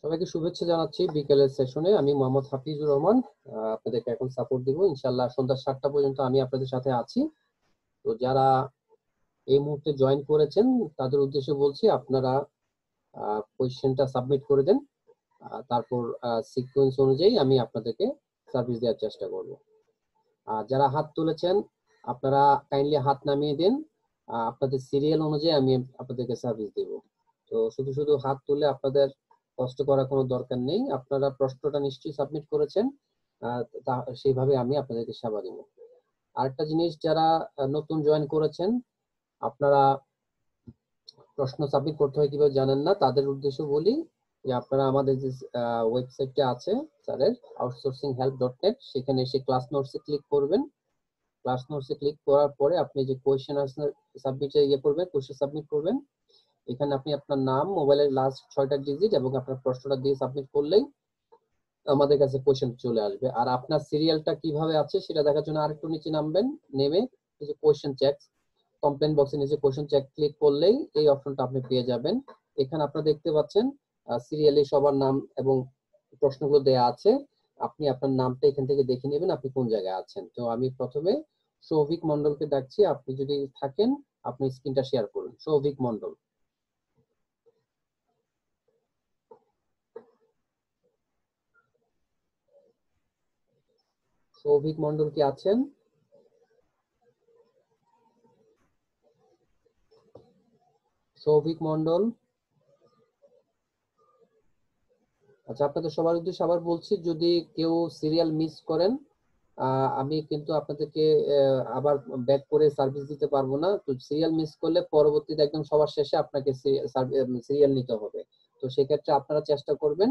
সবাইকে শুভেচ্ছা জানাচ্ছি বিকেলের সেশনে। আমি মোহাম্মদ হাফিজুর রহমান আপনাদেরকে এখন সাপোর্ট দিব ইনশাআল্লাহ। সন্ধ্যা 7টা পর্যন্ত আমি আপনাদের সাথে আছি। তো যারা এই মুহূর্তে জয়েন করেছেন তাদের উদ্দেশ্যে বলছি, আপনারা কোয়েশ্চেনটা সাবমিট করে দেন, তারপর সিকোয়েন্স অনুযায়ী আমি আপনাদেরকে সার্ভিস দেওয়ার চেষ্টা করব। আর যারা হাত তুলেছেন আপনারা কাইন্ডলি হাত নামিয়ে দেন, আপনাদের সিরিয়াল অনুযায়ী আমি আপনাদেরকে সার্ভিস দেব। তো শুধু শুধু হাত তুলে আপনাদের কষ্ট করার কোনো দরকার নেই। আপনারা প্রশ্নটা নিশ্চয়ই সাবমিট করেছেন, সেইভাবে আমি আপনাদেরকে সেবা দেব। আরেকটা জিনিস, যারা নতুন জয়েন করেছেন আপনারা প্রশ্ন সাবমিট করতে হয় কিভাবে জানেন না, তাদের উদ্দেশ্যে বলি যে আপনারা আমাদের যে ওয়েবসাইটটা আছে স্যারের outsourcinghelp.net, সেখানে এসে ক্লাস নোটসে ক্লিক করবেন। ক্লাস নোটসে ক্লিক করার পরে আপনি যে কোয়েশ্চেন আনসার সাবমিটে করবেন, কোয়েশ্চেন সাবমিট করবেন। এখানে আপনি আপনার নাম, মোবাইলের লাস্ট 6টা ডিজিট এবং আপনার প্রশ্নটা দিয়ে সাবমিট করলেই আমাদের কাছে কোয়েশ্চেন চলে আসবে। আর আপনার সিরিয়ালটা কিভাবে আছে সেটা দেখার জন্য আরেকটু নিচে নামবেন, নেমে এই যে কোয়েশ্চেন চেক, কমপ্লেন বক্সের নিচে কোয়েশ্চেন চেক ক্লিক করলেই এই অপশনটা আপনি পেয়ে যাবেন। এখানে আপনারা দেখতে পাচ্ছেন সিরিয়ালে সবার নাম এবং প্রশ্নগুলো দেয়া আছে। আপনি আপনার নামটা এখান থেকে দেখে নেবেন আপনি কোন জায়গায় আছেন। তো আমি প্রথমে সৌভিক মন্ডলকে ডাকছি, আপনি যদি থাকেন আপনি স্ক্রিনটা শেয়ার করুন। সৌভিক মন্ডল। সৌভিক মন্ডল কি আছেন? সৌভিক মন্ডল। আচ্ছা, আপনাদের সবার উদ্দেশ্যে আবার বলছি, যদি কেউ সিরিয়াল মিস করেন আমি কিন্তু আপনাদেরকে আবার ব্যাক করে সার্ভিস দিতে পারবো না। তো সিরিয়াল মিস করলে পরবর্তীতে একদম সবার শেষে আপনাকে সিরিয়াল নিতে হবে। তো সেক্ষেত্রে আপনারা চেষ্টা করবেন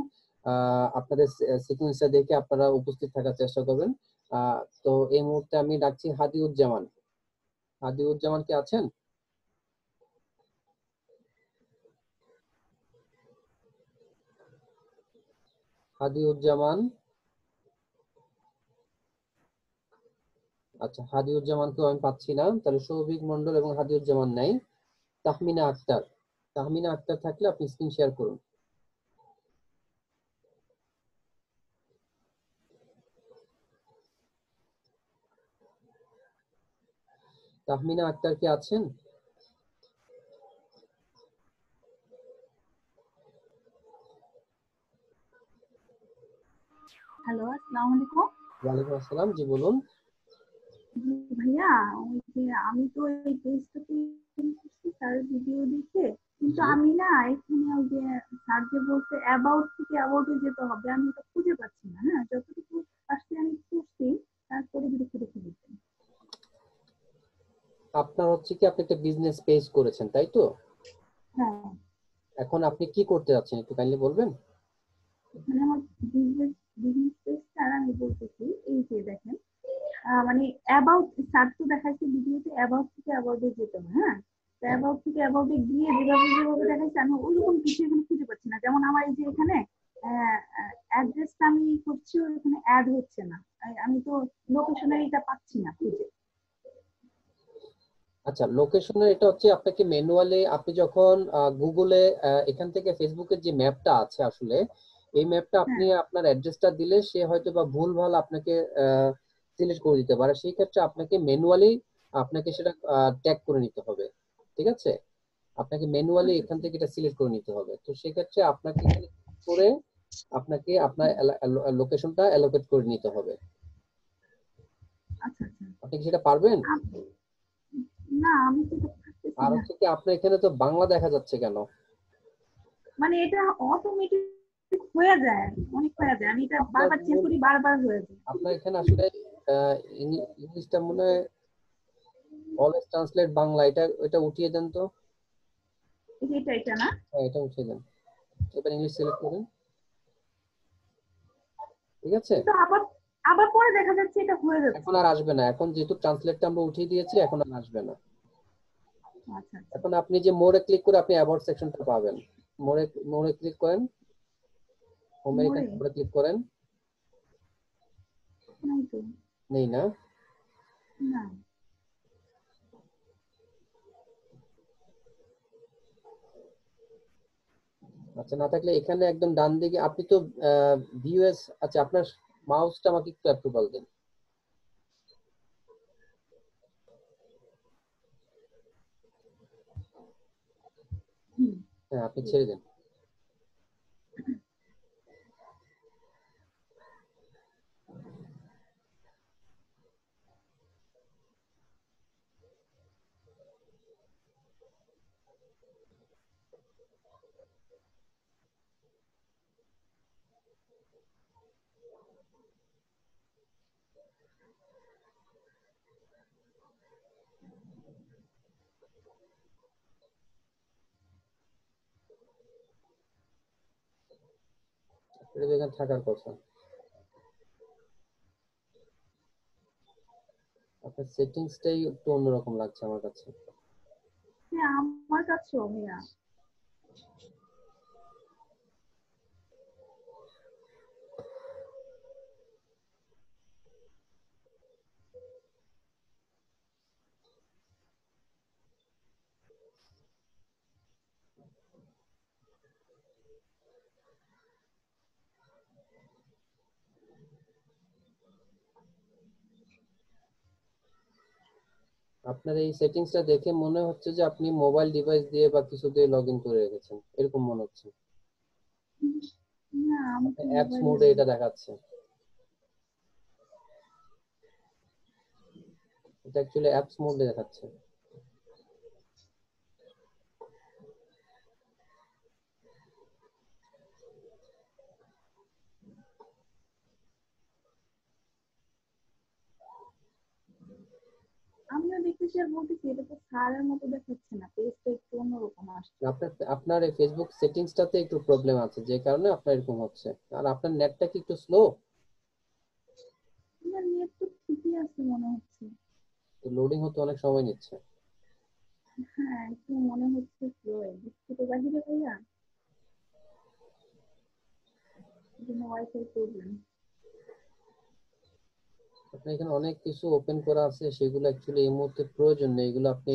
আপনাদের সিকুয়েন্সটা দেখে আপনারা উপস্থিত থাকার চেষ্টা করবেন। তো এই মুহূর্তে আমি ডাকছি হাদিউজ্জামান। হাদিউজ্জামান কি আছেন? হাদিউজ্জামান। আচ্ছা, হাদিউজ্জামানকেও আমি পাচ্ছি না, তাহলে সৌভিক মন্ডল এবং হাদিউজ্জামান নাই। তাহমিনা আক্তার। তাহমিনা আক্তার থাকলে আপনি স্ক্রিন শেয়ার করুন। তাহমিনা আক্তার কি আছেন? হ্যালো, আসসালামু আলাইকুম। ওয়ালাইকুম আসসালাম, জি বলুন। জি ভাইয়া, ওই যে আমি তো এই পেজটা তৈরি করছি তার ভিডিও দেখে, কিন্তু আমি না এখানে ওই যে স্যার যে বলছে অ্যাবাউট থেকে অ্যাবাউটে যেতে হবে, আমি ওটা খুঁজে পাচ্ছি না। হ্যাঁ, যতটুকু আসছে আমি করছি, তারপরে যদি একটু দেখে দিতেন। আপনার হচ্ছে কি আপনি একটা বিজনেস পেজ করেছেন তাই তো? হ্যাঁ, এখন আপনি কি করতে যাচ্ছেন একটু কাইন্ডলি বলবেন? মানে আমার বিজনেস বিজনেস পেজটা আমি বলতেছি, এই যে দেখেন, মানে অ্যাবাউট স্যার তো দেখাচ্ছে ভিডিওতে অ্যাবাউট থেকে অ্যাবাউটে যেতে হবে। হ্যাঁ, তো অ্যাবাউট থেকে অ্যাবাউটে গিয়ে যেভাবে যেভাবে দেখাচ্ছে আমি ওইরকম কিছু এখানে খুঁজে পাচ্ছি না। যেমন আমার এই যে এখানে অ্যাড্রেসটা আমি করছি, ওখানে অ্যাড হচ্ছে না। আমি তো লোকেশনের এটা পাচ্ছি না খুঁজে। আচ্ছা, লোকেশনের এটা হচ্ছে আপনাকে ম্যানুয়ালি, আপনি যখন গুগলে এখান থেকে ফেসবুকের যে ম্যাপটা আছে আসলে এই ম্যাপটা আপনি হ্যাঁ, আপনার অ্যাড্রেসটা দিলে সে হয়তো বা ভুলভাল আপনাকে সিলেক্ট করে দিতে পারে। সেই ক্ষেত্রে আপনাকে ম্যানুয়ালি আপনাকে সেটা ট্যাগ করে নিতে হবে। ঠিক আছে, আপনাকে ম্যানুয়ালি আচ্ছা এখান থেকে এটা সিলেক্ট করে নিতে হবে। তো সেক্ষেত্রে আপনাকে এখানে করে আপনাকে আপনার লোকেশনটা অ্যালোকেট করে নিতে হবে। আচ্ছা আচ্ছা। আপনি কি সেটা পারবেন? না, আমি তো এটা পারতেছি আর না। হচ্ছে কি আপনার এখানে তো বাংলা দেখা যাচ্ছে কেন? মানে এটা অটোমেটিক হয়ে যায়, অনেক হয়ে যায়। আমি এটা আপনার বারবার চেঞ্জ করি, বারবার হয়ে যায়। আপনার এখানে আসলে ইংলিশটা মনে হয় অলওয়েজ ট্রান্সলেট বাংলা, এটা এটা উঠিয়ে দেন তো। এটা এটা না। হ্যাঁ, এটা উঠিয়ে দেন। এবার ইংলিশ সিলেক্ট করুন। ঠিক আছে, কিন্তু আবার আবার পরে দেখা যাচ্ছে এটা হয়ে এখন যাচ্ছে। আর আসবে না। এখন যেহেতু ট্রান্সলেটটা আমরা উঠিয়ে দিয়েছি এখন আর আসবে না। আচ্ছা আচ্ছা। এখন আপনি যে মোড়ে ক্লিক করে আপনি অ্যাবাউট সেকশনটা পাবেন। মোড়ে মোড়ে ক্লিক করেন, হোমের এখানে মোড়ে মোড়ে ক্লিক করেন। নাই তো। নেই না? না। আচ্ছা, না থাকলে এখানে একদম ডান দিকে আপনি তো ভিউএস, আচ্ছা আপনার মাউসটা আমাকে একটু অ্যাপ্রুভাল দেন। হুম। হ্যাঁ, আপনি ছেড়ে দেন। এটা তো এখানে থাকার কথা। আপনার সেটিংসটাই একটু অন্যরকম লাগছে আমার কাছে। হ্যাঁ, আমার কাছেও ভাইয়া। আপনার এই সেটিংসটা দেখে মনে হচ্ছে যে আপনি মোবাইল ডিভাইস দিয়ে বা কিছু দিয়ে লগ ইন করে রেখেছেন, এরকম মনে হচ্ছে। না, আমি তো আপনার অ্যাপস মোবাইলে মোডে দিই। এটা দেখাচ্ছে। এটা অ্যাকচুয়ালি অ্যাপস মোডে দেখাচ্ছে। আমিও দেখতেছি আর বলতেছি এটা তো স্যারের মতো দেখাচ্ছে না, পেজটা একটু অন্যরকম আসছে। আপনার আপনার এই ফেসবুক সেটিংসটাতে একটু প্রবলেম আছে, যে কারণে আপনার এরকম হচ্ছে। আর আপনার নেটটা কি একটু স্লো? আমার নেট তো ঠিকই আছে মনে হচ্ছে। তো লোডিং হতে অনেক সময় নিচ্ছে। হ্যাঁ, একটু মনে হচ্ছে স্লো। দেখছি তো বাহিরে ভাইয়া, এই জন্য ওয়াইফাই প্রবলেম। আপনার এখানে অনেক কিছু ওপেন করা আছে, সেগুলো অ্যাকচুয়ালি এই মুহূর্তে প্রয়োজন নেই, এগুলো আপনি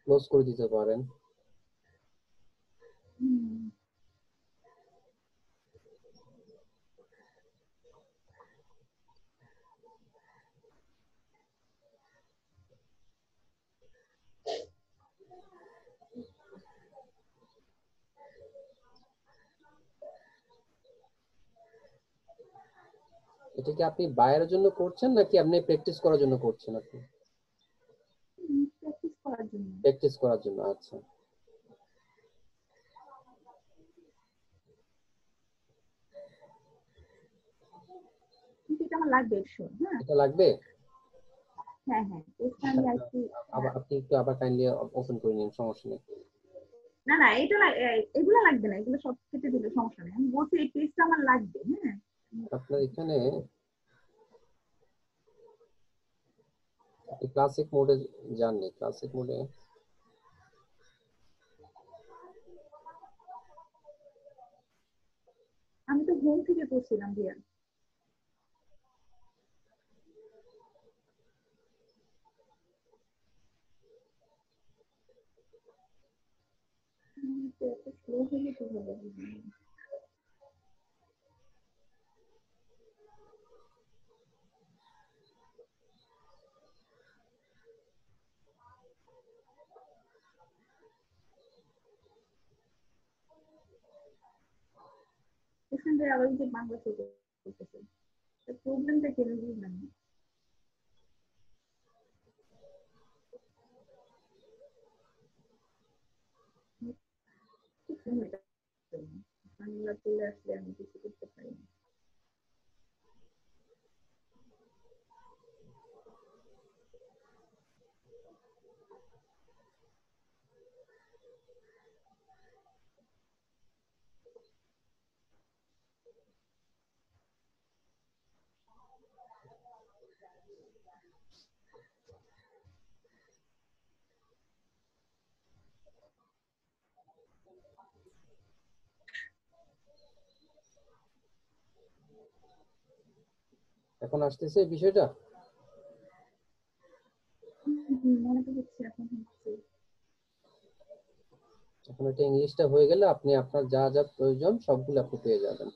ক্লোজ করে দিতে পারেন। হুম। এটা কি আপনি বায়ের জন্য করছেন নাকি আপনি প্র্যাকটিস করার জন্য করছেন? আপনি প্র্যাকটিস করার জন্য। প্র্যাকটিস করার জন্য, আচ্ছা। কিন্তু এটা আমার লাগবে একশো। হ্যাঁ, এটা লাগবে। হ্যাঁ, হ্যাঁ, পেজটা আচ্ছা, আমি আর কি। আবার হ্যাঁ। আপনি একটু আবার কাইন্ডলি ওপেন করে নিন, সমস্যা নেই। না, না, এগুলো লাগবে না, এগুলো সব কেটে দিলে সমস্যা নেই। আমি বলছি এই পেজটা আমার লাগবে। হ্যাঁ। আপনার এখানে আপনি ক্লাসিক মোডে যাননি, ক্লাসিক মোডে আমি তো হোম থেকে করছিলাম দিয়া। তো এত স্লো হলে কি হবে? এখান থেকে আবার যে বাংলা থেকে করতেছে, প্রবলেমটা কেন বুঝলাম না। বাংলা চলে আসলে আমি কিছু করতে পারি না। এখন আসতেছে এই বিষয়টা। মনে তো হচ্ছে এখন হচ্ছে। এখন এটা ইংলিশটা হয়ে গেলে আপনি আপনার যা যা প্রয়োজন সবগুলো আপনি পেয়ে যাবেন।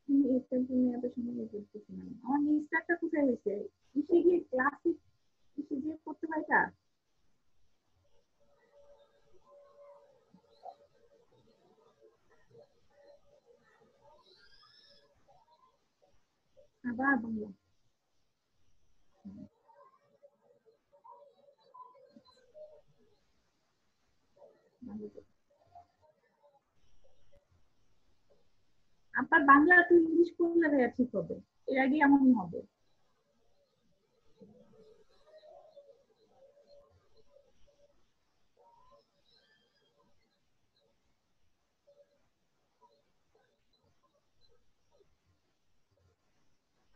তুমি এটার জন্য এত সময় করতেছি না, আমার নিস্টারটা কোথায় হয়েছে? ইসে গিয়ে ক্লাসিক ইসে গিয়ে করতে হয় তা আবার বাংলা আপনার বাংলা তো ইংলিশ করলে ভাইয়া ঠিক হবে, এর আগে এমনই হবে।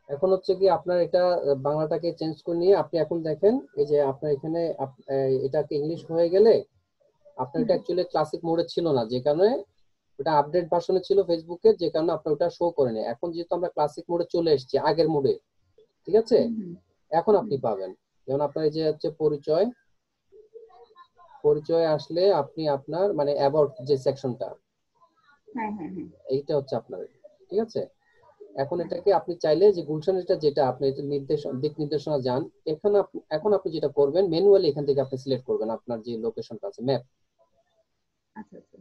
এখন হচ্ছে কি আপনার এটা বাংলাটাকে চেঞ্জ করে নিয়ে আপনি এখন দেখেন এই যে আপনার এখানে এটাকে ইংলিশ হয়ে গেলে আপনার এটা অ্যাকচুয়ালি ক্লাসিক মোডে ছিল না, যে কারণে ওটা আপডেট ভার্সনে ছিল ফেসবুকে, যে কারণে আপনার ওটা শো করে নেই। এখন যেহেতু আমরা ক্লাসিক মোডে চলে এসেছি আগের মোডে, ঠিক আছে, এখন আপনি পাবেন। যেমন আপনার এই যে হচ্ছে পরিচয়, পরিচয় আসলে আপনি আপনার মানে অ্যাবাউট যে সেকশনটা, হ্যাঁ হ্যাঁ হ্যাঁ এইটা হচ্ছে আপনার, ঠিক আছে। এখন এটাকে আপনি চাইলে যে গুলশান এটা যেটা আপনি এটা দিক নির্দেশনা যান, এখন আপনি যেটা করবেন ম্যানুয়ালি এখান থেকে আপনি সিলেক্ট করবেন আপনার যে লোকেশনটা আছে ম্যাপ। আচ্ছা আচ্ছা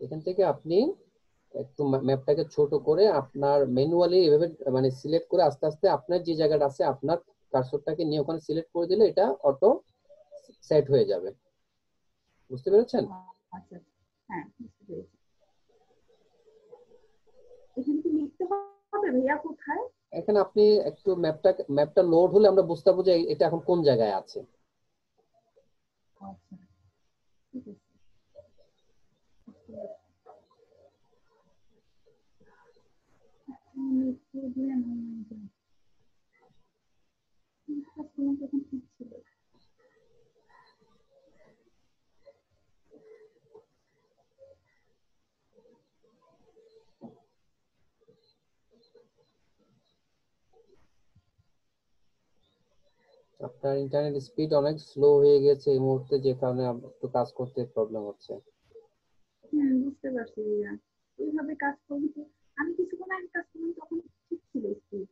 এখান থেকে আপনি একটু ম্যাপটাকে ছোট করে আপনার ম্যানুয়ালি এভাবে মানে সিলেক্ট করে আস্তে আস্তে আপনার যে জায়গাটা আছে আপনার কার্সরটাকে নিয়ে ওখানে সিলেক্ট করে দিলে এটা অটো সেট হয়ে যাবে। বুঝতে পেরেছেন? আচ্ছা হ্যাঁ বুঝতে পেরেছি। এখানে কি লিখতে হবে ভাইয়া কোথায়? এখানে আপনি একটু ম্যাপটা লোড হলে আমরা বুঝতে পারবো যে এটা এখন কোন জায়গায় আছে। আচ্ছা ঠিক আছে। লিখতে দিলে তখন ঠিক ছিল। আপনার ইন্টারনেট স্পিড অনেক স্লো হয়ে গেছে এই মুহূর্তে, যে কারণে একটু কাজ করতে প্রবলেম হচ্ছে। বুঝতে পারছি ভাইয়া, এইভাবে কাজ করলে তো আমি কিছুক্ষণ আগে কাজ করলাম তখন ঠিক ছিল স্পিড।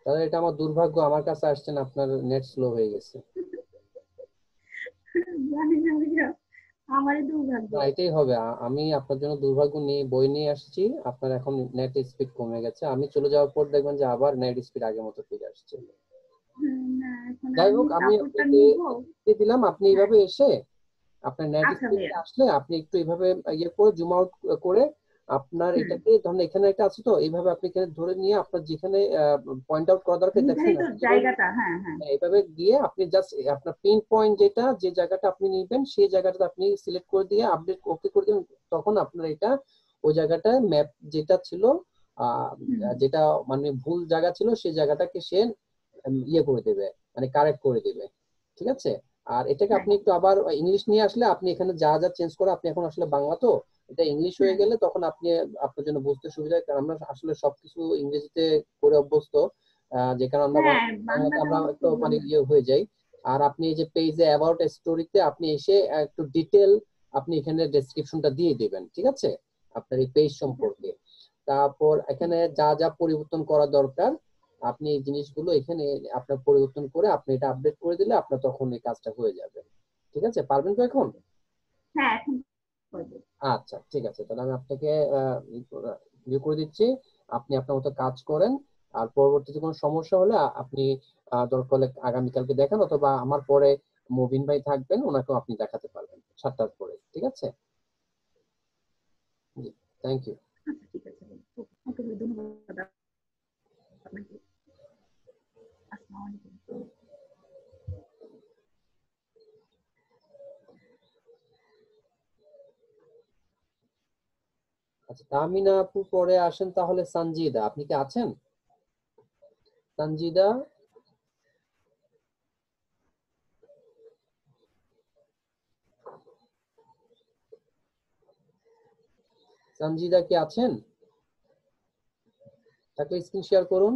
তাহলে এটা আমার দুর্ভাগ্য, আমার কাছে আসছেন আপনার নেট স্লো হয়ে গেছে। জানি না ভাইয়া, আমারই দুর্ভাগ্য। না, এটাই হবে। আমি আপনার জন্য দুর্ভাগ্য নিয়ে বই নিয়ে আসছি, আপনার এখন নেট স্পিড কমে গেছে, আমি চলে যাওয়ার পর দেখবেন যে আবার নেট স্পিড আগের মতো ফিরে আসছে। না এখন যাই আমি হোক, আমি সাপোর্টটা আপনাকে নিব। দিয়ে দিলাম, আপনি হ্যাঁ এইভাবে এসে আপনার নেট আচ্ছা স্পিড ভাইয়া। আসলে আপনি একটু এইভাবে ইয়ে করে জুম আউট করে আপনার হুম এটাকে ধরেন এখানে একটা আছে তো, এইভাবে আপনি এখানে ধরে নিয়ে আপনার যেখানে পয়েন্ট আউট করা দরকার দেখেন নির্ধারিত আপনি এইভাবে, জায়গাটা, হ্যাঁ হ্যাঁ। হ্যাঁ, এভাবে গিয়ে আপনি জাস্ট আপনার পিন পয়েন্ট যেটা যে জায়গাটা আপনি নিবেন সেই জায়গাটা আপনি সিলেক্ট করে দিয়ে আপডেট ওকে করে দিবেন। তখন আপনার এটা ওই জায়গাটায় ম্যাপ যেটা ছিল আহ হুম যেটা মানে ভুল জায়গা ছিল সেই জায়গাটাকে সে ইয়ে করে দেবে, মানে কারেক্ট করে দেবে, ঠিক আছে। আর এটাকে হ্যাঁ আপনি একটু আবার ইংলিশ নিয়ে আসলে আপনি এখানে যা যা চেঞ্জ করে আপনি এখন আসলে বাংলা তো, এটা ইংলিশ হয়ে হ্যাঁ গেলে তখন আপনি আপনার জন্য বুঝতে সুবিধা হয়, কারণ আমরা আসলে সবকিছু ইংরেজিতে করে অভ্যস্ত, যে কারণে আমরা হ্যাঁ বাংলাতে বাংলাটা আমরা আমার একটু প্রবলেম মানে হয়। ইয়ে হয়ে যাই। আর আপনি এই যে পেজে অ্যাবাউট স্টোরিতে আপনি এসে একটু ডিটেল আপনি এখানে ডেসক্রিপশনটা দিয়ে দিবেন, ঠিক আছে, আপনার এই পেজ ঠিক আছে। সম্পর্কে। তারপর এখানে যা যা পরিবর্তন করা দরকার আপনি এই জিনিসগুলো এখানে আপনার পরিবর্তন করে আপনি এটা আপডেট করে দিলে আপনার তখন এই কাজটা হয়ে যাবে। ঠিক আছে, পারবেন তো এখন? হ্যাঁ এখন করবো। আচ্ছা ঠিক আছে, তাহলে আমি আপনাকে ইয়ে করে দিচ্ছি, আপনি আপনার মতো কাজ করেন। আর পরবর্তীতে কোনো সমস্যা হলে আপনি দরকার হলে আগামীকালকে দেখান, অথবা আমার পরে মুবিন ভাই থাকবেন, ওনাকেও আপনি দেখাতে পারবেন 7টার পরে, ঠিক আছে। জি, থ্যাংক ইউ। আচ্ছা ঠিক আছে। ওকে ধন্যবাদ আপনাকে। আসসালামু আলাইকুম। আচ্ছা, তামিনা আপু পরে আসেন, তাহলে সঞ্জিদা, আপনি কি আছেন? সঞ্জিদা, সঞ্জিদা কি আছেন? থাকলে স্ক্রিন শেয়ার করুন।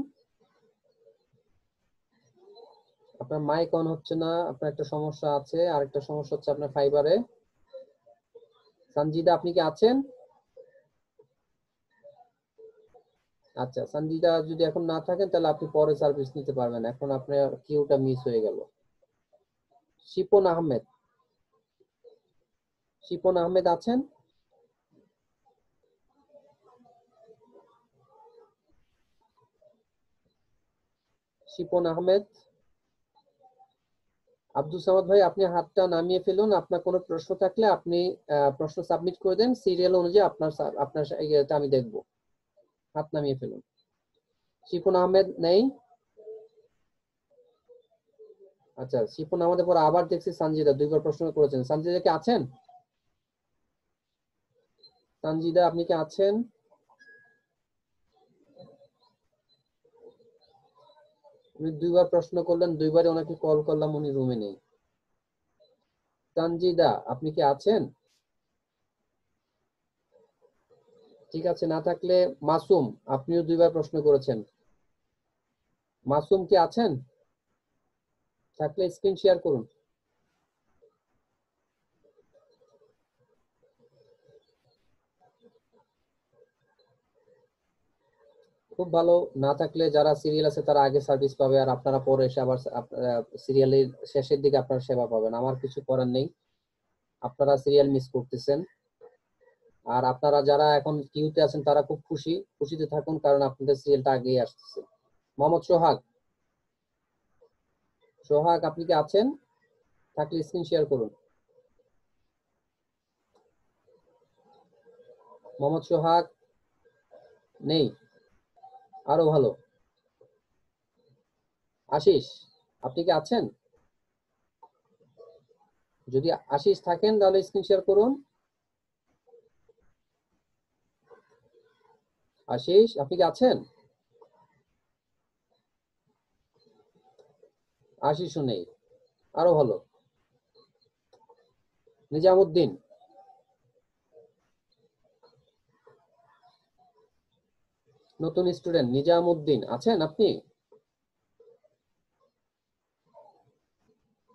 আপনার মাইক অন হচ্ছে না, আপনার একটা সমস্যা আছে। আরেকটা সমস্যা হচ্ছে আপনার ফাইবারে। সঞ্জিদা আপনি কি আছেন? আচ্ছা, সঞ্জিদা যদি এখন না থাকেন তাহলে আপনি পরে সার্ভিস নিতে পারবেন, এখন আপনার কিউটা মিস হয়ে গেল। শিপন আহমেদ, শিপন আহমেদ আছেন? শিপন আহমেদ। আব্দুল সামাদ ভাই আপনি হাতটা নামিয়ে ফেলুন, আপনার কোনো প্রশ্ন থাকলে আপনি প্রশ্ন সাবমিট করে দেন, সিরিয়াল অনুযায়ী আপনার আপনার ইয়েটা আমি দেখব। হাত নামিয়ে ফেলুন। শিপন আহমেদ নেই? আচ্ছা, শিপন আহমেদের পর আবার দেখছি সঞ্জিদা দুইবার প্রশ্ন করেছেন। সঞ্জিদা কি আছেন? সঞ্জিদা আপনি কি আছেন? উনি দুইবার প্রশ্ন করলেন, দুইবারই ওনাকে কল করলাম, উনি রুমে নেই। সঞ্জিদা আপনি কি আছেন? ঠিক আছে, না থাকলে মাসুম, আপনিও দুইবার প্রশ্ন করেছেন। মাসুম কি আছেন? থাকলে স্ক্রিন শেয়ার করুন। খুব ভালো। না থাকলে যারা সিরিয়াল আছে তারা আগে সার্ভিস পাবে, আর আপনারা পরে এসে আবার সিরিয়ালের শেষের দিকে আপনারা সেবা পাবেন। আমার কিছু করার নেই, আপনারা সিরিয়াল মিস করতেছেন। আর আপনারা যারা এখন কিউতে আছেন তারা খুব খুশিতে থাকুন, কারণ আপনাদের সিরিয়ালটা আগেই আসতেছে। মোহাম্মদ সোহাগ, সোহাগ আপনি কি আছেন? থাকলে স্ক্রিন শেয়ার করুন। মোহাম্মদ সোহাগ নেই, আরো ভালো। আশিস আপনি কি আছেন? যদি আশিস থাকেন তাহলে স্ক্রিন শেয়ার করুন। আশিস আপনি কি আছেন? আশিসও নেই, আরো ভালো। নিজামুদ্দিন, নতুন স্টুডেন্ট নিজামুদ্দিন আছেন আপনি?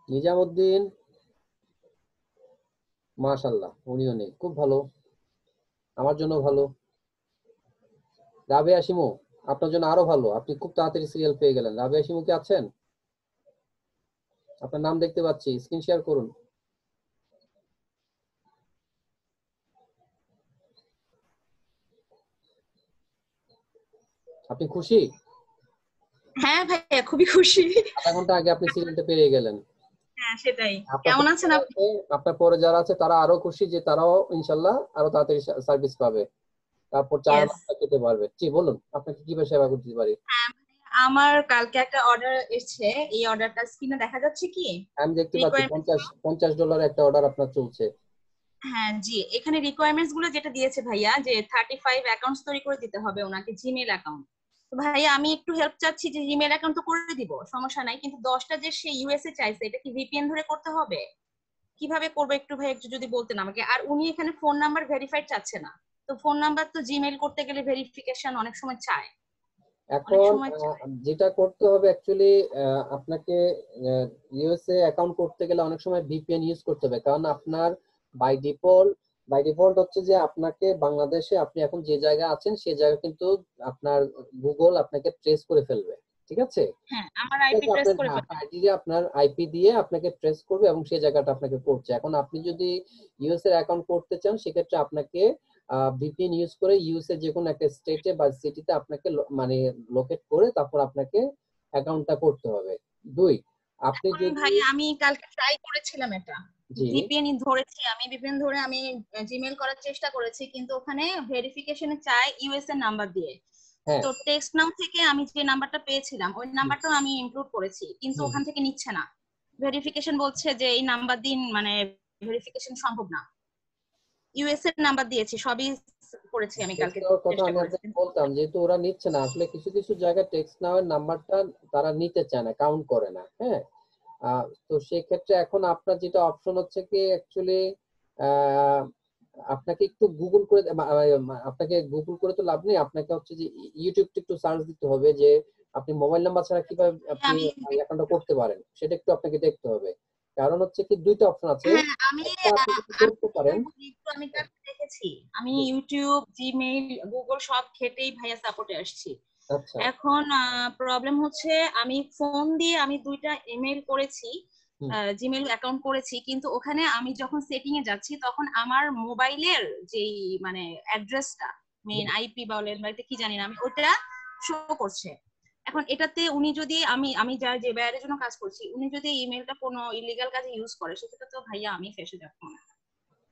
নিজামুদ্দিন, মাশাআল্লাহ উনিও নেই, খুব ভালো, আমার জন্য ভালো। রাবেয়া শিমু, আপনার জন্য আরো ভালো, আপনি খুব তাড়াতাড়ি সিরিয়াল পেয়ে গেলেন। রাবেয়া শিমু কি আছেন? আপনার নাম দেখতে পাচ্ছি, স্ক্রিন শেয়ার করুন। আপনি খুশি? হ্যাঁ ভাইয়া, খুবই খুশি। আধা ঘন্টা আগে আপনি সিরিয়ালটা পেয়ে গেলেন। হ্যাঁ সেটাই। আপনার কেমন পরে আছেন যারা আপনি? আছে, আপনার পরে যারা আছে তারা আরো খুশি যে তারাও ইনশাল্লাহ আরো তাড়াতাড়ি সার্ভিস পাবে, তারপর চার ইয়েস। নাস্তা খেতে পারবে। জি বলুন, আপনাকে কিভাবে সেবা করতে পারি? হ্যাঁ আমার কালকে একটা অর্ডার এসেছে, এই অর্ডারটা স্ক্রিনে দেখা যাচ্ছে কি? আমি দেখতে পাচ্ছি রিকোয়ারমেন্টস। $50 একটা অর্ডার আপনার চলছে। হ্যাঁ জি, এখানে রিকোয়ারমেন্টস গুলো যেটা দিয়েছে ভাইয়া, যে 35 অ্যাকাউন্টস তৈরি করে দিতে হবে ওনাকে, জিমেল অ্যাকাউন্ট। তো ভাইয়া আমি একটু হেল্প চাচ্ছি, যে জিমেল অ্যাকাউন্ট তো করে দিব, সমস্যা নাই, কিন্তু 10টা যে সে ইউএসএ চাইছে, এটা কি ভিপিএন ধরে করতে হবে? কিভাবে করবো একটু ভাই একটু যদি বলতেন আমাকে। আর উনি এখানে ফোন নাম্বার ভেরিফাইড চাচ্ছে না। তো ফোন নাম্বার তো জিমেইল করতে গেলে ভেরিফিকেশন অনেক সময় চায়, অনেক এখন সময় চায়। যেটা করতে হবে অ্যাকচুয়ালি, আপনাকে ইউএসএ অ্যাকাউন্ট করতে গেলে অনেক সময় ভিপিএন ইউজ করতে হবে, কারণ আপনার বাই ডিফল্ট হচ্ছে যে আপনাকে বাংলাদেশে আপনি এখন যে জায়গায় আছেন সেই জায়গা কিন্তু আপনার গুগল আপনাকে ট্রেস করে ফেলবে। ঠিক আছে, হ্যাঁ আমার ঠিক আইপি আছে, ট্রেস আপনার করে ফেলে। আইডি দিয়ে আপনার আইপি দিয়ে আপনাকে ট্রেস করবে এবং সেই জায়গাটা আপনাকে করছে। এখন আপনি যদি ইউএস এর অ্যাকাউন্ট করতে চান সেক্ষেত্রে আপনাকে ভিপিএন ইউজ করে ইউএস এর যে কোনো একটা স্টেটে বা সিটিতে আপনাকে মানে লোকেট করে তারপর আপনাকে অ্যাকাউন্টটা করতে হবে। দুই, আপনি এখন যদি ভাই আমি কালকে ট্রাই করেছিলাম এটা, জি ভিপিএন ধরেছি, আমি ভিপিএন ধরে আমি জিমেল করার চেষ্টা করেছি, কিন্তু ওখানে ভেরিফিকেশনে চায় ইউএস এর নাম্বার দিয়ে। হ্যাঁ তো টেক্সট নাম থেকে আমি যে নাম্বারটা পেয়েছিলাম ওই হুম, নাম্বারটাও আমি ইনক্লুড করেছি, কিন্তু হুম, ওখান থেকে নিচ্ছে না। ভেরিফিকেশন বলছে যে এই নাম্বার দিন, মানে ভেরিফিকেশন সম্ভব না। ইউএস এর নাম্বার দিয়েছি, সবই করেছি, আমি টেক্সট কালকে নেওয়ার কথা চেষ্টা আমি করেছি, আপনাকে বলতাম, যেহেতু ওরা নিচ্ছে না আসলে, কিছু কিছু জায়গায় টেক্সট নেওয়ার নাম্বারটা তারা নিতে চায় না, কাউন্ট করে না। হ্যাঁ, তো সেক্ষেত্রে এখন আপনার যেটা অপশন হচ্ছে কি অ্যাকচুয়ালি আপনাকে একটু গুগল করে আপনাকে গুগল করে তো লাভ নেই, আপনাকে হচ্ছে যে ইউটিউব একটু সার্চ দিতে হবে যে আপনি মোবাইল নাম্বার ছাড়া কিভাবে আপনি আমি অ্যাকাউন্টটা করতে পারেন, সেটা একটু আপনাকে দেখতে হবে। কারণ হচ্ছে কি দুইটা অপশন আছে, হ্যাঁ আমি একটা আপনি যদি আমি করতে পারেন। ভাইয়া বলি একটু, আমি তো দেখেছি, আমি ইউটিউব, জিমেইল, গুগল সব ঘেটেই ভাইয়া সাপোর্টে আসছি। আচ্ছা। এখন প্রবলেম হচ্ছে আমি ফোন দিয়ে আমি দুইটা ইমেল করেছি, হুম। জিমেইল অ্যাকাউন্ট করেছি, কিন্তু ওখানে আমি যখন সেটিং এ যাচ্ছি তখন আমার মোবাইলের যেই মানে অ্যাড্রেসটা, মেইন আইপি বলেন বা এটা কি জানি না, আমি ওটা শো করছে। এখন এটাতে উনি যদি আমি আমি যার যে বাইরের জন্য কাজ করছি, উনি যদি ইমেলটা কোনো ইলিগাল কাজে ইউজ করে, সেক্ষেত্রে তো ভাইয়া আমি ফেসে যাবো।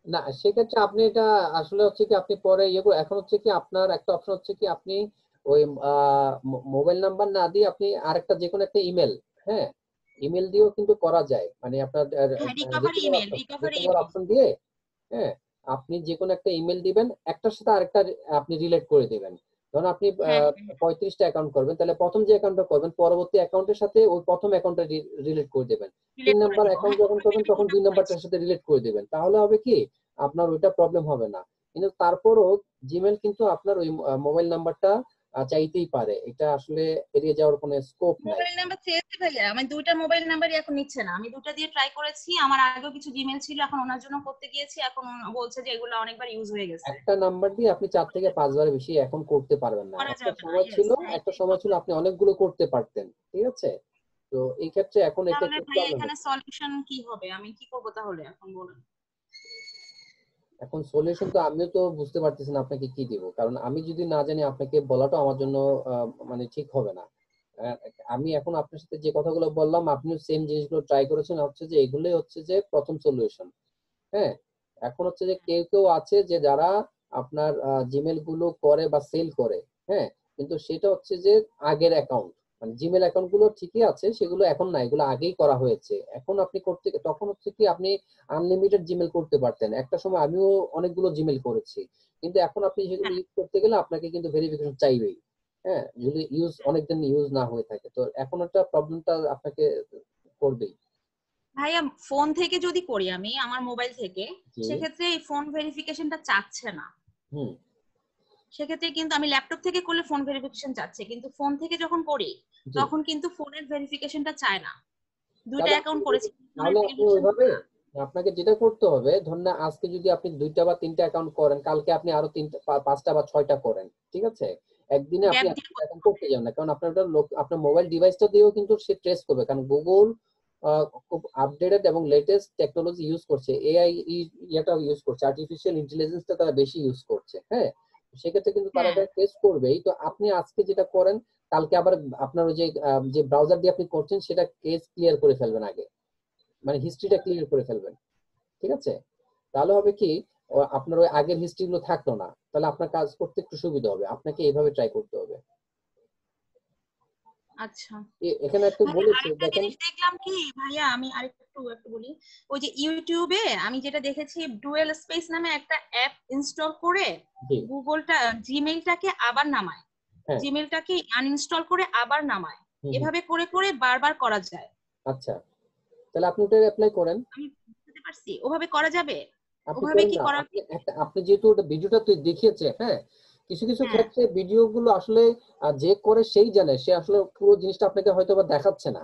না, সেক্ষেত্রে আপনি এটা আসলে হচ্ছে কি আপনি পরে ইয়ে করে, এখন হচ্ছে কি আপনার একটা অপশন হচ্ছে কি আপনি ওই মোবাইল নাম্বার না দিয়ে আপনি আরেকটা যে কোনো একটা ইমেল, হ্যাঁ, ইমেল দিয়েও কিন্তু করা যায়, মানে আপনার হ্যাঁ, recovery email, recovery recover email. Option দিয়ে, হ্যাঁ, আপনি যে কোনো একটা ইমেল দিবেন, একটার সাথে আরেকটা আপনি রিলেট করে দিবেন। ধরুন আপনি হ্যাঁ হ্যাঁ হ্যাঁ, 35টা অ্যাকাউন্ট করবেন, তাহলে প্রথম যে অ্যাকাউন্টটা করবেন পরবর্তী অ্যাকাউন্টের সাথে ওই প্রথম অ্যাকাউন্টটা রিলেট করে দিবেন। তিন রিলেট করে নাম্বার দিব, অ্যাকাউন্ট হ্যাঁ যখন করবেন এটা তখন কিন্তু 2 আমি করেছি। নাম্বারটার সাথে রিলেট করে দিবেন, তাহলে হবে কি আপনার ওইটা প্রবলেম হবে না। কিন্তু তারপরও জিমেল কিন্তু আপনার ওই মোবাইল নাম্বারটা চাইতেই পারে, এটা আসলে এড়িয়ে যাওয়ার কোনো স্কোপ নাই। মোবাইল নাম্বার চেয়েছি ভাইয়া, আমি দুইটা মোবাইল নাম্বারই এখন নিচ্ছে না, আমি দুটো দিয়ে ট্রাই করেছি, আমার আগেও কিছু জিমেল ছিল, এখন ওনার জন্য করতে গিয়েছি, এখন বলছে যে এগুলো অনেকবার ইউজ হয়ে গেছে। একটা নাম্বার দিয়ে আপনি 4 থেকে 5 বারের বেশি এখন করতে পারবেন না। করা একটা যাবে না, সময় ইয়েস, ছিল, হ্যাঁ একটা এটাই সময় ছিল প্রবলেম। আপনি অনেকগুলো করতে পারতেন, ঠিক আছে? তো এই ক্ষেত্রে এখন এটা তাহলে একটু ভাইয়া প্রবলেম এখানে হচ্ছে। সলিউশন কি হবে, আমি কি করবো তাহলে এখন বলেন। এখন সলিউশন তো আমিও তো বুঝতে পারতেছি না আপনাকে কি দিব, কারণ আমি যদি না জানি আপনাকে বলাটা আমার জন্য মানে ঠিক হবে না। আহ, আমি এখন আপনার সাথে যে কথাগুলো বললাম আপনিও সেম জিনিসগুলো ট্রাই করেছেন, হচ্ছে যে এগুলোই হচ্ছে যে প্রথম সলিউশন। হ্যাঁ, এখন হচ্ছে যে কেউ কেউ আছে যে যারা আপনার জিমেল গুলো করে বা সেল করে, হ্যাঁ, কিন্তু সেটা হচ্ছে যে আগের অ্যাকাউন্ট, মানে জিমেল অ্যাকাউন্ট গুলো ঠিকই আছে, সেগুলো এখন না, এগুলো আগেই করা হয়েছে। এখন আপনি করতে, তখন হচ্ছে কি আপনি আনলিমিটেড জিমেল করতে পারতেন, একটা সময় আমিও অনেকগুলো জিমেল করেছি, কিন্তু এখন আপনি সেগুলো হ্যাঁ ইউজ করতে গেলে আপনাকে কিন্তু ভেরিফিকেশন চাইবেই। হ্যাঁ, যদি অনেকদিন ইউজ না হয়ে থাকে, তো এখন একটা প্রবলেমটা আপনাকে করবেই। ভাইয়া, ফোন থেকে যদি করি আমি আমার মোবাইল থেকে, জি। সেক্ষেত্রে এই ফোন ভেরিফিকেশনটা চাচ্ছে না। হুম। সেক্ষেত্রে কিন্তু আমি ল্যাপটপ থেকে করলে ফোন ভেরিফিকেশন চাচ্ছে, কিন্তু ফোন থেকে যখন করি জি। তখন কিন্তু ফোনের ভেরিফিকেশনটা চায় না। দুইটা তাহলে আপনি অ্যাকাউন্ট করেছি, ফোনের তাহলে আপনি ভেরিফিকেশন। ওইভাবে, আপনাকে যেটা করতে হবে, ধরুন না আজকে যদি আপনি 2টা বা 3টা অ্যাকাউন্ট করেন, কালকে আপনি আরো 3টা 5টা বা 6টা করেন, ঠিক আছে? একদিনে আপনি গ্যাপ দিয়ে একটা করতে অ্যাকাউন্ট হবে। করতে যাবেন না, কারণ আপনার ওটা আপনার মোবাইল ডিভাইসটা দিয়েও কিন্তু সে ট্রেস করবে, কারণ গুগল খুব আপডেটেড এবং লেটেস্ট টেকনোলজি ইউজ করছে, এআই ইয়েটা ইউজ করছে, আর্টিফিশিয়াল ইন্টেলিজেন্সটা তারা বেশি ইউজ করছে, হ্যাঁ। সেক্ষেত্রে কিন্তু তারা হ্যাঁ এটা টেস্ট করবেই। তো আপনি আজকে যেটা করেন, কালকে আবার আপনার ওই যে যে ব্রাউজার দিয়ে আপনি করছেন সেটা কেস ক্লিয়ার করে ফেলবেন আগে, মানে হিস্ট্রিটা ক্লিয়ার করে ফেলবেন, ঠিক আছে? তাহলে হবে কি আপনার ওই আগের হিস্ট্রি গুলো থাকলো না, তাহলে আপনার কাজ করতে একটু সুবিধা হবে, আপনাকে এইভাবে ট্রাই করতে হবে। আচ্ছা এখানে একটু ভাইয়া, বলেছে আরেকটা দেখেন। জিনিস দেখলাম কি ভাইয়া, আমি আরেকটু একটু বলি, ওই যে ইউটিউবে আমি যেটা দেখেছি, ডুয়েল স্পেস নামে একটা অ্যাপ ইনস্টল করে জি। গুগলটা, জিমেইলটাকে আবার নামায়, হ্যাঁ। জিমেইলটাকে আনইনস্টল করে আবার নামায়, হুম হুম। এভাবে করে করে বারবার করা যায়। আচ্ছা, তাহলে আপনি ওটা অ্যাপ্লাই করেন। আমি বুঝতে পারছি, ওভাবে করা যাবে? আপনি ওভাবে করেন কি না, করা? আপনি যেহেতু ওটা ভিডিওটা তুই দেখিয়েছে, হ্যাঁ, কিছু কিছু হ্যাঁ, ক্ষেত্রে ভিডিও গুলো আসলে যে করে সেই জানে, সে আসলে পুরো জিনিসটা আপনাকে হয়তো বা দেখাচ্ছে না,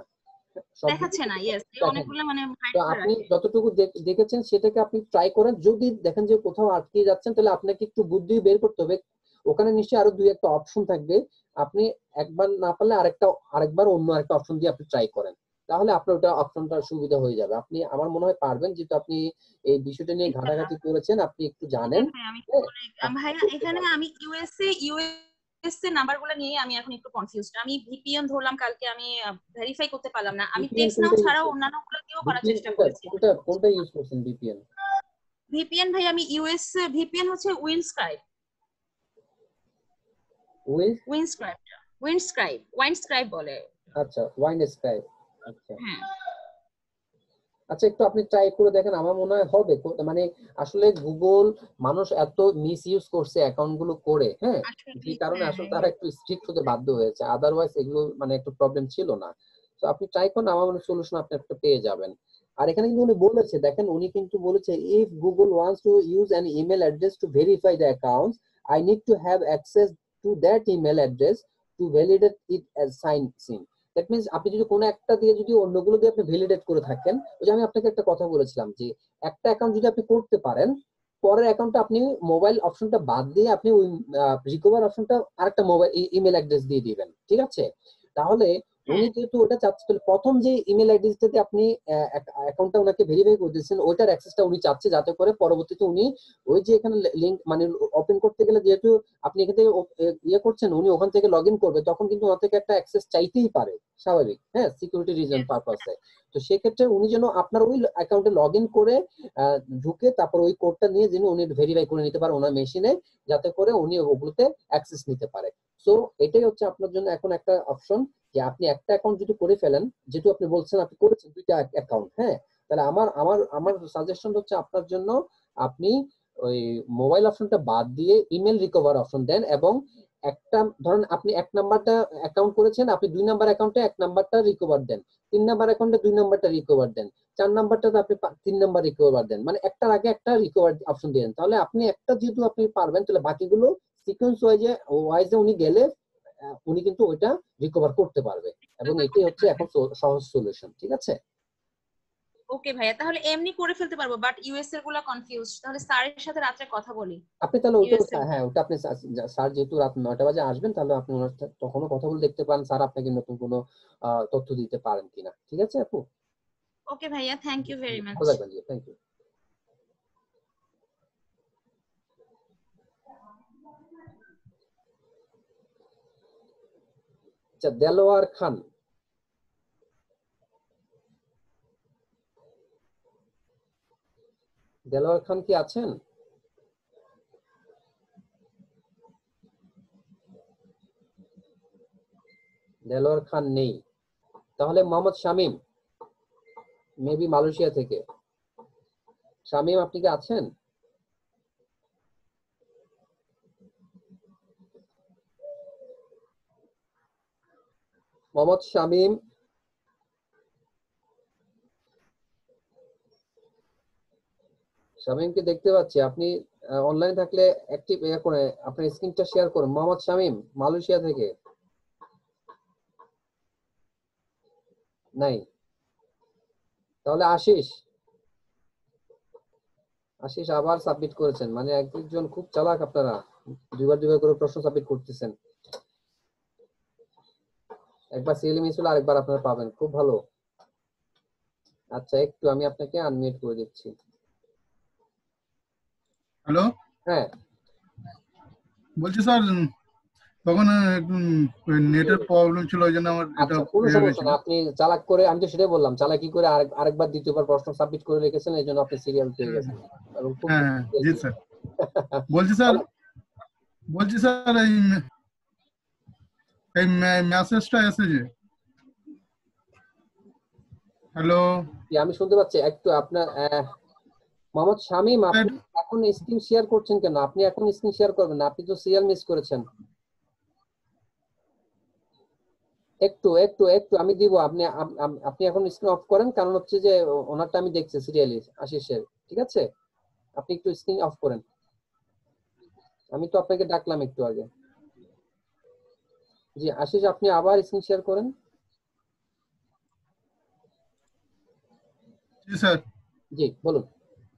সব ভিডিও দেখাচ্ছে না, ইয়েস, দেখেন। অনেকগুলো মানে হাইড তো করে আপনি রাখে। যতটুকু দেখেছেন সেটাকে আপনি ট্রাই করেন, যদি দেখেন যে কোথাও আটকে যাচ্ছেন, তাহলে আপনাকে একটু বুদ্ধি বের করতে হবে। ওখানে নিশ্চয়ই আরো 2 একটা অপশন থাকবে, আপনি একবার না পারলে আরেকবার অন্য একটা অপশন দিয়ে আপনি ট্রাই করেন, তাহলে আপনার ওটা অপশনটা সুবিধা হয়ে যাবে। আপনি আমার মনে হয় পারবেন, যেহেতু আপনি এই বিষয়টা নিয়ে ইনশাআল্লাহ। ঘাটাঘাটি করেছেন, আপনি একটু জানেন। হ্যাঁ ভাই, আমি হ্যাঁ, আপনি ভাইয়া করতে এখানে পারবেন। আমি ইউএসএ নাম্বারগুলো নিয়ে আমি এখন একটু কনফিউজড। আমি ভিপিএন ধরলাম কালকে, আমি ভেরিফাই করতে পারলাম না। আমি ভিপিএন টেক্সট নাও কোনটা ইউজ ছাড়াও করছেন? অন্যান্য গুলো দিয়েও করার ভিপিএন চেষ্টা কোনটা করেছি। কোনটা কোনটা ইউজ করছেন ভিপিএন? ভিপিএন ভাই, আমি ইউএসএ ভিপিএন হচ্ছে উইন্ডস্ক্রাইব। উইল। উইন্ডস্ক্রাইব ওয়াইনস্ক্রাইব বলে। আচ্ছা, ওয়াইন স্কাই। আচ্ছা। হ্যাঁ আচ্ছা, একটু আপনি ট্রাই করে দেখেন, আমার মনে হয় হবে। মানে আসলে গুগল মানুষ এত মিস ইউজ করছে অ্যাকাউন্ট গুলো করে, হ্যাঁ, আসলে, যে কারণে হ্যাঁ আসলে হ্যাঁ তারা হ্যাঁ। একটু স্ট্রিক্ট হতে বাধ্য হয়েছে, আদারওয়াইজ এগুলো মানে একটু প্রবলেম ছিল না। তো আপনি ট্রাই করুন, আমার মনে সলিউশন আপনি একটা পেয়ে যাবেন। আর এখানে কিন্তু উনি বলেছে, দেখেন উনি কিন্তু বলেছে, if Google wants to use an email address to verify the accounts, I need to have access to that email address to validate it as sign seen. That means আপনি যদি কোনো একটা দিয়ে যদি অন্যগুলো দিয়ে আপনি ভ্যালিডেট করে থাকেন, ওই যে আমি আপনাকে একটা কথা বলেছিলাম যে একটা অ্যাকাউন্ট যদি আপনি করতে পারেন, পরের অ্যাকাউন্টটা আপনি মোবাইল অপশনটা বাদ দিয়ে আপনি ওই রিকভার অপশনটা আরেকটা মোবাইল ইমেল অ্যাড্রেস দিয়ে দিবেন, ঠিক আছে? তাহলে উনি হ্যাঁ যেহেতু ওটা চাচ্ছে, তাহলে প্রথম যে ইমেল অ্যাড্রেসটাতে আপনি অ্যাকাউন্টটা ওনাকে ভেরিফাই করে দিচ্ছেন, ওইটার অ্যাক্সেসটা উনি চাচ্ছে, যাতে করে পরবর্তীতে উনি ওই যে এখানে লিংক মানে ওপেন করতে গেলে যেহেতু আপনি এখান থেকে ইয়ে করছেন, উনি ওখান থেকে লগ ইন করবে, তখন কিন্তু ওখান থেকে একটা অ্যাক্সেস চাইতেই পারে, স্বাভাবিক, হ্যাঁ, সিকিউরিটি রিজন পারপাসে। তো সেক্ষেত্রে উনি যেন আপনার ওই অ্যাকাউন্টে লগ ইন করে ঢুকে তারপর ওই কোডটা নিয়ে যেন উনি ভেরিফাই করে নিতে পারে ওনার মেশিনে, যাতে করে উনি ওগুলোতে অ্যাক্সেস নিতে পারে। সো এটাই হচ্ছে আপনার জন্য এখন একটা অপশন, যে আপনি একটা অ্যাকাউন্ট যদি করে ফেলেন, যেহেতু আপনি বলছেন আপনি করেছেন দুইটা অ্যাকাউন্ট, হ্যাঁ, তাহলে আমার আমার আমার সাজেশন হচ্ছে আপনার জন্য, আপনি ওই মোবাইল অপশনটা বাদ দিয়ে ইমেল রিকভার অপশন দেন, এবং একটা ধরেন আপনি এক নাম্বারটা অ্যাকাউন্ট করেছেন, আপনি 2 নাম্বার অ্যাকাউন্টে 1 নাম্বারটা রিকভার দেন, 3 নাম্বার অ্যাকাউন্টে 2 নাম্বারটা রিকভার দেন, 4 নাম্বারটাতে আপনি 3 নাম্বার রিকভার দেন, মানে একটার আগে একটা রিকভার অপশন দিলেন। তাহলে আপনি একটা যেহেতু আপনি পারবেন, তাহলে বাকিগুলো সিকোয়েন্স ওয়াইজে উনি গেলে উনি কিন্তু ওইটা রিকভার করতে পারবে, এবং এটাই হচ্ছে এখন সহজ সলিউশন, ঠিক আছে? ওকে ভাইয়া, তাহলে এমনি করে ফেলতে পারবো, বাট ইউএস এর গুলা কনফিউজ। তাহলে স্যারের সাথে রাত্রে কথা বলি। আপনি তাহলে ওইটা, ইউএস এর হ্যাঁ, ওটা আপনি স্যার যেহেতু রাত 9টা বাজে আসবেন, তাহলে আপনি ওনার সাথে তখনও কথা বলে দেখতে পারেন স্যার আপনাকে নতুন কোনো তথ্য দিতে পারেন কিনা, ঠিক আছে আপু? ওকে ভাইয়া, থ্যাংক ইউ ভেরি মাচ। ভালো থাকবেন, জি, থ্যাংক ইউ। আচ্ছা, দেলোয়ার খান, দেলোয়ার খান কি আছেন? দেলোয়ার খান নেই, তাহলে মোহাম্মদ শামীম, মেবি মালয়েশিয়া থেকে। শামীম, আপনি কি আছেন? মোহাম্মদ শামীম, শামীমকে দেখতে পাচ্ছি, আপনি অনলাইন থাকলে অ্যাক্টিভ করে আপনার স্ক্রিনটা শেয়ার করুন। মোহাম্মদ শামীম, মালয়েশিয়া থেকে। নাই, তাহলে আশিস, আশিস আবার সাবমিট করেছেন, মানে একজন খুব চালাক আপনারা, দুইবার দুইবার করে প্রশ্ন সাবমিট করতেছেন। একবার সিএলএ মিস হলে আরেকবার আপনারা পাবেন, খুব ভালো। আচ্ছা, একটু আমি আপনাকে আনমিউট করে দিচ্ছি। হ্যালো, হ্যাঁ, বলছি স্যার, তখন একটু নেটের প্রবলেম ছিল, ওই জন্য আমার এটা আচ্ছা, কোনো হয়ে সমস্যা গেছিল। না, আপনি চালাক করে, আমি তো সেটাই বললাম, চালাকি করে আরেকবার দ্বিতীয়বার প্রশ্ন সাবমিট করে রেখেছেন, এই জন্য আপনি সিরিয়াল পেয়ে গেছেন, এবং খুব হ্যাঁ হ্যাঁ, জি স্যার। বলছি স্যার, এই এই মেসেজটা এসেছে। হ্যালো, আমি শুনতে পাচ্ছি একটু আপনার মোহাম্মদ শামীম, আপনি এখন স্ক্রিন শেয়ার করছেন কেন? আপনি এখন স্ক্রিন শেয়ার করবেন না, আপনি তো সিরিয়াল মিস করেছেন। একটু একটু একটু আমি দিব, আপনি আপনি এখন স্ক্রিন অফ করেন, কারণ হচ্ছে যে ওনারটা আমি দেখছি সিরিয়ালি আশিসের, ঠিক আছে? আপনি একটু স্ক্রিন অফ করেন, আমি তো আপনাকে ডাকলাম একটু আগে। জি আশিস, আপনি আবার স্ক্রিন শেয়ার করেন। জি স্যার, জি বলুন।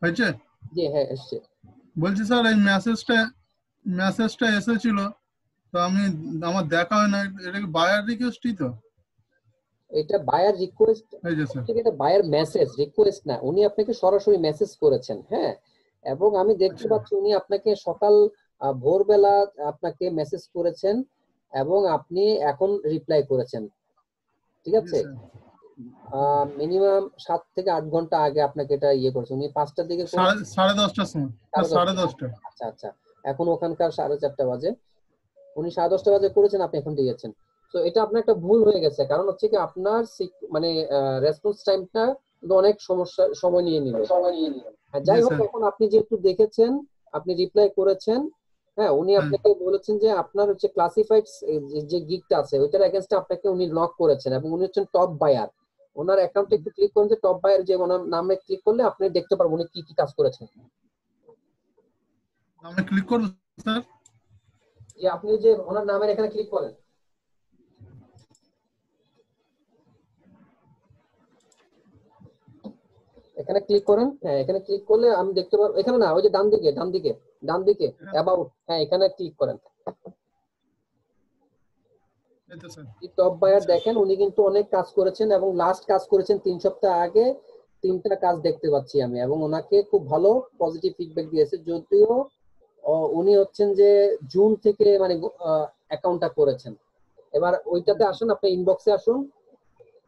হয়েছে? জি হ্যাঁ, এসছে। বলছি স্যার, এই মেসেজটা এসেছিল, তো আমার দেখা হয় না। এটা কি বায়ার রিকোয়েস্টই তো? এটা বায়ার রিকোয়েস্ট, এই যে স্যার। এটা বায়ার মেসেজ রিকোয়েস্ট না, উনি আপনাকে সরাসরি মেসেজ করেছেন, হ্যাঁ, এবং আমি দেখতে আচ্ছা পাচ্ছি উনি আপনাকে সকাল ভোরবেলা আপনাকে মেসেজ করেছেন, এবং আপনি এখন রিপ্লাই করেছেন, ঠিক জি আছে? স্যার। মিনিমাম 7 থেকে 8 ঘন্টা আগে আপনাকে এটা ইয়ে করেছে, উনি 5টার দিকে করেছেন। 10:30টার সময়, সাড়ে সাড়ে দশটা। দশটা। আচ্ছা আচ্ছা, এখন ওখানকার 4:30 বাজে, উনি 10:30 বাজে করেছেন, আপনি এখন দিয়েছেন। তো এটা আপনার একটা ভুল হয়ে গেছে, কারণ হচ্ছে কি আপনার মানে রেসপন্স টাইমটা অনেক সময় নিয়ে নিল। জি যাই হোক, স্যার। এখন আপনি যেহেতু দেখেছেন, আপনি রিপ্লাই করেছেন, হ্যাঁ, উনি হ্যাঁ আপনাকে বলেছেন যে আপনার হচ্ছে ক্লাসিফাইড যে গিগটা আছে ওইটার এগেইনস্টে আপনাকে উনি লক করেছেন, এবং উনি হচ্ছেন টপ বায়ার, ওনার অ্যাকাউন্টে একটু ক্লিক করুন, যে টপ বায়ার যে ওনার নামে ক্লিক করলে আপনি দেখতে পারবেন উনি কি কি কাজ করেছেন। আমি ক্লিক করব স্যার? যে আপনি যে ওনার নামের এখানে ক্লিক করেন, এখানে ক্লিক করেন। হ্যাঁ, এখানে ক্লিক করলে আমি দেখতে পারবো, এখানে না, ওই যে ডান দিকে ডান দিকে ডান দিকে অ্যাবাউট, হ্যাঁ এখানে ক্লিক করেন। এই তো স্যার। টপ বায়ার দেখেন উনি কিন্তু অনেক কাজ করেছেন এবং লাস্ট কাজ করেছেন 3 সপ্তাহ আগে, 3টা কাজ দেখতে পাচ্ছি আমি, এবং ওনাকে খুব ভালো পজিটিভ ফিডব্যাক দিয়েছে। যদিও উনি হচ্ছেন যে জুন থেকে মানে অ্যাকাউন্টটা করেছেন। এবার ওইটাতে আসুন, আপনি ইনবক্সে আসুন।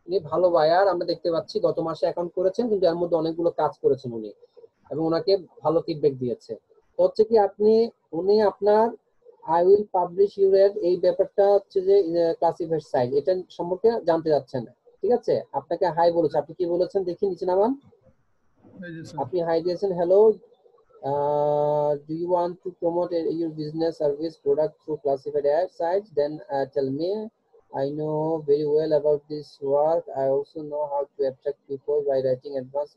উনি ভালো বায়ার, আমরা দেখতে পাচ্ছি গত মাসে অ্যাকাউন্ট করেছেন, কিন্তু এর মধ্যে অনেকগুলো কাজ করেছেন উনি, এবং ওনাকে ভালো ফিডব্যাক দিয়েছে। তো হচ্ছে কি উনি আপনার I will publish your ad, এই ব্যাপারটা হচ্ছে যে ক্লাসিফাইড সাইট, এটা সম্পর্কে জানতে যাচ্ছেন, ঠিক আছে? আপনাকে হাই বলেছে, আপনি কি বলেছেন দেখি নিচে নামান। এই যে স্যার। আপনি হাই দিয়েছেন, hello, do you want to promote your business service product through classified ad sites? Then tell me. I know very well about this work. I also know how to attract people by writing advanced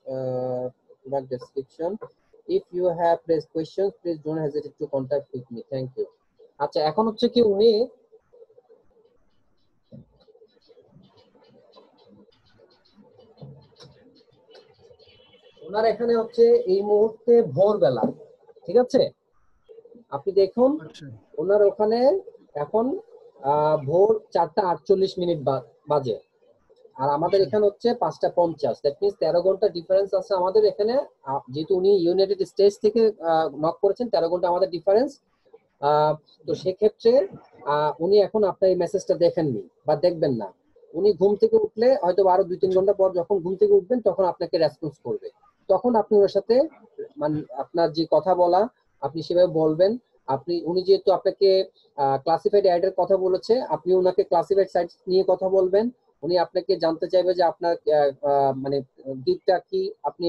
product description. If you have raised questions, please don't hesitate to contact with me. Thank you. আচ্ছা, এখন হচ্ছে কি উনি ওনার এখানে হচ্ছে এই মুহূর্তে ভোরবেলা, ঠিক আছে? আপনি দেখুন আচ্ছা ওনার ওখানে এখন ভোর 4:48 বাজে, আর আমাদের এখানে হচ্ছে 5:50। দ্যাট মিনস 13 ঘন্টা ডিফারেন্স আছে আমাদের এখানে। যেহেতু উনি ইউনাইটেড স্টেটস থেকে নক করেছেন, 13 ঘন্টা আমাদের ডিফারেন্স। তো সেক্ষেত্রে উনি এখন আপনার এই মেসেজটা দেখেননি বা দেখবেন না। উনি ঘুম থেকে উঠলে হয়তো আরো 2-3 ঘন্টা পর যখন ঘুম থেকে উঠবেন তখন আপনাকে রেসপন্স করবে। তখন আপনি ওর সাথে মানে আপনার যে কথা বলা আপনি সেভাবে বলবেন। উনি যেহেতু আপনাকে ক্লাসিফাইড অ্যাডের কথা বলেছে, আপনি ওনাকে ক্লাসিফাইড সাইট নিয়ে কথা বলবেন। উনি আপনাকে জানতে চাইবে যে আপনার মানে গিগটা কি, আপনি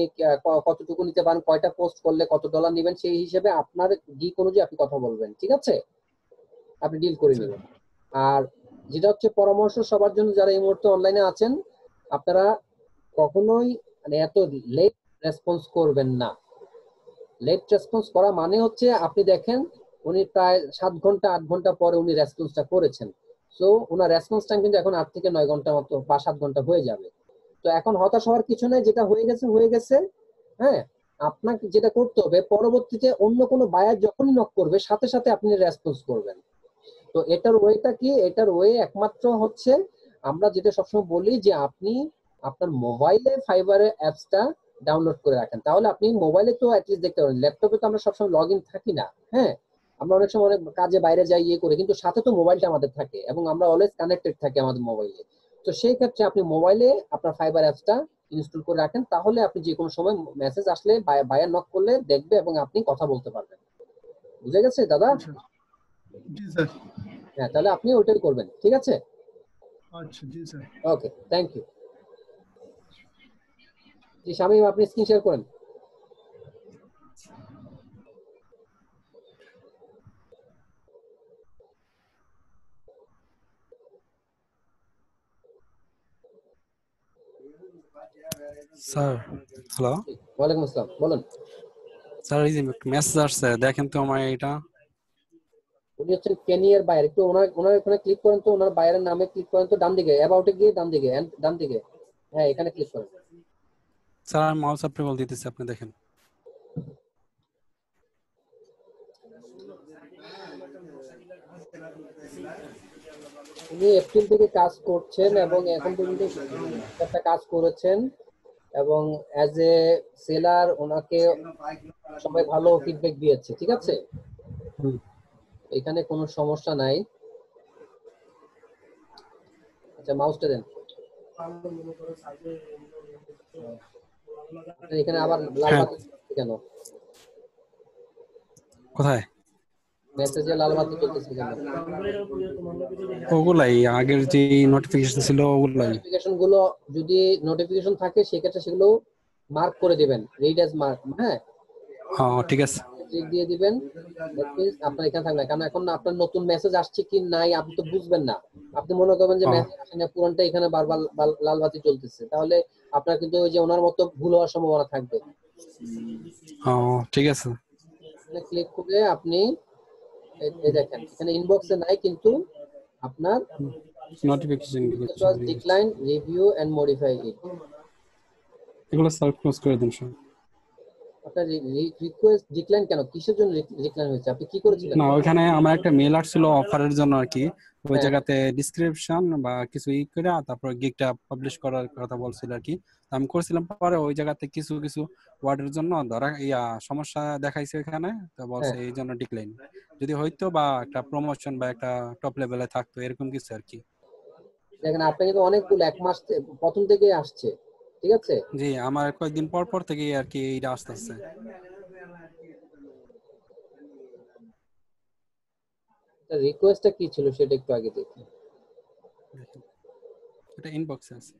কতটুকু নিতে পারেন, কয়টা পোস্ট করলে কত ডলার নেবেন, সেই হিসেবে আপনার গিগ অনুযায়ী আপনি কথা বলবেন, ঠিক আছে? আপনি ডিল করে নেবেন। আর যেটা হচ্ছে পরামর্শ সবার জন্য যারা এই মুহূর্তে অনলাইনে আছেন, আপনারা কখনোই মানে এত লেট রেসপন্স করবেন না। লেট রেসপন্স করা মানে হচ্ছে আপনি দেখেন উনি প্রায় 7 ঘন্টা 8 ঘন্টা পরে উনি রেসপন্সটা করেছেন। সো ওনার রেসপন্স টাইম কিন্তু এখন 8 থেকে 9 ঘন্টা মতো বা 7 ঘন্টা হয়ে যাবে। তো এখন হতাশ হওয়ার কিছু নেই, যেটা হয়ে গেছে। হ্যাঁ, আপনাকে যেটা করতে হবে পরবর্তীতে অন্য কোনো বায়ার যখনই নক করবে সাথে সাথে আপনি রেসপন্স করবেন। তো এটার ওয়েটা কি? এটার ওয়ে একমাত্র হচ্ছে আমরা যেটা সবসময় বলি যে আপনি আপনার মোবাইলে ফাইবারের অ্যাপসটা ডাউনলোড করে রাখেন, তাহলে আপনি মোবাইলে তো অ্যাটলিস্ট দেখতে পারেন। ল্যাপটপে তো আমরা সবসময় লগ ইন থাকি না। হ্যাঁ, আমরা অনেক সময় অনেক কাজে বাইরে যাই ইয়ে করি, কিন্তু সাথে তো মোবাইলটা আমাদের থাকে এবং আমরা অলওয়েজ কানেক্টেড থাকি আমাদের মোবাইলে। তো সেই ক্ষেত্রে আপনি মোবাইলে আপনার ফাইবার অ্যাপসটা ইনস্টল করে রাখেন, তাহলে আপনি যে কোনো সময় মেসেজ আসলে বায়ার নক করলে দেখবে এবং আপনি কথা বলতে পারবেন। বুঝে গেছে দাদা? জি স্যার। হ্যাঁ, তাহলে আপনি ওইটাই করবেন, ঠিক আছে? আচ্ছা জি স্যার। Okay, thank you. জি শামীম, আপনি স্ক্রিন শেয়ার করেন। স্যার হ্যালো ওয়ালাইকুম আসসালাম, বলুন। স্যার, এই যে মেসেজ আসছে দেখেন তো আমার এটা। উনি হচ্ছেন কেনিয়ার বায়ার। একটু ওনার এখানে ক্লিক করেন তো, ওনার বায়ারের নামে ক্লিক করেন তো, ডান দিকে অ্যাবাউটে গিয়ে ডান দিকে হ্যাঁ এখানে ক্লিক করেন। স্যার আমি মাউস অ্যাপ্রুভাল দিতেছি, আপনি দেখেন। উনি এপ্রিল থেকে কাজ করছেন এবং এখন পর্যন্ত একটা কাজ করেছেন, এবং অ্যাজ এ সেলার ওনাকে সবাই ভালো ফিডব্যাক দিয়েছে, ঠিক আছে? এখানে কোনো সমস্যা নাই। আচ্ছা, মাউসটা দেন। এখানে আবার লাল হ্যাঁ। বাতি কেন? কোথায় মেসেজে লাল বাতি জ্বলতেছে কেন? ওগুলাই আগের যে নোটিফিকেশন ছিল ওগুলাই। নোটিফিকেশন গুলো যদি নোটিফিকেশন থাকে সেক্ষেত্রে সেগুলো মার্ক করে দিবেন, রিড অ্যাজ মার্ক। হ্যাঁ হ্যাঁ ঠিক আছে। ক্লিক দিয়ে দিবেন। দ্যাট মিন্স আপনার এখানে থাকবে, কারণ এখন আপনার নতুন মেসেজ আসছে কি নাই আপনি তো বুঝবেন না। আপনি মনে করবেন যে ও মেসেজ আসে না, পুরোটা এখানে বারবার লাল বাতি চলতেছে, তাহলে আপনার কিন্তু ওই যে ওনার মতো ভুল হওয়ার সম্ভাবনা থাকবে। ও ঠিক আছে। এখানে ক্লিক করে আপনি এই দেখেন এখানে ইনবক্সে নাই, কিন্তু আপনার notification decline review and modify it. এগুলো সেলফ ক্লোজ করে দিন সব। আপনার রিকোয়েস্ট ডিক্লাইন কেন, কিসের জন্য ডিক্লাইন হয়েছে, আপনি কি করেছিলেন? না ওইখানে আমার একটা মেল আসছিল অফারের জন্য আর কি, ওই হ্যাঁ জায়গাতে ডিসক্রিপশন বা কিছু করে তারপর গিগটা পাবলিশ করার কথা বলছিল আর কি। তো আমি করছিলাম, পরে ওই জায়গাতে কিছু কিছু ওয়ার্ডের জন্য ধরা সমস্যা দেখাইছে ওইখানে, তো বলছে হ্যাঁ এই জন্য ডিক্লাইন। যদি হইতো বা একটা প্রমোশন বা একটা টপ লেভেলে থাকতো এরকম কিছু আর কি। দেখেন আপনার কিন্তু অনেকগুলো, এক মাস প্রথম থেকে আসছে, ঠিক আছে? জি আমার কয়েকদিন পর পর থেকে আর কি এইটা আসতেছে। রিকোয়েস্টটা কি ছিল সেটা একটু আগে দেখি। এটা ইনবক্সে আছে,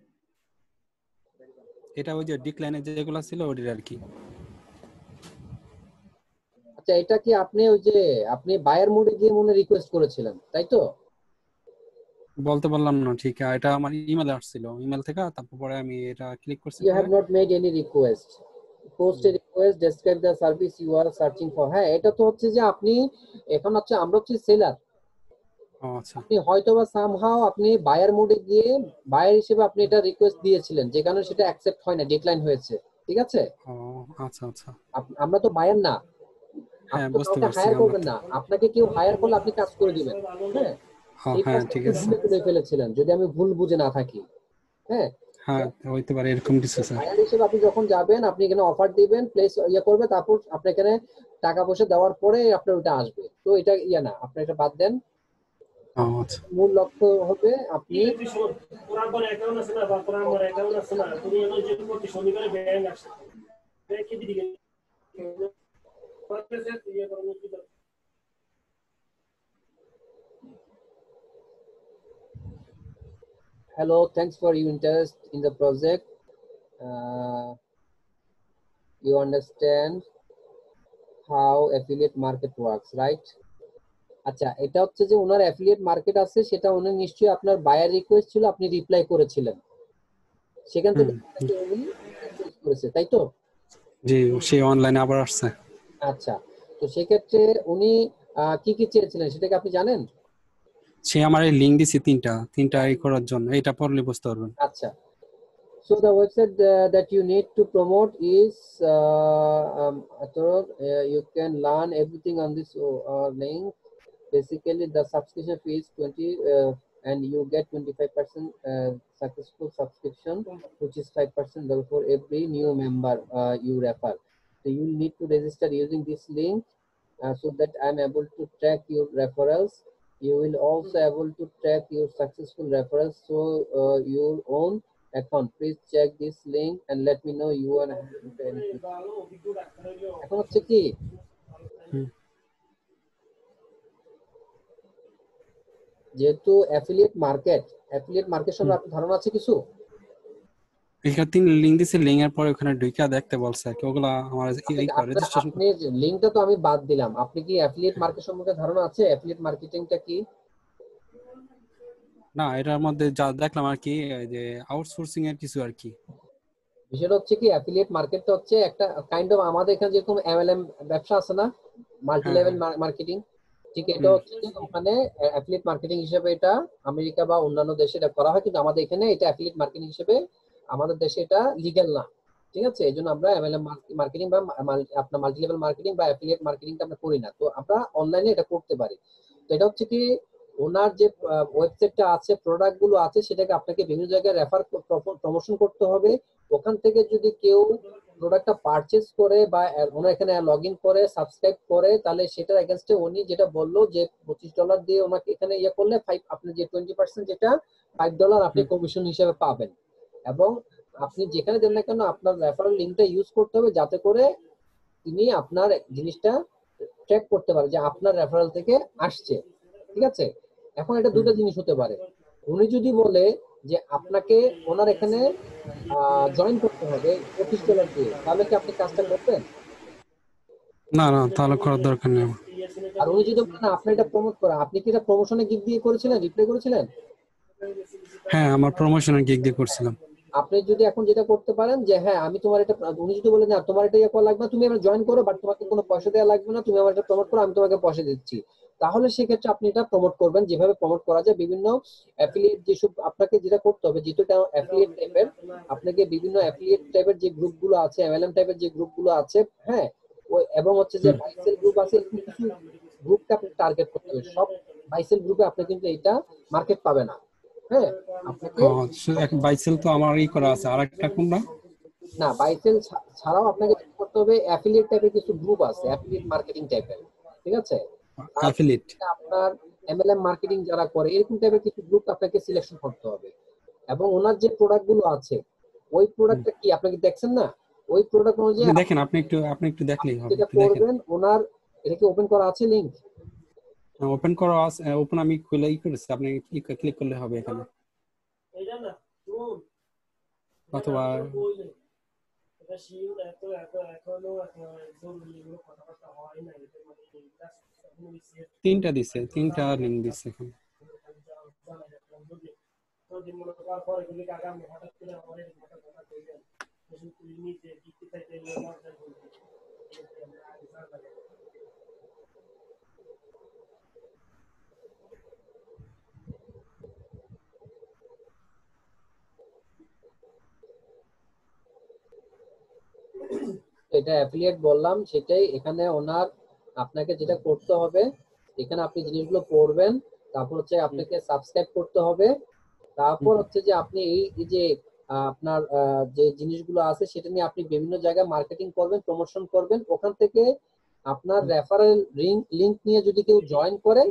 এটা ওই যে ডিক্লাইনে যেগুলো ছিল ওটির আর কি। আচ্ছা, এটা কি আপনি ওই যে আপনি বায়ার মোডে গিয়ে মনে রিকোয়েস্ট করেছিলেন, তাই তো? বলতে পারলাম না ঠিক, এটা আমার ইমেলে আসছিল, ইমেল থেকে তারপর পরে আমি এটা ক্লিক করছি ইউ হ্যাভ পরে। Not made any request, post a request, describe the service you are searching for. হ্যাঁ, এটা তো হচ্ছে যে আপনি এখন হচ্ছে আমরা হচ্ছে সেলার, ও আচ্ছা। আপনি হয়তোবা সামহাও আপনি বায়ার মোডে গিয়ে বায়ার হিসেবে আপনি এটা রিকোয়েস্ট দিয়েছিলেন, যে কারণে সেটা অ্যাকসেপ্ট হয় না, ডিক্লাইন হয়েছে, ঠিক আছে? ও আচ্ছা আচ্ছা। আমরা তো বায়ার না, হ্যাঁ আপনি তো বুঝতে কাউকে পারছি হায়ার আমরা করবেন তো। না, আপনাকে কেউ হায়ার করলে আপনি কাজ করে দিবেন। হ্যাঁ, এই হ্যাঁ কাজটা ঠিক আপনি আছে। ভুলে করে ফেলেছিলেন, যদি আমি ভুল বুঝে না থাকি। হ্যাঁ, হ্যাঁ হইতে পারে এরকম কিছু স্যার। বায়ার হিসেবে আপনি যখন যাবেন, আপনি এখানে অফার দিবেন, প্লেস করবে, তারপর আপনি এখানে টাকা পয়সা দেওয়ার পরে আপনার ওটা আসবে, তো এটা না, আপনি এটা বাদ দেন। ও আচ্ছা। মূল লক্ষ্য হবে আপনি hello, thanks for your interest in the project. You understand how affiliate market works, right? আচ্ছা, এটা হচ্ছে যে ওনার অ্যাফিলিয়েট মার্কেট আছে, সেটা উনি নিশ্চয়ই আপনার বায়ার রিকোয়েস্ট ছিল, আপনি রিপ্লাই করেছিলেন, সেখান থেকে আপনাকে উনি রিকোয়েস্ট করেছে, তাই তো? জি সে অনলাইনে আবার আসছে। আচ্ছা, তো সেক্ষেত্রে উনি কি কি চেয়েছিলেন সেটা কি আপনি জানেন? সে আমার এই লিংক দিছে তিনটা এই করার জন্য, এটা পড়লে বুঝতে পারবেন। আচ্ছা, so the website that you need to promote is you can learn everything on this link. Basically the subscription fee is 20 and you get 25% successful subscription, which is 5% for every new member you refer. So you need to register using this link so that I'm able to track your referrals. You will also able to track your successful referrals, so your own account. Please check this link and let me know you are benefit. এখন হচ্ছে কি, যেহেতু affiliate market সম্বন্ধে আপনার ধারণা আছে কিছু? এখানে তিন লিংক দিছে, লিংক এর পরে ওখানে ঢুইকা দেখতে বলছে কি, ওগুলা আমার রেজিস্ট্রেশন। আপনি লিংকটা তো আমি বাদ দিলাম, আপনি কি অ্যাফিলিয়েট মার্কেট সম্পর্কে ধারণা আছে? অ্যাফিলিয়েট মার্কেটিংটা কি? না এটার মধ্যে যা দেখলাম আর কি যে আউটসোর্সিং এর কিছু আর কি। বিষয়টা হচ্ছে কি, অ্যাফিলিয়েট মার্কেটটা হচ্ছে একটা কাইন্ড অফ আমাদের এখানে যেরকম এমএলএম ব্যবসা আছে না, মাল্টি লেভেল মার্কেটিং, ঠিক এটা হচ্ছে যে ওখানে অ্যাফিলিয়েট মার্কেটিং হিসেবে এটা আমেরিকা বা অন্যান্য দেশে এটা করা হয়, কিন্তু আমাদের এখানে এটা অ্যাফিলিয়েট মার্কেটিং হিসেবে আমাদের দেশে এটা লিগ্যাল না, ঠিক আছে? এই জন্য আমরা এমএলএম মার্কেটিং বা আপনার মাল্টি লেভেল মার্কেটিং বা অ্যাফিলিয়েট মার্কেটিংটা আমরা করি না, তো আমরা অনলাইনে এটা করতে পারি। তো এটা হচ্ছে কি, ওনার যে ওয়েবসাইটটা আছে, প্রোডাক্ট গুলো আছে, সেটাকে আপনাকে বিভিন্ন জায়গায় রেফার প্রমোশন করতে হবে। ওখান থেকে যদি কেউ প্রোডাক্টটা পারচেজ করে বা ওনার এখানে লগ ইন করে সাবস্ক্রাইব করে, তাহলে সেটার এগেনস্টে উনি যেটা বললো যে $25 দিয়ে ওনাকে এখানে করলে আপনি যে 20% যেটা $5 আপনি কমিশন হিসেবে পাবেন। এবং আপনি যেখানে দেন না কেন আপনার রেফারেল লিঙ্কটা ইউজ করতে হবে, যাতে করে তিনি আপনার জিনিসটা ট্র্যাক করতে পারে যে আপনার রেফারেল থেকে আসছে, ঠিক আছে? এখন এটা দুটো জিনিস হতে পারে, উনি যদি বলে যে আপনাকে ওনার এখানে জয়েন করতে হবে $25 দিয়ে, তাহলে কি আপনি কাজটা করবেন? না না, তাহলে করার দরকার নেই আমার। আর উনি যদি বলেন আপনি এটা প্রমোট করা, আপনি কি এটা প্রমোশনে গিগ দিয়ে করেছিলেন, রিপ্লাই করেছিলেন? হ্যাঁ, আমার প্রমোশনের গিগ দিয়ে করছিলাম। আপনি যদি এখন যেটা করতে পারেন যে হ্যাঁ আমি তোমার এটা, উনি যদি বলেন না তোমার এটা ইয়ে করা লাগবে না, তুমি আমার জয়েন করো বাট তোমাকে কোনো পয়সা দেওয়া লাগবে না, তুমি আমার এটা প্রমোট করো আমি তোমাকে পয়সা দিচ্ছি, তাহলে সেক্ষেত্রে আপনি এটা প্রমোট করবেন যেভাবে প্রমোট করা যায়। বিভিন্ন অ্যাফিলিয়েট যেসব আপনাকে যেটা করতে হবে, যেহেতু এটা অ্যাফিলিয়েট টাইপের, আপনাকে বিভিন্ন অ্যাফিলিয়েট টাইপের যে গ্রুপগুলো আছে, এমএলএম টাইপের যে গ্রুপগুলো আছে, হ্যাঁ ওই এবং হচ্ছে যে হুম। বাইসেল গ্রুপ আছে, এরকম কিছু গ্রুপকে আপনি টার্গেট করতে হবে। সব বাইসেল গ্রুপে আপনি কিন্তু এটা মার্কেট পাবে না। হ্যাঁ, আপনাকে এক বাইসেল তো আমার করা আছে, আর একটা কোনটা? না বাইসেল ছাড়াও আপনাকে যেটা করতে হবে, অ্যাফিলিয়েট টাইপের কিছু গ্রুপ আছে, অ্যাফিলিয়েট মার্কেটিং টাইপের, ঠিক আছে? আর অ্যাফিলিয়েট। আপনার এমএলএম মার্কেটিং যারা করে এরকম টাইপের কিছু গ্রুপ আপনাকে সিলেকশন করতে হবে, এবং ওনার যে প্রোডাক্ট গুলো আছে ওই প্রোডাক্টটা কি আপনাকে দেখছেন না, ওই প্রোডাক্ট অনুযায়ী আপনি দেখেন, আপনি একটু দেখলেই হবে, যেটা একটু দেখেন। করবেন ওনার, এটা কি ওপেন করা আছে লিংক? ওপেন করা আছে, ওপেন আমি খুলে করেছি, আপনি ক্লিক করলে হবে এখানে, অথবা তিনটা দিছে, তিনটা লিঙ্ক দিছে এখানে। এটা অ্যাফিলিয়েট বললাম সেটাই, এখানে ওনার আপনাকে যেটা করতে হবে, এখানে আপনি জিনিসগুলো পড়বেন, তারপর হচ্ছে আপনাকে সাবস্ক্রাইব করতে হবে, তারপর হচ্ছে যে আপনি এই যে আপনার যে জিনিসগুলো আছে সেটা নিয়ে আপনি বিভিন্ন জায়গায় মার্কেটিং করবেন, প্রমোশন করবেন, ওখান থেকে আপনার রেফারেল লিংক নিয়ে যদি কেউ জয়েন করে,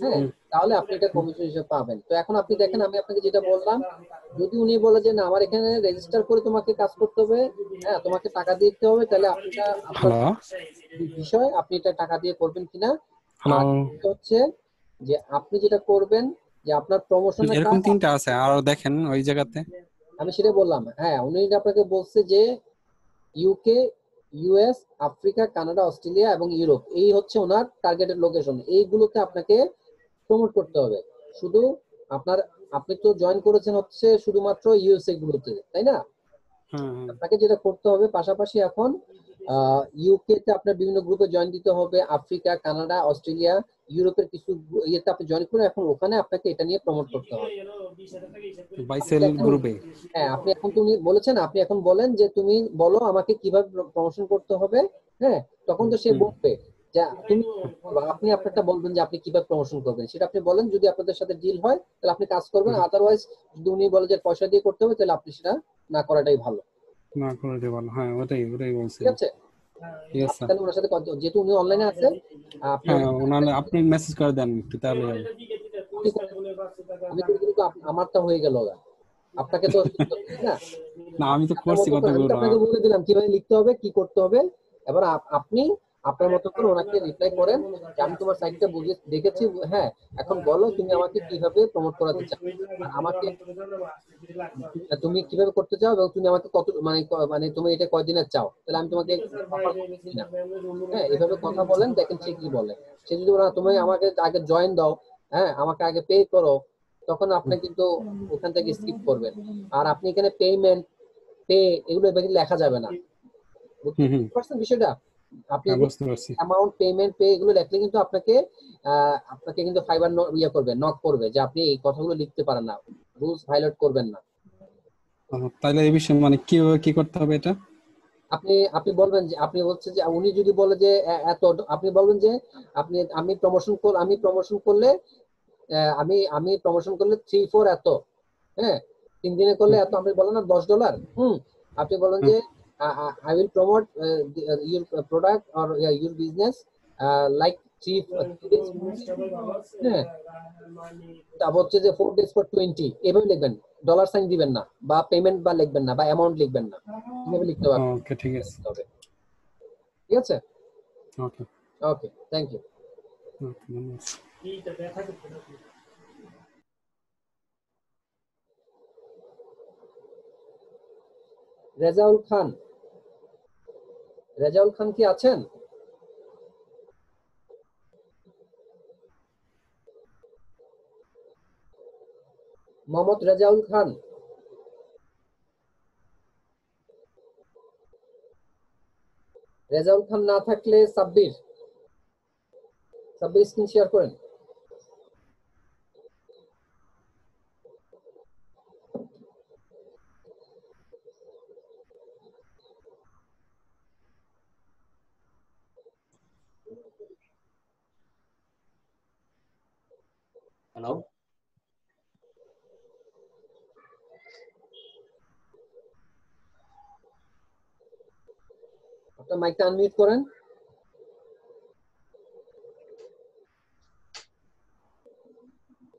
হ্যাঁ তাহলে আপনি এটা কমিশন হিসেবে পাবেন। তো এখন আপনি দেখেন আমি আপনাকে যেটা বললাম, যদি উনি বলে যে না আমার এখানে রেজিস্টার করে তোমাকে কাজ করতে হবে, হ্যাঁ তোমাকে টাকা দিতে হবে, তাহলে আপনি এটা আপনার হ্যালো বিষয়, আপনি এটা টাকা দিয়ে করবেন কিনা। হ্যালো, আর এটা হচ্ছে যে আপনি যেটা করবেন যে আপনার প্রমোশনের এরকম কাজ, তিনটা আছে, আরো দেখেন ওই জায়গাতে। আমি সেটা বললাম, হ্যাঁ উনি আপনাকে বলছে যে UK, US, Africa, Canada, Australia এবং ইউরোপ, এই হচ্ছে ওনার টার্গেটেড লোকেশন, এইগুলোতে আপনাকে প্রমোট করতে হবে। শুধু আপনার, আপনি তো জয়েন করেছেন হচ্ছে শুধুমাত্র ইউএসএ গুলোতে, তাই না? হ্যাঁ আপনাকে যেটা করতে হবে পাশাপাশি এখন ইউকে তে আপনার বিভিন্ন গ্রুপে জয়েন দিতে হবে, আফ্রিকা, কানাডা, অস্ট্রেলিয়া, ইউরোপের কিছু ইয়েতে আপনি জয়েন করে এখন ওখানে আপনাকে এটা নিয়ে প্রমোট করতে হবে। বাইসেল এখন গ্রুপে। হ্যাঁ আপনি এখন তুমি বলেছেন, আপনি এখন বলেন যে তুমি বলো আমাকে কিভাবে প্রমোশন করতে হবে, হ্যাঁ তখন তো সে বলবে যে তুমি, আপনি আপনারটা বলবেন যে আপনি কিভাবে প্রমোশন করবেন সেটা আপনি বলেন, যদি আপনাদের সাথে ডিল হয় তাহলে আপনি কাজ করবেন, আদারওয়াইজ যদি উনি বলে যে পয়সা দিয়ে করতে হবে তাহলে আপনি সেটা না করাটাই ভালো। না করে দিয়ে ভালো, হ্যাঁ ওটাই ওটাই ঠিক বলছিলাম। আছে, ঠিক আছে আপনি স্যার। তাহলে ওনার সাথে যেহেতু উনি অনলাইনে আছে, আপনি হ্যাঁ, ওনার সাথে ওনার আপনি মেসেজ করে দেন একটু, তাহলে হবে। আপনি করেন। আমি তো কিন্তু আমারটা হয়ে গেল, আপনাকে তো লিখতে হবে, তাই না? না, আমি তো আপনার করছি মতো করে আমি তো কতগুলো। আপনাকে বলে দিলাম কিভাবে লিখতে হবে কি করতে হবে, এবার আপনি আপনার মতো করে ওনাকে রিপ্লাই করেন যে আমি তোমার সাইটটা বুঝে দেখেছি, হ্যাঁ এখন বলো তুমি আমাকে কিভাবে প্রমোট করাতে চাও, আর আমাকে তুমি কিভাবে করতে চাও এবং তুমি আমাকে কত মানে মানে তুমি এটা কয়দিনের চাও, তাহলে আমি তোমাকে অফার করবো কিনা। হ্যাঁ এভাবে কথা বলেন, দেখেন সে কি বলে। সে যদি বলে না, তুমি আমাকে আগে জয়েন দাও, হ্যাঁ আমাকে আগে পে করো, তখন আপনি কিন্তু ওখান থেকে স্কিপ করবেন। আর আপনি এখানে পেমেন্ট, পে, এগুলো এভাবে লেখা যাবে না, বুঝতে হুম। পারছেন বিষয়টা? আপনি হ্যাঁ, এগুলো বুঝতে পারছি। অ্যামাউন্ট, পেমেন্ট, পে এগুলো লিখলে কিন্তু আপনাকে আপনাকে কিন্তু ফাইবার ইয়ে করবে, নক করবে যে আপনি এই কথাগুলো লিখতে পারেন না, রুলস ভায়োলেট করবেন না। তাহলে এই বিষয়ে মানে কি কি করতে হবে এটা? আপনি আপনি বলবেন যে, আপনি হচ্ছে যে উনি যদি বলে যে এত, আপনি বলবেন যে আপনি আমি প্রমোশন করলে আমি আমি প্রমোশন করলে 3-4 এত, হ্যাঁ 3 দিনে করলে হুম, এত, আপনি বলেন না $10, আপনি বলেন হুম। যে I will promote your product or your business like 3 days, হ্যাঁ তারপর হচ্ছে যে 4 days for 20, এভাবে লিখবেন, ডলার সাইন দিবেন না বা পেমেন্ট বা লিখবেন না বা অ্যামাউন্ট লিখবেন না, এভাবে লিখতে হবে, ওকে, ঠিক আছে। লিখতে হবে। ঠিক আছে, ওকে। ওকে, থ্যাংক ইউ। ওকে, ধন্যবাদ। রেজাউল খান, রেজাউল খান কি আছেন? মোহাম্মদ রেজাউল খান। রেজাউল খান না থাকলে সাব্বির স্ক্রিন শেয়ার করেন। হ্যালো, আপনার মাইকটা আনমিউট করেন।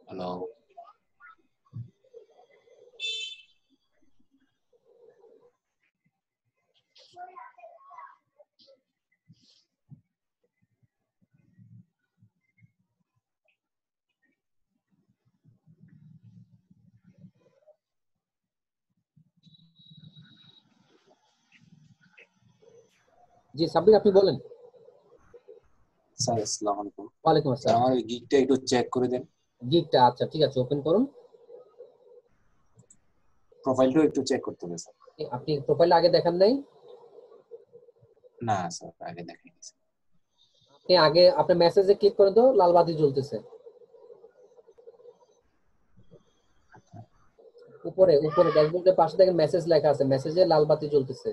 হ্যালো। জি সাব্বির, আপনি বলেন। স্যার আসসালামু আলাইকুম। ওয়ালাইকুম স্যার আসসালাম। আমার গিগটা একটু চেক করে দেন। গিগটা আচ্ছা ঠিক আছে, ওপেন করুন। প্রোফাইলটাও একটু চেক করতে হবে স্যার। আপনি প্রোফাইল আগে দেখান নাই? না স্যার, আগে দেখাইনি স্যার। আপনি আগে আপনার মেসেজে ক্লিক করে দাও, লাল বাতি জ্বলতেছে। উপরে উপরে ড্যাশবোর্ডের পাশে দেখেন মেসেজ লেখা আছে, মেসেজে লাল বাতি জ্বলতেছে।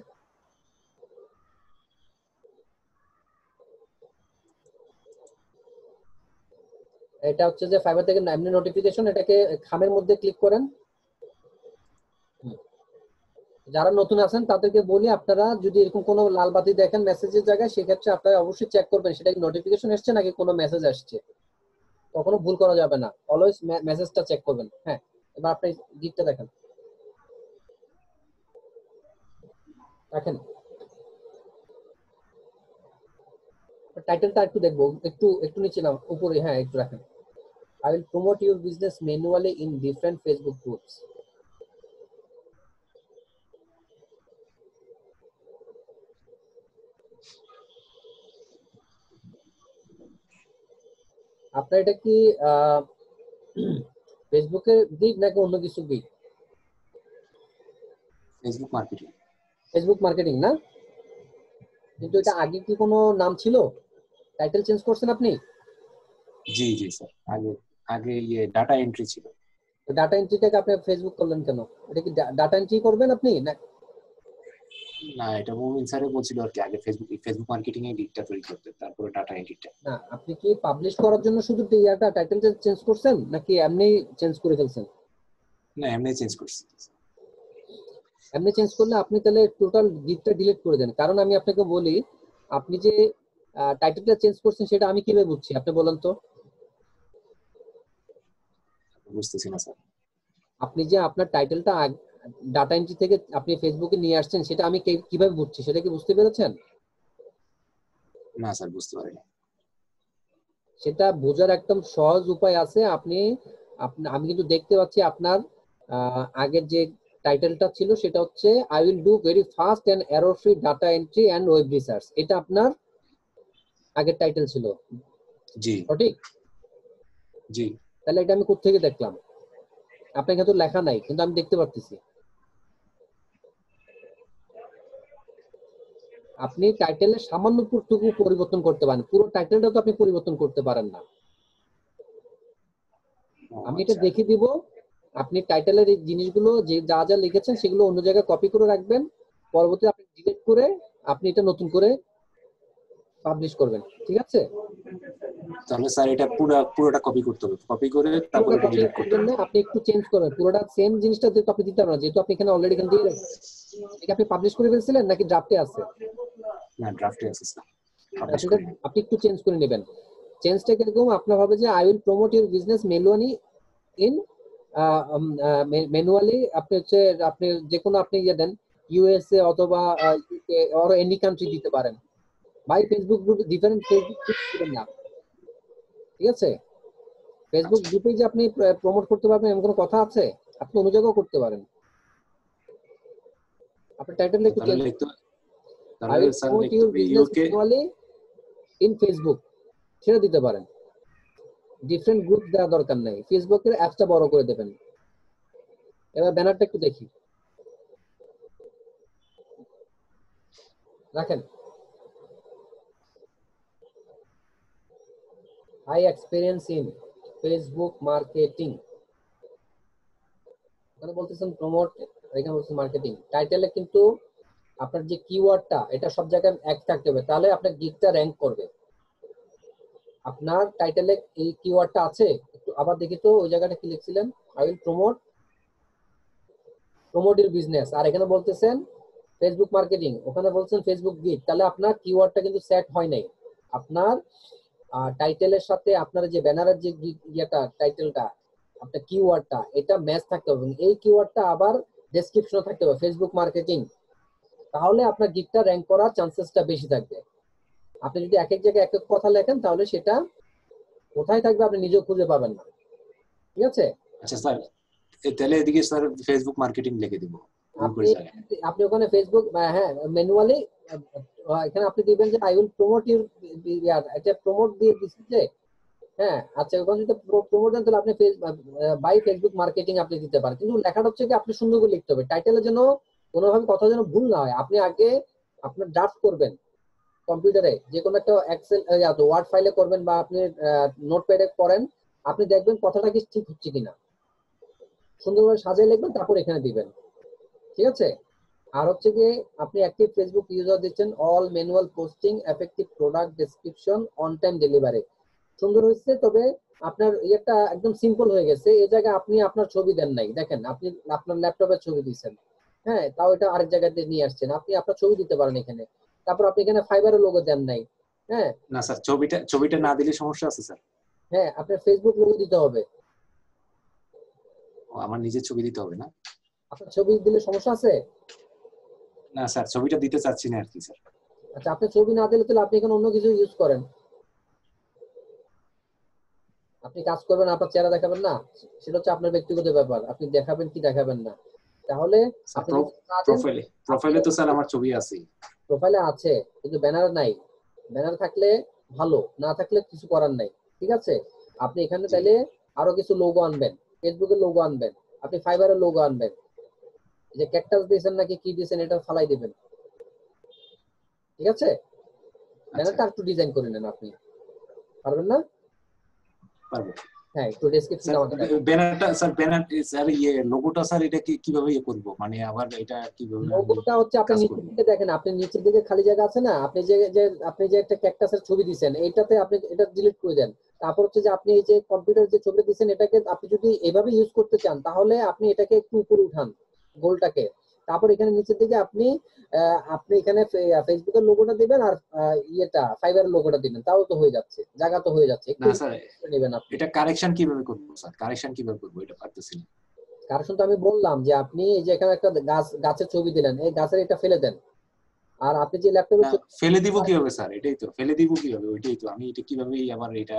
এটা হচ্ছে যে ফাইবার থেকে এমনি নোটিফিকেশন, এটাকে খামের মধ্যে ক্লিক করেন। যারা নতুন আছেন তাদেরকে বলি, আপনারা যদি এরকম কোনো লাল বাতি দেখেন মেসেজের জায়গায়, সেক্ষেত্রে আপনারা অবশ্যই চেক করবেন সেটা কি নোটিফিকেশন এসছে নাকি কোনো মেসেজ আসছে। কখনো ভুল করা যাবে না, অলওয়েজ মেসেজটা চেক করবেন। হ্যাঁ, এবার আপনি গিকটা দেখেন, দেখেন টাইটেলটা একটু দেখবো, একটু একটু নিচে নাও, উপরে হ্যাঁ একটু রাখেন। I will promote your business manually in different Facebook groups. আপনার এটা কি ফেসবুকের গিগ নাকি অন্য কিছু gig? Facebook marketing. Facebook marketing না, কিন্তু এটা আগে কি কোনো নাম ছিল? টাইটেল চেঞ্জ করছেন আপনি? জি জি স্যার, আগে আগে ডাটা এন্ট্রি ছিল। ডাটা এন্ট্রিটাকে আপনি ফেসবুক করলেন কেন? এটা কি ডাটা এন্ট্রি করবেন আপনি না? না, এটা মুমিন স্যারে বলছিল আর কি, আগে ফেসবুক মার্কেটিং এর গিগটা তৈরি করতে, তারপরে ডাটা এন্ট্রিটা। না, আপনি কি পাবলিশ করার জন্য শুধু ইয়াটা টাইটেলটা চেঞ্জ করছেন নাকি এমনি চেঞ্জ করে ফেলছেন? না, এমনি চেঞ্জ করছি। এমনি চেঞ্জ করলে আপনি তাহলে টোটাল গিগটা ডিলিট করে দেন। কারণ আমি আপনাকে বলি, আপনি যে টাইটেলটা চেঞ্জ করছেন সেটা আমি কিভাবে বুঝছি আপনি বলেন তো? বুঝতেছি না স্যার। আপনি যে আপনার টাইটেলটা ডাটা এন্ট্রি থেকে আপনি ফেসবুকে নিয়ে আসছেন, সেটা আমি কিভাবে বুঝছি সেটা কি বুঝতে পেরেছেন? না স্যার, বুঝতে পারিনি। সেটা বোঝার একদম সহজ উপায় আছে। আমি কিন্তু দেখতে পাচ্ছি আপনার আগের যে টাইটেলটা ছিল সেটা হচ্ছে I will do very fast and error free data entry and web research. এটা আপনার আগের টাইটেল ছিল, জি সঠিক? জি। তাহলে এটা আমি কোথা থেকে দেখলাম? আপনার এখানে তো লেখা নাই, কিন্তু আমি দেখতে পারতেছি। আপনি টাইটেলের সামান্য টুকু পরিবর্তন করতে পারেন, পুরো টাইটেলটা তো আপনি পরিবর্তন করতে পারেন না। আমি এটা আচ্ছা। দেখে দিব, আপনি টাইটেলের এই জিনিসগুলো যে যা যা লিখেছেন সেগুলো অন্য জায়গায় কপি করে রাখবেন, পরবর্তী আপনি ডিলিট করে আপনি এটা নতুন করে পাবলিশ করবেন, ঠিক আছে? তাহলে স্যার এটা পুরোটা কপি করতে হবে, কপি করে তারপরে পুরোটা কপি ডিলিট করতে করবেন হবে। না, আপনি একটু চেঞ্জ করবেন। পুরোটা সেম জিনিসটা যেহেতু আপনি দিতে পারবেন না, যেহেতু আপনি এখানে অলরেডি এখানে দিয়ে রাখছেন। এটা আপনি পাবলিশ করে ফেলছিলেন নাকি ড্রাফটে আছে? না, ড্রাফটে আছে স্যার, পাবলিশ আপনি করিনি। আপনি একটু চেঞ্জ করে নেবেন। চেঞ্জটা কিরকম? আপনার হবে যে I will promote your business manually আপনি হচ্ছে আপনি যে কোনো আপনি ইয়ে দেন, ইউএসএ অথবা ইউকে অর এনি কান্ট্রি দিতে পারেন। ভাই Facebook group different Facebook group দিবেন না, ঠিক আছে? ফেসবুক গ্রুপে যে আপনি প্রমোট করতে পারবেন এমন কোনো কথা আছে? আপনি অন্য জায়গাও করতে পারেন। আপনার টাইটেলটা একটু চেঞ্জ, তাহলে লিখতে আই তাহলে উইল স্যার প্রমোট লিখতে ইউর হবে business UK. Manually in Facebook, সেটা দিতে পারেন। ডিফারেন্ট গ্রুপ দেওয়া দরকার নাই, ফেসবুকের অ্যাপসটা বড় করে দেবেন। এবার ব্যানারটা একটু দেখি, রাখেন। High experience in Facebook marketing, এখানে বলতেছেন প্রমোট, এখানে বলতেছেন মার্কেটিং। টাইটেলে কিন্তু আপনার যে কিওয়ার্ডটা এটা সব জায়গায় এক থাকতে হবে, তাহলে আপনার গিগটা র্যাঙ্ক করবে। আপনার টাইটেলে এই কিওয়ার্ডটা আছে? একটু আবার দেখি তো ওই জায়গাটা কি লিখছিলেন, I will promote your business, আর এখানে বলতেছেন ফেসবুক মার্কেটিং, ওখানে বলছেন ফেসবুক গিগ, তাহলে আপনার কিওয়ার্ডটা কিন্তু সেট হয় নাই। আপনার টাইটেলের সাথে আপনার যে ব্যানারের যে ইয়েটা টাইটেলটা, আপনার কিওয়ার্ডটা এটা ম্যাচ থাকতে হবে, এই কিওয়ার্ডটা আবার ডেসক্রিপশনে থাকতে হবে ফেসবুক মার্কেটিং, তাহলে আপনার গিগটা র্যাঙ্ক করার চান্সেসটা বেশি থাকবে। আপনি যদি এক এক জায়গায় এক এক কথা লেখেন তাহলে সেটা কোথায় থাকবে আপনি নিজেও খুঁজে পাবেন না। ঠিক আছে? আচ্ছা স্যার, তাহলে এদিকে স্যার ফেসবুক মার্কেটিং লিখে দিব। আপনি আপনি ওখানে ফেসবুক, হ্যাঁ ম্যানুয়ালি এখানে আপনি দিবেন যে আই উইল প্রমোট ইউর, এটা প্রমোট দিয়ে দিচ্ছে। হ্যাঁ আচ্ছা, ওখানে যদি প্রমোট দেন তাহলে আপনি বাই ফেসবুক মার্কেটিং আপনি দিতে পারেন, কিন্তু লেখাটা হচ্ছে কি আপনি সুন্দর করে লিখতে হবে, টাইটেলের জন্য কোনোভাবে কথা যেন ভুল না হয়। আপনি আগে আপনার ড্রাফট করবেন কম্পিউটারে, যে কোনো একটা এক্সেল ওয়ার্ড ফাইলে করবেন বা আপনি নোটপ্যাডে করেন, আপনি দেখবেন কথাটা কি ঠিক হচ্ছে কিনা, সুন্দরভাবে সাজিয়ে লিখবেন, তারপর এখানে দিবেন। ঠিক আছে? আর হচ্ছে গিয়ে আপনি অ্যাক্টিভ ফেসবুক ইউজার দিচ্ছেন, all manual posting, effective product description, on time delivery. সুন্দর হচ্ছে, তবে আপনার ইয়েটা একদম সিম্পল হয়ে গেছে। এই জায়গায় আপনি আপনার ছবি দেন নাই, দেখেন আপনি আপনার ল্যাপটপের ছবি দিচ্ছেন, হ্যাঁ তাও এটা আরেক জায়গাতে নিয়ে আসছেন, আপনি আপনার ছবি দিতে পারেন এখানে। তারপর আপনি এখানে ফাইবারের লোগো দেন নাই। হ্যাঁ না স্যার, ছবিটা না দিলে সমস্যা আছে স্যার? হ্যাঁ, আপনার ফেসবুক লোগো দিতে হবে। আমার নিজের ছবি দিতে হবে না? আপনার ছবি দিলে সমস্যা আছে? না স্যার, ছবিটা দিতে চাচ্ছি না আর কি স্যার। আচ্ছা, আপনি ছবি না দিলে তাহলে আপনি এখানে অন্য কিছু ইউজ করেন। আপনি কাজ করবেন, আপনার চেহারা দেখাবেন না, সেটা হচ্ছে আপনার ব্যক্তিগত ব্যাপার, আপনি দেখাবেন কি দেখাবেন না। তাহলে আপনি প্রোফাইলে তো স্যার আমার ছবি আছে। প্রোফাইলে আছে কিন্তু ব্যানার নাই। ব্যানার থাকলে ভালো, না থাকলে কিছু করার নাই। ঠিক আছে? আপনি এখানে তাইলে আরো কিছু লোগো আনবেন, ফেসবুকের লোগো আনবেন, আপনি ফাইবারের লোগো আনবেন, যে ক্যাকটাস দিয়েছেন নাকি কি দিয়েছেন এটা ফালাই দিবেন। ঠিক আছে? ব্যানারটা একটু ডিজাইন করে নেন, আপনি পারবেন না? পারবো হ্যাঁ, একটু ডেসক্রিপশন আমাকে দেন। ব্যানারটা স্যার, স্যার লোগোটা স্যার এটা কিভাবে করব, মানে আবার এটা কিভাবে? লোগোটা হচ্ছে আপনি নিচের দিকে দেখেন, আপনি নিচের দিকে খালি জায়গা আছে না, আপনি যে একটা ক্যাকটাসের ছবি দিবেন, এইটাতে আপনি এটা ডিলিট করে দেন। তারপর হচ্ছে যে আপনি এই যে কম্পিউটার যে ছবিটা দিবেন, এটাকে আপনি যদি এভাবে ইউজ করতে চান তাহলে আপনি এটাকে একটু উপরে উঠান, গোলটাকে। তারপর এখানে নিচের দিকে আপনি এখানে ফেসবুকের লোগোটা দিবেন আর ইয়েটা ফাইবারের লোগোটা দিবেন, তাও তো হয়ে যাচ্ছে, জায়গা তো হয়ে যাচ্ছে। না স্যার, নেবেন আপনি। এটা কারেকশন কিভাবে করব স্যার? কারেকশন কিভাবে করব এটা পারতেছি না। কারেকশন তো আমি বললাম যে আপনি এই যে এখানে একটা গাছের ছবি দিলেন, এই গাছের এটা ফেলে দেন। আর আপনি যে ল্যাপটপে ফেলে দিব কিভাবে স্যার? এটাই তো, ফেলে দিব কিভাবে? ওইটাই তো, আমি এটা কিভাবে আবার এটা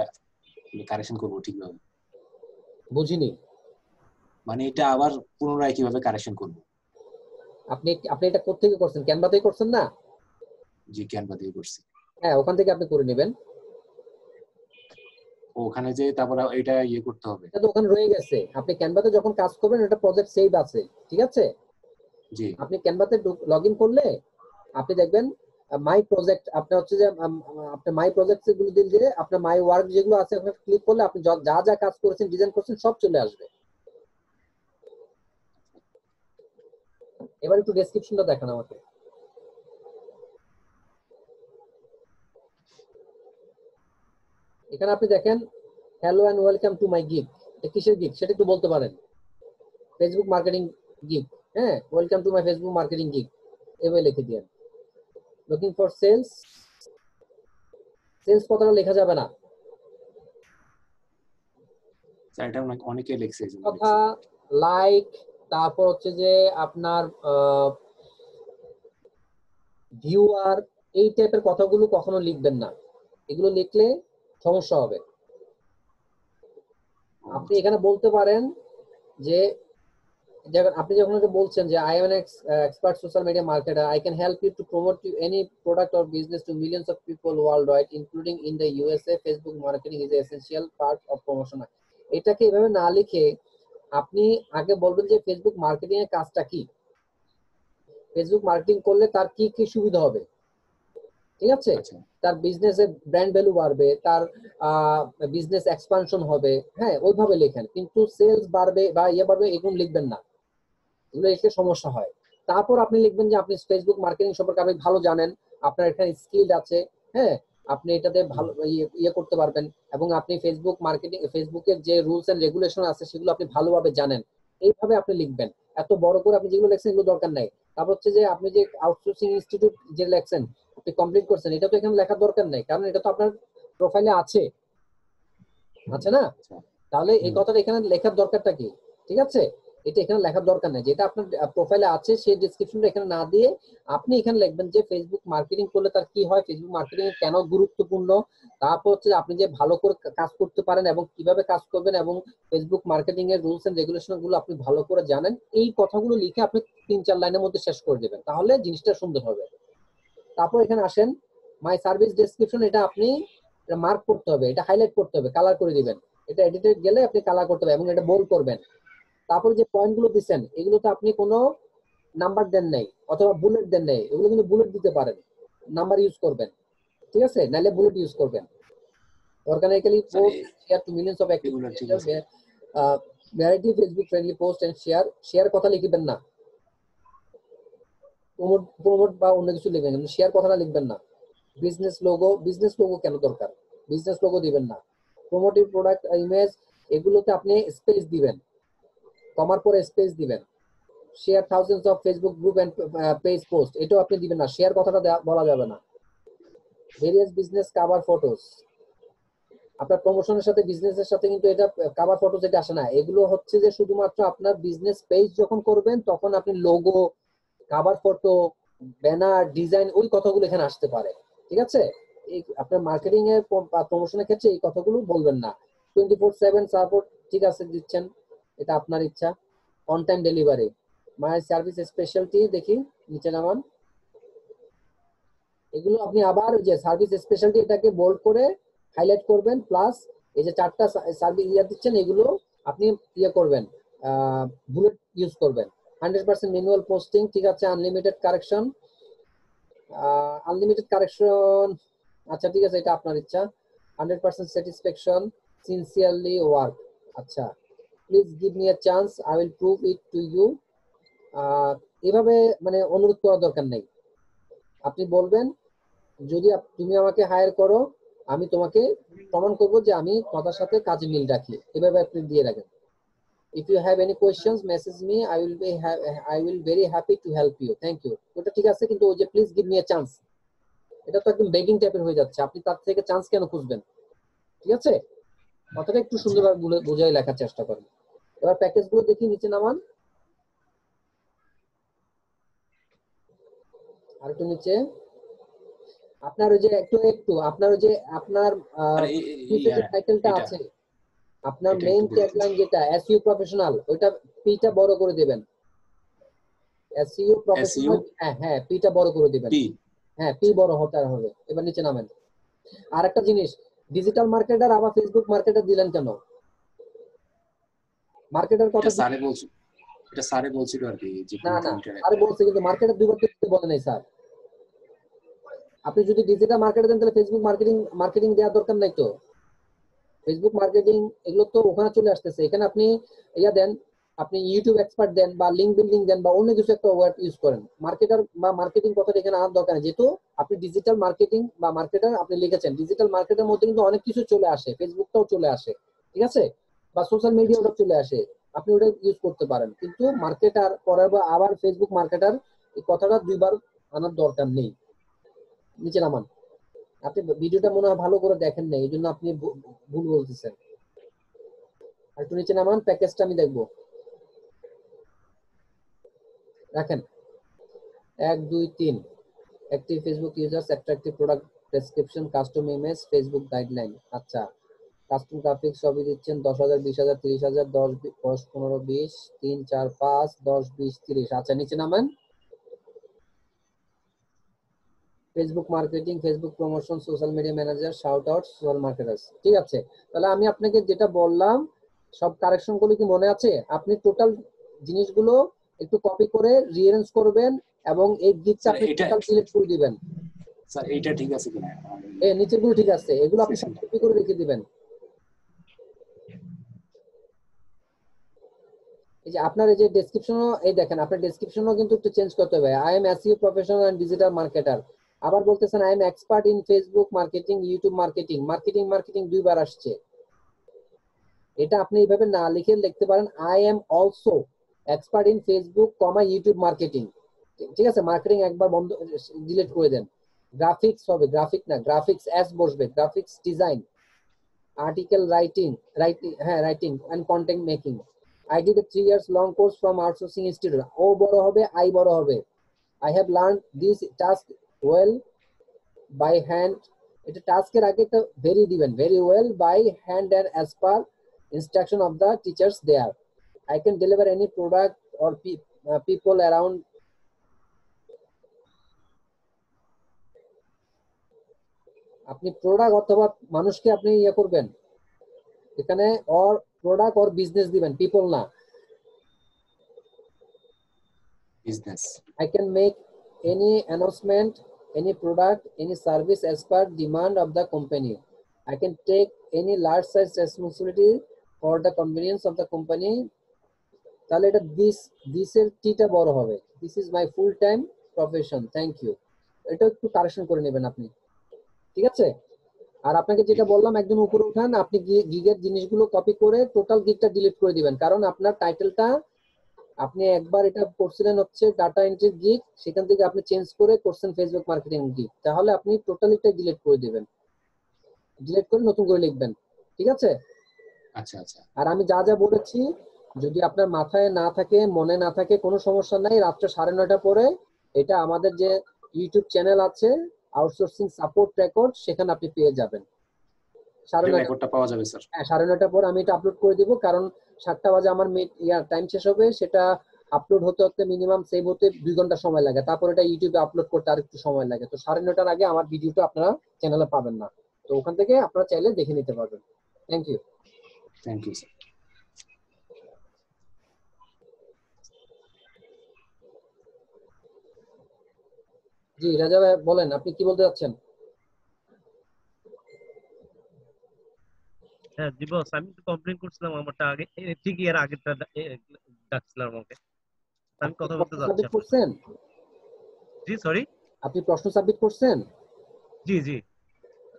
কারেকশন করব ঠিকভাবে? বুঝিনি। মানে এটা আবার পুনরায় কিভাবে কারেকশন করব? আপনি এটা কোত্থেকে করছেন? ক্যানভা থেকে করছেন না? জি, ক্যানভা দিয়ে করছি। হ্যাঁ, ওখান থেকে আপনি করে নেবেন। ওখানে যে তারপর এটা করতে হবে। এটা তো ওখানে রয়ে গেছে। আপনি ক্যানভাতে যখন কাজ করবেন এটা প্রজেক্ট সেভ আছে, ঠিক আছে? জি। আপনি ক্যানভাতে লগইন করলে আপনি দেখবেন মাই প্রজেক্ট, আপনি হচ্ছে যে আপনি মাই প্রজেক্টস গুলো দিয়ে আপনার মাই ওয়ার্ক যেগুলো আছে ওখানে ক্লিক করলে আপনি যা যা কাজ করেছেন, ডিজাইন করেছেন সব চলে আসবে। এবার একটু ডেসক্রিপশনটা দেখান আমাকে। এখানে আপনি দেখেন hello and welcome to my gig, এটা কিসের গিগ সেটা একটু বলতে পারেন? Facebook marketing gig. হ্যাঁ, welcome to my Facebook marketing gig এভাবে লিখে দিন। লুকিং ফর সেলস, সেলস কথাটা লেখা যাবে না, এটা অনেকে লিখছে কথা লাইক, তারপর হচ্ছে যে আপনার ভিউয়ার, এই টাইপের কথাগুলো কখনো লিখবেন না, এগুলো লিখলে সমস্যা হবে। আপনি এখানে বলতে পারেন যে আপনি যখন বলছেন যে I am an expert social media marketer, I can help you to promote you any product or business to millions of people world wide including in the USA. Facebook marketing is essential part of promotion. এটাকে এভাবে না লিখে আপনি আগে বলবেন যে Facebook marketing এর কাজটা কি, ফেসবুক মার্কেটিং করলে তার কি কি সুবিধা হবে, ঠিক আছে? আচ্ছা তার বিজনেসের ব্র্যান্ড ভ্যালু বাড়বে, তার বিজনেস এক্সপানশন হবে, হ্যাঁ ওইভাবে লেখেন। কিন্তু সেলস বাড়বে বা ইয়ে বাড়বে এরকম লিখবেন না, এগুলো লিখতে সমস্যা হয়। তারপর আপনি লিখবেন যে আপনি ফেসবুক মার্কেটিং সম্পর্কে আপনি ভালো জানেন, আপনার এখানে স্কিল আছে, হ্যাঁ আপনি এটাতে ভালো ইয়ে করতে পারবেন, এবং আপনি ফেসবুক মার্কেটিং ফেসবুকের যে রুলস এন্ড রেগুলেশন আছে সেগুলো আপনি ভালোভাবে জানেন, এইভাবে আপনি লিখবেন। এত বড় করে আপনি যেগুলো লেখছেন এগুলো দরকার নাই। তারপর হচ্ছে যে আপনি যে আউটসোর্সিং ইনস্টিটিউট যে লেখছেন, আপনি কমপ্লিট করছেন, এটা তো এখানে লেখার দরকার নাই, কারণ এটা তো আপনার প্রোফাইলে আছে, আছে না? আচ্ছা তাহলে এই কথাটা এখানে লেখার দরকারটা কি? ঠিক আছে, এটা এখানে লেখার দরকার নেই, যেটা আপনার প্রোফাইলে আছে সেই ডেসক্রিপশনটা এখানে না দিয়ে আপনি এখানে লিখবেন যে ফেসবুক মার্কেটিং করলে তার কি হয়, ফেসবুক মার্কেটিং কেন গুরুত্বপূর্ণ, তারপর হচ্ছে আপনি যে ভালো করে কাজ করতে পারেন এবং কিভাবে কাজ করবেন, এবং ফেসবুক মার্কেটিং এর রুলস এন্ড রেগুলেশন গুলো আপনি ভালো করে জানেন, এই কথাগুলো লিখে আপনি 3-4 লাইনের মধ্যে শেষ করে দেবেন, তাহলে জিনিসটা সুন্দর হবে। তারপর এখানে আসেন মাই সার্ভিস ডেসক্রিপশন, এটা আপনি মার্ক করতে হবে, এটা হাইলাইট করতে হবে, কালার করে দিবেন, এটা এডিটে গেলে আপনি কালার করতে হবে এবং এটা বোল্ড করবেন। তারপর যে পয়েন্ট গুলো দিচ্ছেন এগুলোতে আপনি কোনো নাম্বার দেন নাই অথবা বুলেট দেন নাই, এগুলো কিন্তু বুলেট দিতে পারেন, নাম্বার ইউজ করবেন, ঠিক আছে, নাহলে বুলেট ইউজ করবেন। Organically post share to millions of active এগুলো ঠিক আছে। Variety Facebook friendly post and share কথা লিখবেন না, প্রমোট বা অন্য কিছু লিখবেন, কিন্তু শেয়ার কথাটা লিখবেন না। বিজনেস লোগো কেন দরকার, বিজনেস লোগো দিবেন না। প্রমোটিভ প্রোডাক্ট ইমেজ, এগুলোতে আপনি স্পেস দিবেন, কমার পরে স্পেস দিবেন। Share thousands of Facebook group and page post, এটাও আপনি দিবেন না, শেয়ার কথাটা বলা যাবে না। ভেরিয়াস বিজনেস কভার ফটোস, আপনার প্রমোশনের সাথে বিজনেসের সাথে কিন্তু এটা কভার ফটো যেটা আসে না, এগুলো হচ্ছে যে শুধুমাত্র আপনার বিজনেস পেজ যখন করবেন তখন আপনি logo, cover photo, banner design, ওই কথাগুলো এখানে আসতে পারে, ঠিক আছে? এই আপনার মার্কেটিং এর প্রমোশনের ক্ষেত্রে এই কথাগুলো বলবেন না। 24/7 সাপোর্ট, ঠিক আছে দিচ্ছেন, এটা আপনার ইচ্ছা। On time delivery, my service speciality, দেখি নিচে নামান, এগুলো আপনি আবার যে সার্ভিস স্পেশালিটি এটাকে বোল্ড করে হাইলাইট করবেন, প্লাস এই যে 4টা সার্ভিস ইয়ে দিচ্ছেন এগুলো আপনি ইয়ে করবেন, বুলেট ইউজ করবেন। 100% ম্যানুয়াল পোস্টিং, ঠিক আছে। আনলিমিটেড কারেকশন, আচ্ছা ঠিক আছে, এটা আপনার ইচ্ছা। 100% স্যাটিসফ্যাকশন, সিনসিয়ারলি ওয়ার্ক, আচ্ছা। Please give me a chance, I will prove it to you. এভাবে মানে অনুরোধ করার দরকার নেই, আপনি বলবেন যদি তুমি আমাকে হায়ার করো আমি তোমাকে প্রমাণ করব যে আমি কথার সাথে কাজে মিল রাখি, এভাবে আপনি দিয়ে রাখেন। If you have any questions message me, I will very happy to help you, thank you, ওটা ঠিক আছে। কিন্তু ওই যে please give me a chance, এটা তো একদম বেগিং টাইপের হয়ে যাচ্ছে, আপনি তার থেকে চান্স কেন খুঁজবেন, ঠিক আছে? কথাটা একটু সুন্দরভাবে বোঝাই লেখার চেষ্টা করেন। এবার প্যাকেজ গুলো দেখি, নিচে নামান, আর একটু নিচে। আপনার ওই যে একটু আপনার ওই যে আপনার আর যে টাইটেলটা এটা আছে, আপনার এটা মেইন একটু বলে দিন। ট্যাগলাইন যেটা এসইও প্রফেশনাল, ওইটা পিটা বড় করে দিবেন। এসইও প্রফেশনাল, হ্যাঁ পিটা বড় করে দিবেন, পি হ্যাঁ পি বড় হতে হবে। এবার নিচে নামেন। আর একটা জিনিস, ডিজিটাল মার্কেটার আবার ফেসবুক মার্কেটার দিলেন কেন? মার্কেটার কথা এটা স্যারে বলছিল, এটা স্যারে বলছিল আর কি যে না না, দুইটার আরে একটা। বলছে কিন্তু মার্কেটার দুইবার দিতে বলে নাই স্যার। আপনি যদি ডিজিটাল মার্কেটার দেন তাহলে ফেসবুক মার্কেটিং দেওয়ার দরকার নাই তো। ফেসবুক মার্কেটিং এগুলো তো ওখানে চলে আসতেছে, এখানে আপনি ইয়া দেন, আপনি ইউটিউব এক্সপার্ট দেন বা লিঙ্ক বিল্ডিং দেন বা অন্য কিছু একটা ওয়ার্ড ইউজ করেন। মার্কেটার বা মার্কেটিং কথাটা এখানে আনার দরকার নেই, যেহেতু আপনি ডিজিটাল মার্কেটিং বা মার্কেটার আপনি লিখেছেন। ডিজিটাল মার্কেটের মধ্যে কিন্তু অনেক কিছু চলে আসে, ফেসবুকটাও চলে আসে, ঠিক আছে, বা সোশ্যাল মিডিয়াটাও চলে আসে, আপনি ওটা ইউজ করতে পারেন। কিন্তু মার্কেটার পরে আবার ফেসবুক মার্কেটার এই কথাটা দুইবার আনার দরকার নেই। নিচে নামান। আপনি ভিডিওটা মনে হয় ভালো করে দেখেন না, এই জন্য আপনি ভুল বলতেছেন। আর একটু নিচে নামান, প্যাকেজটা আমি দেখবো, রাখেন 1 2 3। Active Facebook users, attractive product description, custom image, Facebook guideline, আচ্ছা। কাস্টম গ্রাফিক্স সবই দিচ্ছেন 10,000 20,000 30,000 10 15 20 3 4 5 10 20 30। আচ্ছা নিচে নামেন। Facebook marketing, Facebook promotion, social media manager, shout out, social marketers, ঠিক আছে। তাহলে আমি আপনাকে যেটা বললাম সব কারেকশন গুলো কি মনে আছে? আপনি টোটাল জিনিসগুলো একটু কপি করে রিঅ্যারেঞ্জ করবেন এবং এই গিকটা স্যার আপনি এটা টোটাল ডিলিট করে দিবেন। স্যার এইটা ঠিক আছে কিনা? নিচেরগুলো ঠিক আছে, এগুলো আপনি সব সেকশনটা কপি করে রেখে দিবেন। এই যে আপনার এই যে ডেসক্রিপশনও এই দেখেন, আপনার ডেসক্রিপশনও কিন্তু একটু চেঞ্জ করতে হবে। I am SEO professional and digital marketer. আবার বলতেছেন I am expert in Facebook marketing, YouTube marketing. Marketing দুইবার আসছে। এটা আপনি এইভাবে না লিখে লিখতে পারেন I am also expert in Facebook comma YouTube marketing. ঠিক আছে, মার্কেটিং একবার বন্ধ ডিলিট করে দেন। গ্রাফিক্স হবে, গ্রাফিক না, গ্রাফিক্স এস বসবে, graphics design, article writing and content making. I did a 3 years long course from outsourcing institute. ও বড় হবে, আই বড় হবে। I have learned this task well by hand. এটা টাস্কের আগে একটা ভেরি দিবেন, very well by hand and as per instruction of the teachers there. I can deliver any product or people around. আপনি প্রোডাক্ট অথবা মানুষকে আপনি ইয়ে করবেন, এখানে অর প্রোডাক্ট অর বিজনেস দিবেন, পিপল না। Business. I can make any announcement, any product, any service as per demand of the company. I can take any large size responsibility for the convenience of the company. তাহলে এটা this এর টিটা বড় হবে। This is my full time profession. Thank you. এটা একটু correction করে নেবেন আপনি, ঠিক আছে? আর আপনাকে যেটা বললাম একদম উপরে উঠান, আপনি গিগের জিনিসগুলো কপি করে টোটাল গিগটা ডিলিট করে দিবেন, কারণ আপনার টাইটেলটা আপনি একবার এটা করছিলেন হচ্ছে ডাটা এন্ট্রি গিগ, সেখান থেকে আপনি চেঞ্জ করে করছেন ফেসবুক মার্কেটিং গিগ। তাহলে আপনি টোটালিটা ডিলিট করে দিবেন, ডিলিট করে নতুন করে লিখবেন, ঠিক আছে? আচ্ছা আচ্ছা। আর আমি যা যা বলেছি যদি আপনার মাথায় না থাকে, মনে না থাকে, কোনো সমস্যা নাই, রাত্রে 9:30 পরে এটা আমাদের যে ইউটিউব চ্যানেল আছে আউটসোর্সিং সাপোর্ট রেকর্ড, সেখানে আপনি পেয়ে যাবেন। 9:30 রেকর্ডটা পাওয়া যাবে স্যার? হ্যাঁ, 9:30 পর আমি এটা আপলোড করে দিব, কারণ 7টা বাজে আমার টাইম শেষ হবে। সেটা আপলোড হতে হতে মিনিমাম সেভ হতে 2 ঘন্টা সময় লাগে, তারপর এটা ইউটিউবে আপলোড করতে আর একটু সময় লাগে। তো 9:30টার আগে আমার ভিডিওটা আপনারা চ্যানেলে পাবেন না, তো ওখান থেকে আপনারা চাইলে দেখে নিতে পারবেন। Thank you. Thank you sir. জি রাজা ভাই বলেন, আপনি কি বলতে যাচ্ছেন? হ্যাঁ জি বস, আমি তো কমপ্লেইন করছিলাম আমারটা আগে, ঠিকই এর আগেরটা ডাকছিলাম আমাকে, আমি কথা বলতে যাচ্ছি। সাবমিট করছেন? জি সরি, আপনি প্রশ্ন সাবমিট করছেন? জি জি,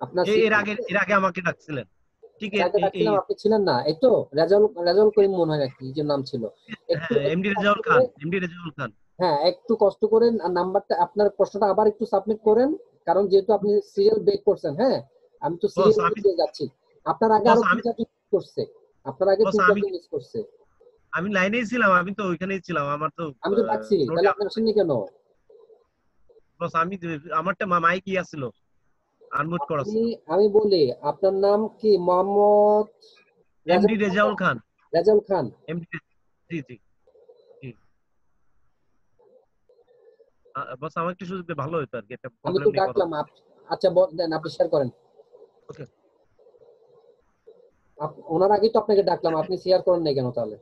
আপনার এর আগে আমাকে ডাকছিলেন, ঠিক ডাকছিলাম, আপনি ছিলেন না, এই তো রেজাউল করিম মনে হয় নাকি যে নাম ছিল। এমডি রেজাউল খান। হ্যাঁ, একটু কষ্ট করেন আর নাম্বারটা, আপনার প্রশ্নটা আবার একটু সাবমিট করেন, কারণ যেহেতু আপনি সিরিয়াল ব্রেক করছেন। হ্যাঁ, আমি তো সিরিয়াল ব্রেক যাচ্ছি, আপনার আগে আরো 3-4 করছে, আপনার আগে 3-4 মিস করছে। আমি লাইনেই ছিলাম, আমি তো ওইখানেই ছিলাম, আমার তো আমি তো ডাকছি, তাহলে আপনি আসেননি কেন? বস আমি আমারটা মাইক ইয়া ছিল, আনমিউট করা ছিল। আমি বলি আপনার নাম কি? মোহাম্মদ এমডি রেজাউল খান। রেজাউল খান, এমডি, জি জি জি। বস আমার একটু সুযোগ ভালো হতো আর কি, একটা আমি প্রবলেম তো নিয়ে কথা। ডাকলাম। আচ্ছা দেন, আপনি শেয়ার করেন। ওকে, ওনার আগে তো আপনাকে ডাকলাম, আপনি শেয়ার করেন নাই কেন তাহলে?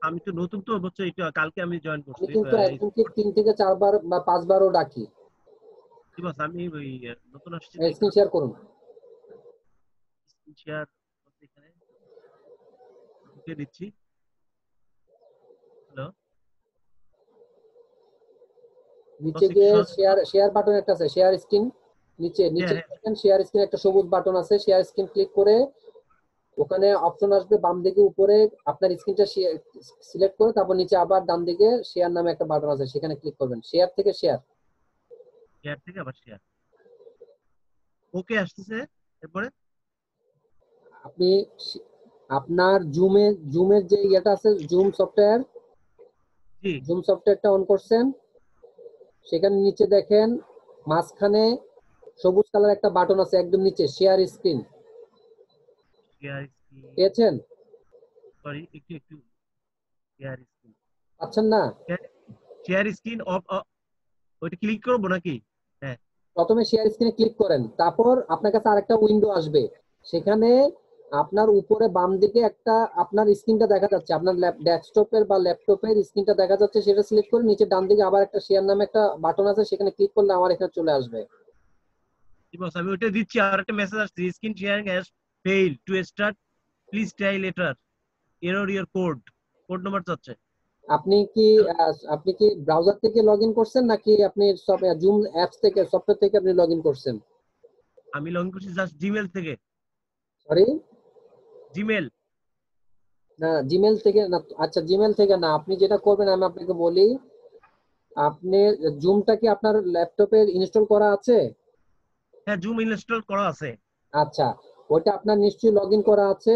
আমি তো নতুন তো বলছো, এটা কালকে আমি জয়েন করছি। আমি কিন্তু একজনকে 3 থেকে 4 বার বা 5 বারও ডাকি। জি বস, আমি ওই নতুন আসছি, স্ক্রিন শেয়ার করুন। স্ক্রিন শেয়ার এখানে ঢুকে দিচ্ছি। হ্যালো, নিচে গিয়ে শেয়ার বাটন একটা আছে, শেয়ার স্ক্রিন, নিচে দেখেন শেয়ার স্ক্রিন একটা সবুজ বাটন আছে, শেয়ার স্ক্রিন ক্লিক করে ওখানে অপশন আসবে বাম দিকে উপরে, আপনার স্ক্রিনটা সিলেক্ট করে তারপর নিচে আবার ডান দিকে শেয়ার নামে একটা বাটন আছে, সেখানে ক্লিক করবেন। শেয়ার থেকে শেয়ার আবার শেয়ার। ওকে আসতেছে, এরপরে আপনি আপনার জুমের যে ইয়েটা আছে, জুম সফটওয়্যারটা অন করছেন, সেখানে নিচে দেখেন মাঝখানে সবুজ কালার একটা বাটন আছে, একদম নিচে শেয়ার স্ক্রিন পেয়েছেন? সরি, একটু শেয়ার স্ক্রিন পাচ্ছেন না? শেয়ার স্ক্রিন অফ, ওইটা ক্লিক করব নাকি? হ্যাঁ, প্রথমে শেয়ার স্ক্রিনে ক্লিক করেন, তারপর আপনার কাছে আরেকটা উইন্ডো আসবে, সেখানে আপনার উপরে বাম দিকে একটা আপনার স্ক্রিনটা দেখা যাচ্ছে, আপনার ডেস্কটপের বা ল্যাপটপের স্ক্রিনটা দেখা যাচ্ছে, সেটা সিলেক্ট করে নিচে ডান দিকে আবার একটা শেয়ার নামে একটা বাটন আছে, সেখানে ক্লিক করলে আমার এখানে চলে আসবে। বস আমি ওটা দিচ্ছি, আর একটা মেসেজ আসছে, screen sharing has fail to start, please try letter, error your code number চাচ্ছে। আপনি কি ব্রাউজার থেকে লগইন করছেন নাকি আপনি সব জুম অ্যাপস থেকে সফটওয়্যার থেকে আপনি লগইন করছেন? আমি লগ ইন করছি জাস্ট জিমেল থেকে। Sorry, Gmail. না জিমেল থেকে না, আচ্ছা জিমেল থেকে না, আপনি যেটা করবেন আমি আপনাকে বলি, আপনি জুমটা কি আপনার ল্যাপটপে ইনস্টল করা আছে? হ্যাঁ জুম ইনস্টল করা আছে। আচ্ছা, ওটা আপনার নিশ্চয়ই লগইন করা আছে।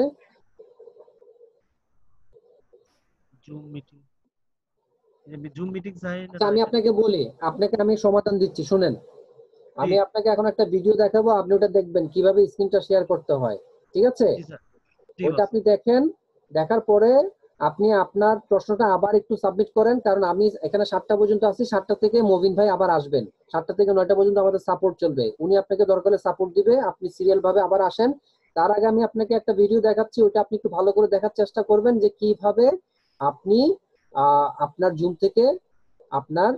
জুম মিটিং, জুম মিটিং চাই না? আচ্ছা আমি আপনাকে বলি, আপনাকে আমি সমাধান দিচ্ছি শুনেন। আমি আপনাকে এখন একটা ভিডিও দেখাবো, আপনি ওটা দেখবেন কিভাবে স্ক্রিনটা শেয়ার করতে হয়, ঠিক আছে? জি স্যার। জি ওটা বস। আপনি দেখেন, দেখার পরে আপনি আপনার প্রশ্নটা আবার একটু সাবমিট করেন, কারণ আমি এখানে 7টা পর্যন্ত আছি, 7টা থেকে মবিন ভাই আবার আসবেন, 7টা থেকে 9টা পর্যন্ত আমাদের সাপোর্ট চলবে, উনি আপনাকে দরকার হলে সাপোর্ট দিবে, আপনি সিরিয়াল ভাবে আবার আসেন। তার আগে আমি আপনাকে একটা ভিডিও দেখাচ্ছি, ওটা আপনি একটু ভালো করে দেখার চেষ্টা করবেন যে কিভাবে আপনি আপনার জুম থেকে আপনার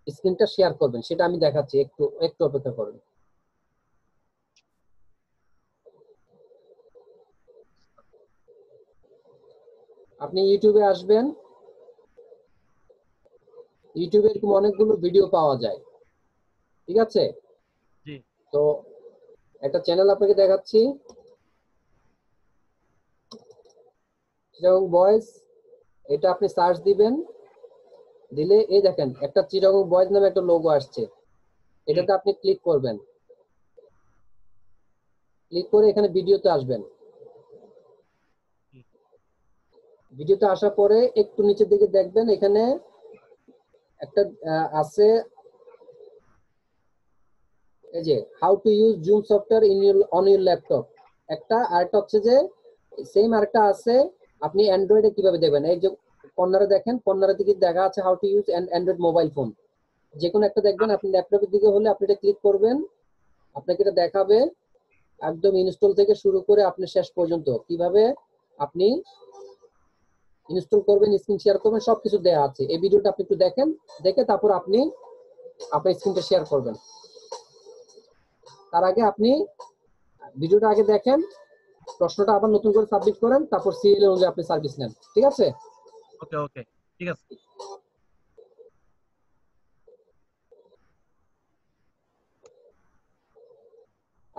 স্ক্রিনটা শেয়ার করবেন, সেটা আমি দেখাচ্ছি, একটু একটু অপেক্ষা করুন। আপনি ইউটিউবে আসবেন, ইউটিউবে এরকম অনেকগুলো ভিডিও পাওয়া যায়, ঠিক আছে? জি। তো একটা চ্যানেল আপনাকে দেখাচ্ছি, চিটাগং বয়েজ, এটা আপনি সার্চ দিবেন, দিলে এই দেখেন একটা চিটাগং বয়েজ নামে একটা লোগো আসছে, এটাতে আপনি ক্লিক করবেন, ক্লিক করে এখানে ভিডিওতে আসবেন। ভিডিওতে আসার পরে একটু নিচের দিকে দেখবেন, এখানে একটা আছে, এই যে how to use zoom software in on your laptop, একটা, আরেকটা হচ্ছে যে সেম আরেকটা আছে আপনি অ্যান্ড্রয়েডে কিভাবে দেবেন, এই যে কর্নারে দেখেন, কর্নারের দিকে দেখা আছে how to use Android mobile phone, যে কোনো একটা দেখবেন, আপনি ল্যাপটপের দিকে হলে আপনি এটা ক্লিক করবেন, আপনাকে এটা দেখাবে একদম ইনস্টল থেকে শুরু করে আপনি শেষ পর্যন্ত কিভাবে আপনি ইনস্টল করবেন, স্ক্রিন শেয়ার করবেন, সবকিছু দেওয়া আছে। এই ভিডিওটা আপনি একটু দেখেন, দেখে তারপর আপনি আপনার স্ক্রিনটা শেয়ার করবেন। তার আগে আপনি ভিডিওটা আগে দেখেন, প্রশ্নটা আবার নতুন করে সাবমিট করেন, তারপর সিরিয়াল অনুযায়ী আপনি সার্ভিস নেন, ঠিক আছে? ওকে ওকে ঠিক আছে।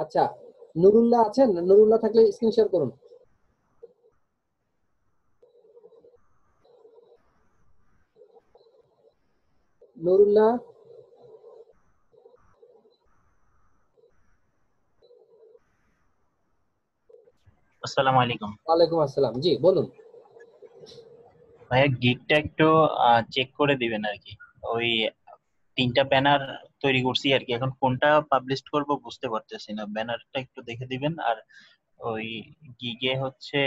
আচ্ছা, নুরুল্লাহ আছেন? নুরুল্লাহ থাকলে স্ক্রিন শেয়ার করুন। নুরুল্লাহ, আসসালামু আলাইকুম ওয়ালাইকুম আসসালাম, জি বলুন। ভাইয়া, গিগটা একটু চেক করে দিবেন আর কি। ওই 3টা ব্যানার তৈরি করছি আর কি, এখন কোনটা পাবলিশ করব বুঝতে পারতেছি না, ব্যানারটা একটু দেখে দিবেন। আর ওই গিগে হচ্ছে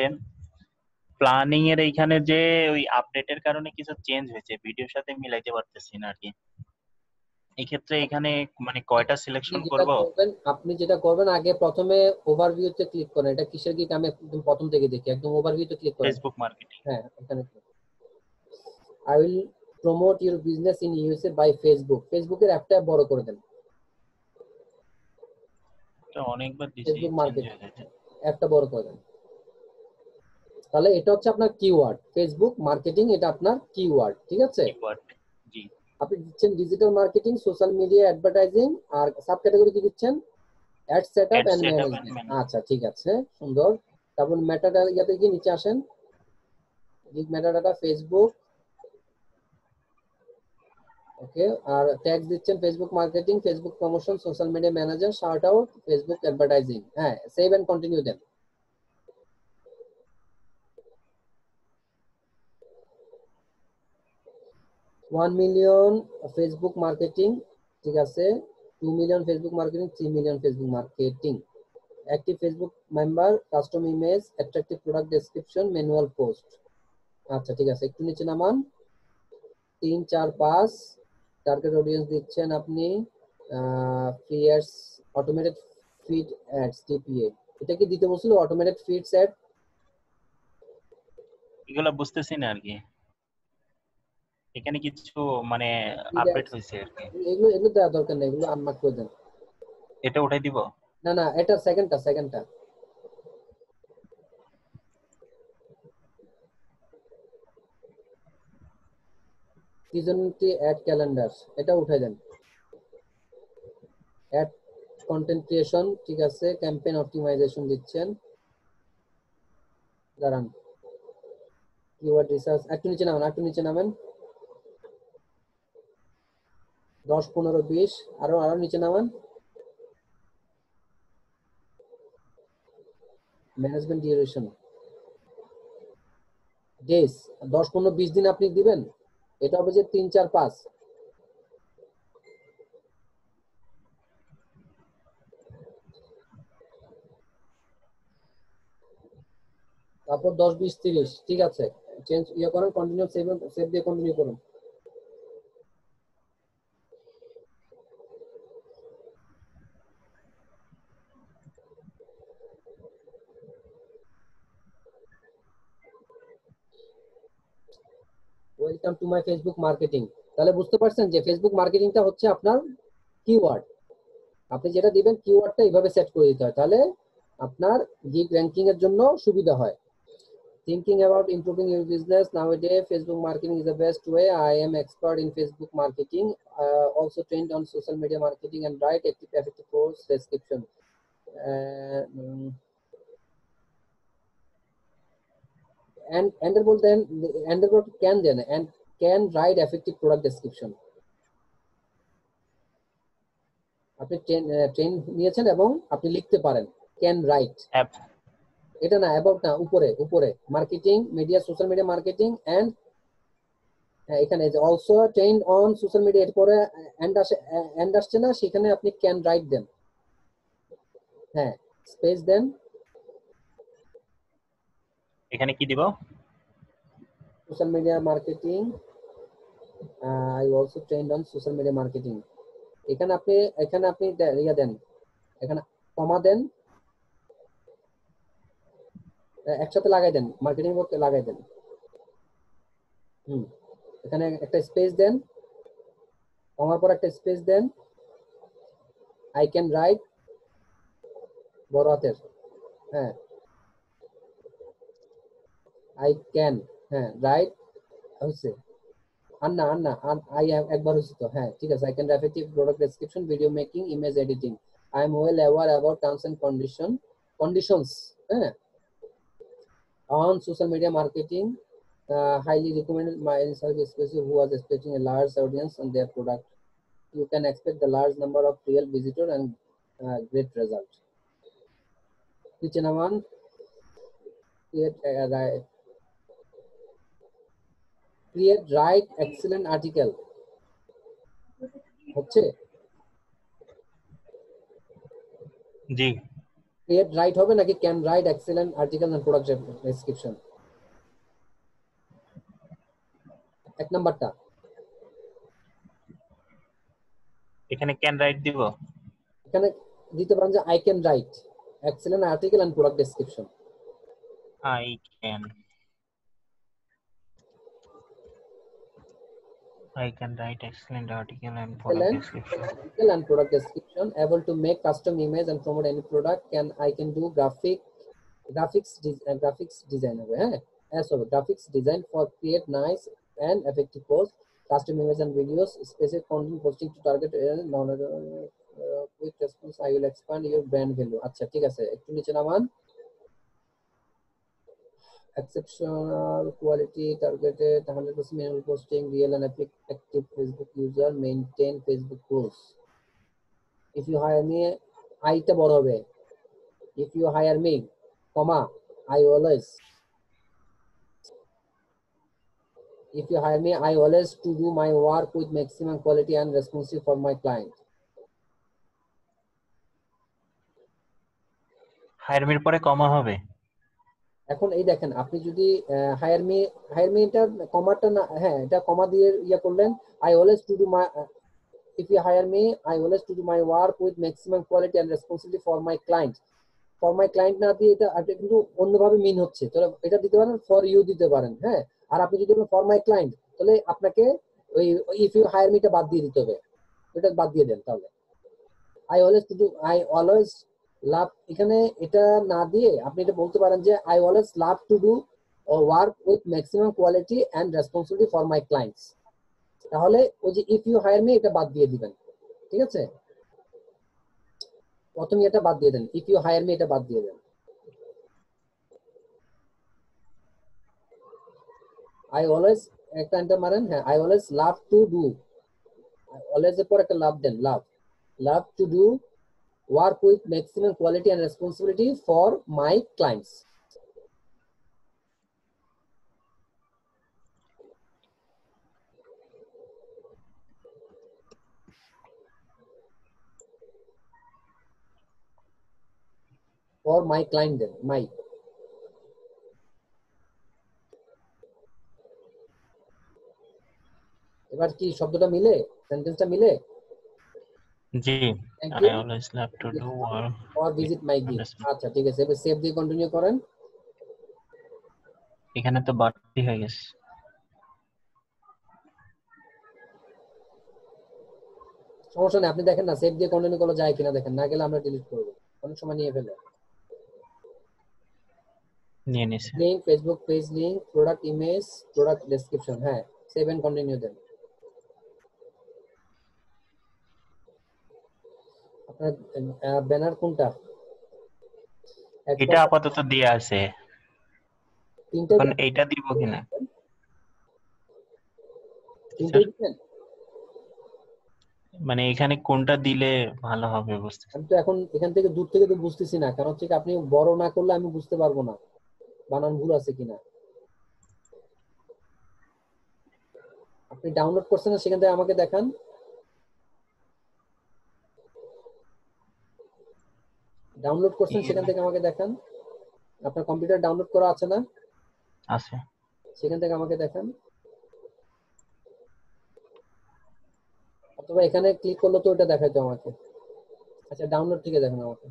প্ল্যানিং এর এইখানে যে ওই আপডেটের কারণে কিছু চেঞ্জ হয়েছে, ভিডিওর সাথে মিলাইতে পারতেছি না আর কি। এই ক্ষেত্রে এখানে মানে কয়টা সিলেকশন করব? আপনি যেটা করবেন আগে প্রথমে ওভারভিউতে ক্লিক করেন, এটা কিসের গিগ আমি একদম প্রথম থেকে দেখি, একদম ওভারভিউতে ক্লিক করেন। Facebook marketing. হ্যাঁ, এখানে I will promote your business in USA by Facebook, ফেসবুকের অ্যাপটা বড় করে দেন, এটা অনেকবার দিছি, ফেসবুক চেঞ্জ মার্কেট হয়ে যাচ্ছে। অ্যাপটা বড় করে দেন। তাহলে এটা হচ্ছে আপনার কিওয়ার্ড, ফেসবুক মার্কেটিং, এটা আপনার কিওয়ার্ড, ঠিক আছে? কিওয়ার্ড, জি। আপনি দিচ্ছেন digital marketing, social media advertising, আর সাব ক্যাটাগরি কি দিচ্ছেন? Ad setup and management. আচ্ছা ঠিক আছে, সুন্দর। তারপর মেটা ইয়াতে কি নিচে আসেন, গিগ মেটাডাটা ফেসবুক, ওকে। আর ট্যাগ দিচ্ছেন Facebook marketing, Facebook promotion, social media manager, shout out, Facebook advertising. হ্যাঁ, সেভ এন্ড কন্টিনিউ দেন। $1 million ফেসবুক মার্কেটিং, ঠিক আছে। 2 million Facebook marketing, 3 million Facebook marketing. Active Facebook member, custom image, attractive product description, manual post. আচ্ছা ঠিক আছে, একটু নিচে নামান। 3, 4, 5 টার্গেট অডিয়েন্স দিচ্ছেন আপনি, free ads, automated feed ads, TPA. এটা কি দিতে বলছিল অটোমেটেড ফিডস অ্যাড? এগুলা বুঝতেছি না আর কি, এখানে কিছু মানে feed আপডেট ads, হয়েছে আর কি। এগুলো এগুলো দেওয়ার দরকার নেই, এগুলো আনমার্ক করে দেন। এটা উঠাই দিব? না না, এটা সেকেন্ডটা সিজনটি অ্যাড ক্যালেন্ডার, এটা উঠাই দেন। অ্যাড কন্টেন্ট ক্রিয়েশন, ঠিক আছে, ক্যাম্পেইন অপটিমাইজেশন দিচ্ছেন, দাঁড়ান, কিওয়ার্ড রিসার্চ একটু নিচে নামেন, 10 15 20 আরো নিচে নামান। ম্যানেজমেন্ট ডিউরেশন ডেজ 10 15 20 দিন আপনি দিবেন, এটা হবে যে 3 4 5। তারপর 10 20 30, ঠিক আছে, চেঞ্জ ইয়ে করেন, কন্টিনিউ সেভ দিয়ে কন্টিনিউ করুন। Welcome to my Facebook marketing. তাহলে বুঝতে পারছেন যে ফেসবুক মার্কেটিংটা হচ্ছে আপনার কিওয়ার্ড। আপনি যেটা দিবেন কিওয়ার্ডটা এইভাবে সেট করে দিতে হয়, তাহলে আপনার গিগ র্যাঙ্কিং এর জন্য সুবিধা হয়। Thinking about improving your business nowadays, Facebook marketing is the best way. I am expert in Facebook marketing, also trained on social media marketing and write effective post description. And Enderbot can write effective product description. আপনি train নিয়েছেন এবং আপনি লিখতে পারেন can write. App এটা না, about না, উপরে marketing, media, social media marketing and এখানে যে also trend on social media, এরপরে এন্ড আসছে না, সেখানে আপনি ক্যান রাইট দেন, হ্যাঁ স্পেস দেন। এখানে কি দিব? Social media marketing, I also trend on social media marketing. এখানে আপনি ইয়া দেন, এখানে কমা দেন, একসাথে লাগাই দেন, মার্কেটিং বক্সে লাগাই দেন। এখানে একটা স্পেস দেন, কমার পর একটা স্পেস দেন, আই ক্যান রাইট বড় হাতের, হ্যাঁ আই ক্যান, হ্যাঁ রাইট হচ্ছে, আন্না আই একবার হচ্ছে তো, হ্যাঁ ঠিক আছে। I can effective product description, video making, image editing. I am well aware about terms and conditions, হ্যাঁ on social media marketing, highly recommended my service, especially who was expecting a large audience on their product. You can expect the large number of real visitor and great result. নিচে নামান, create write excellent article হচ্ছে, জি create write হবে নাকি can write excellent article and product description? এক নাম্বারটা, এখানে can write দিব। এখানে দিতে পারেন যে I can write excellent article and product description. I can write excellent article and product description. Article and product description, able to make custom image and promote any product. I can do graphics design হবে, হ্যাঁ graphics design for create nice and effective posts, custom images and videos, specific content posting to target quick response. I will expand your brand value. আচ্ছা ঠিক আছে, একটু নিচে নামান, exceptional quality, targeted 100% manual posting, real and active Facebook user, maintain Facebook rules. If you hire me, আইটা বড় হবে, if you hire me, comma, I always, if you hire me, I always to do my work with maximum quality and responsive for my client. হায়ারমির পরে কমা হবে। এখন এই দেখেন, আপনি যদি হায়ার মি এটা কমাটা না, হ্যাঁ এটা কমা দিয়ে ইয়া করলেন, I always to do my if you hire me, I always to do my work with maximum quality and responsibility for my client. For my client না দিয়ে এটা আপনি কিন্তু অন্যভাবে মিন হচ্ছে, তাহলে এটা দিতে পারেন ফর ইউ দিতে পারেন। হ্যাঁ, আর আপনি যদি ফর মাই ক্লায়েন্ট, তাহলে আপনাকে ওই ইফ ইউ হায়ার মিটা বাদ দিয়ে দিতে হবে, এটা বাদ দিয়ে দেন। তাহলে আই অলওয়েজ লাভ, এখানে এটা না দিয়ে আপনি এটা বলতে পারেন যে I always love to do work with maximum quality and responsibility for my clients. তাহলে ওই যে ইফ ইউ হায়ার মি এটা বাদ দিয়ে দিবেন। ঠিক আছে, প্রথমে এটা বাদ দিয়ে দেন, ইফ ইউ হায়ার মি এটা বাদ দিয়ে দেন। আই অলওয়েজ একটা এন্টার মারেন। হ্যাঁ, I always love to do, always এর পর একটা লাভ দেন, love to do work with maximum quality and responsibility for my clients. For my client দেন, মাই। এবার কি শব্দটা মিলে, সেন্টেন্সটা মিলে? জি, thank I you. always love to do work or visit my gig। আচ্ছা ঠিক আছে, এবার সেভ দিয়ে কন্টিনিউ করেন। এখানে তো বাড়তি হয়ে গেছে। সমস্যা নেই, আপনি দেখেন না সেভ দিয়ে কন্টিনিউ করা যায় কিনা, দেখেন, না গেলে আমরা ডিলিট করবো, অনেক সময় নিয়ে ফেলে। নিয়ে নিছে। Link, Facebook page link, product image, product description. হ্যাঁ, সেভ এন্ড কন্টিনিউ দেন। আপনার ব্যানার কোনটা? এটা আপাতত দিয়ে আছে, তিনটা এখন এইটা দিব কিনা? তিনটা দিবেন? মানে এখানে কোনটা দিলে ভালো হবে বুঝতে। আমি তো এখন এখান থেকে দূর থেকে তো বুঝতেছি না, কারণ হচ্ছে কি আপনি বড় না করলে আমি বুঝতে পারবো না বানান ভুল আছে কিনা। আপনি ডাউনলোড করছেন না, সেখান থেকে আমাকে দেখান। ডাউনলোড করছেন সেখান থেকে আমাকে দেখান। আপনার কম্পিউটার ডাউনলোড করা আছে না? আছে। সেখান থেকে আমাকে দেখান, অথবা এখানে ক্লিক করলে তো ওটা দেখাইতো আমাকে। আচ্ছা, ডাউনলোড থেকে দেখেন আমাকে।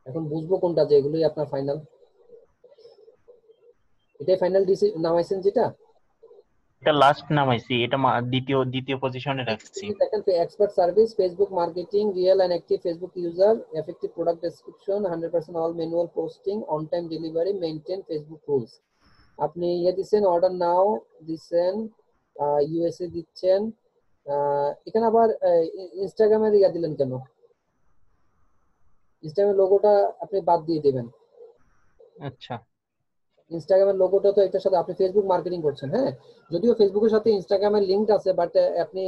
এখন বুঝবো কোনটা যে এগুলোই আপনার ফাইনাল। এটাই ফাইনাল নামাইছেন যেটা? এটা লাস্ট নামাইছি, এটা দ্বিতীয় পজিশনে রাখছি। দেখেন, expert service, Facebook marketing, real and active Facebook user, effective product description, 100% all manual posting, on time delivery, maintain Facebook rules. আপনি ইয়ে দিচ্ছেন, অর্ডার নাও দিচ্ছেন, ইউএসএ দিচ্ছেন। এখানে আবার ইনস্টাগ্রামের ইয়া দিলেন কেন? ইনস্টাগ্রামের লোগোটা আপনি বাদ দিয়ে দিবেন। আচ্ছা, ইনস্টাগ্রামের লোগোটা তো এটার সাথে, আপনি ফেসবুক মার্কেটিং করছেন। হ্যাঁ, যদিও ফেসবুকের সাথে ইনস্টাগ্রামের লিংক আছে, বাট আপনি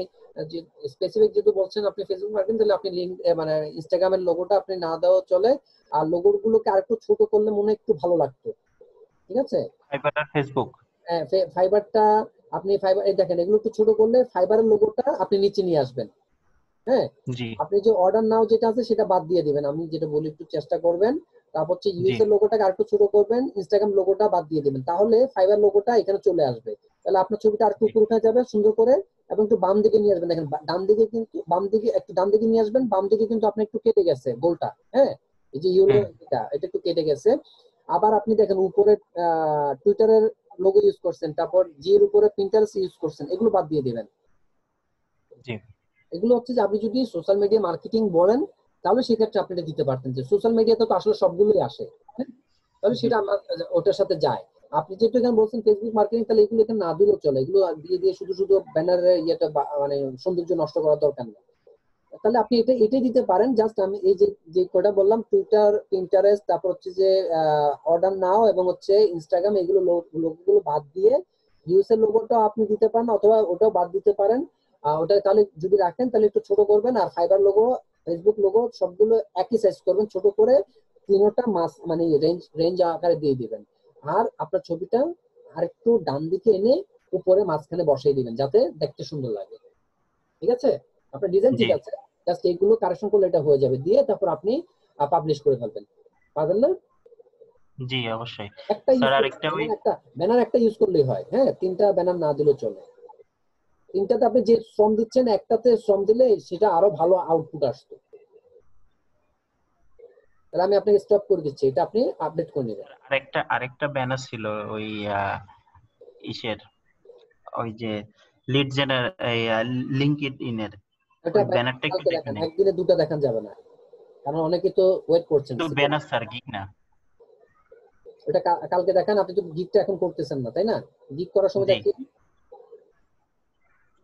যে স্পেসিফিক যেহেতু বলছেন আপনি ফেসবুক মার্কেটিং, তাহলে আপনি লিংক মানে ইনস্টাগ্রামের লোগোটা আপনি না দেওয়া চলে। আর লোগোগুলোকে আরেকটু ছোট করলে মনে হয় একটু ভালো লাগতো। ঠিক আছে, ফাইবার আর ফেসবুক। হ্যাঁ, ফাইবারটা আপনি ফাইবার, এই দেখেন এগুলো একটু ছোট করলে ফাইবারের লোগোটা আপনি নিচে নিয়ে আসবেন। হ্যাঁ, জি আপনি যে অর্ডার নাও যেটা আছে সেটা বাদ দিয়ে দিবেন, আমি যেটা বলি একটু চেষ্টা করবেন। তারপর হচ্ছে ইউএস এর লোগোটাকে আরেকটু ছোট করবেন, ইনস্টাগ্রাম লোগোটা বাদ দিয়ে দিবেন, তাহলে ফাইবার লোগোটা এখানে চলে আসবে। তাহলে আপনার ছবিটা আরেকটু উপরে উঠে যাবে সুন্দর করে, এবং একটু বাম দিকে নিয়ে আসবেন। দেখেন ডান দিকে কিন্তু, বাম দিকে একটু ডান দিকে নিয়ে আসবেন, বাম দিকে কিন্তু আপনি একটু কেটে গেছে গোলটা। হ্যাঁ, এই যে ইউরো এটা একটু কেটে গেছে। আবার আপনি দেখেন উপরে টুইটারের লোগো ইউজ করছেন, তারপর জি এর উপরে পিন্টারেস্ট ইউজ করছেন, এগুলো বাদ দিয়ে দিবেন। জি এগুলো হচ্ছে যে আপনি যদি সোশ্যাল মিডিয়া মার্কেটিং বলেন, তাহলে সেক্ষেত্রে আপনি এটা দিতে পারতেন, যে সোশ্যাল মিডিয়াতে তো আসলে সবগুলোই আসে। হ্যাঁ, তাহলে সেটা আমার ওটার সাথে যায়। আপনি যেহেতু এখানে বলছেন ফেসবুক মার্কেটিং, তাহলে এগুলো এখানে না দিলেও চলে। এগুলো দিয়ে দিয়ে শুধু শুধু ব্যানারের ইয়েটা মানে সৌন্দর্য নষ্ট করার দরকার নেই। তাহলে আপনি এটাই দিতে পারেন। জাস্ট আমি এই যে কয়টা বললাম, টুইটার, পিন্টারেস্ট, তারপর হচ্ছে যে অর্ডার নাও এবং হচ্ছে ইনস্টাগ্রাম, এগুলো লোগোগুলো বাদ দিয়ে ইউএসএর লোগোটা আপনি দিতে পারেন, অথবা ওটাও বাদ দিতে পারেন। ওটা তাহলে যদি রাখেন তাহলে একটু ছোট করবেন। আর ফাইবার লোগো, ফেসবুক লোগো সবগুলো একই সাইজ করবেন, ছোট করে তিনটা মাস মানে রেঞ্জ আকারে দিয়ে দিবেন। আর আপনার ছবিটা আরেকটু ডান দিকে এনে উপরে মাঝখানে বসাই দিবেন, যাতে দেখতে সুন্দর লাগে। ঠিক আছে, আপনার ডিজাইন ঠিক আছে, জাস্ট এইগুলো কারেকশন করলে এটা হয়ে যাবে। দিয়ে তারপর আপনি পাবলিশ করে ফেলবেন, পারবেন না? জি অবশ্যই একটা স্যার। আরেকটা ওই ব্যানার একটা ইউজ করলেই হয়। হ্যাঁ, তিনটা ব্যানার না দিলেও চলে। তিনটাতে আপনি যে শ্রম দিচ্ছেন, একটাতে শ্রম দিলে সেটা আরো ভালো আউটপুট আসতো। তাহলে আমি আপনাকে স্টপ করে দিচ্ছি, এটা আপনি আপডেট করে নেবেন। আরেকটা ব্যানার ছিল ওই ইসের, ওই যে লিড জেনার লিঙ্কড ইনের এটা ওই ব্যানারটা একটু কালকে দেখে দেখান, নিন। একদিনে দুটো দেখান যাবে না, কারণ অনেকে তো ওয়েট করছেন। তো ব্যানার স্যার গিগ না। এটা কালকে দেখান, আপনি তো গিগটা এখন করতেছেন না তাই না? গিগ করার সময় জি দেখিয়ে।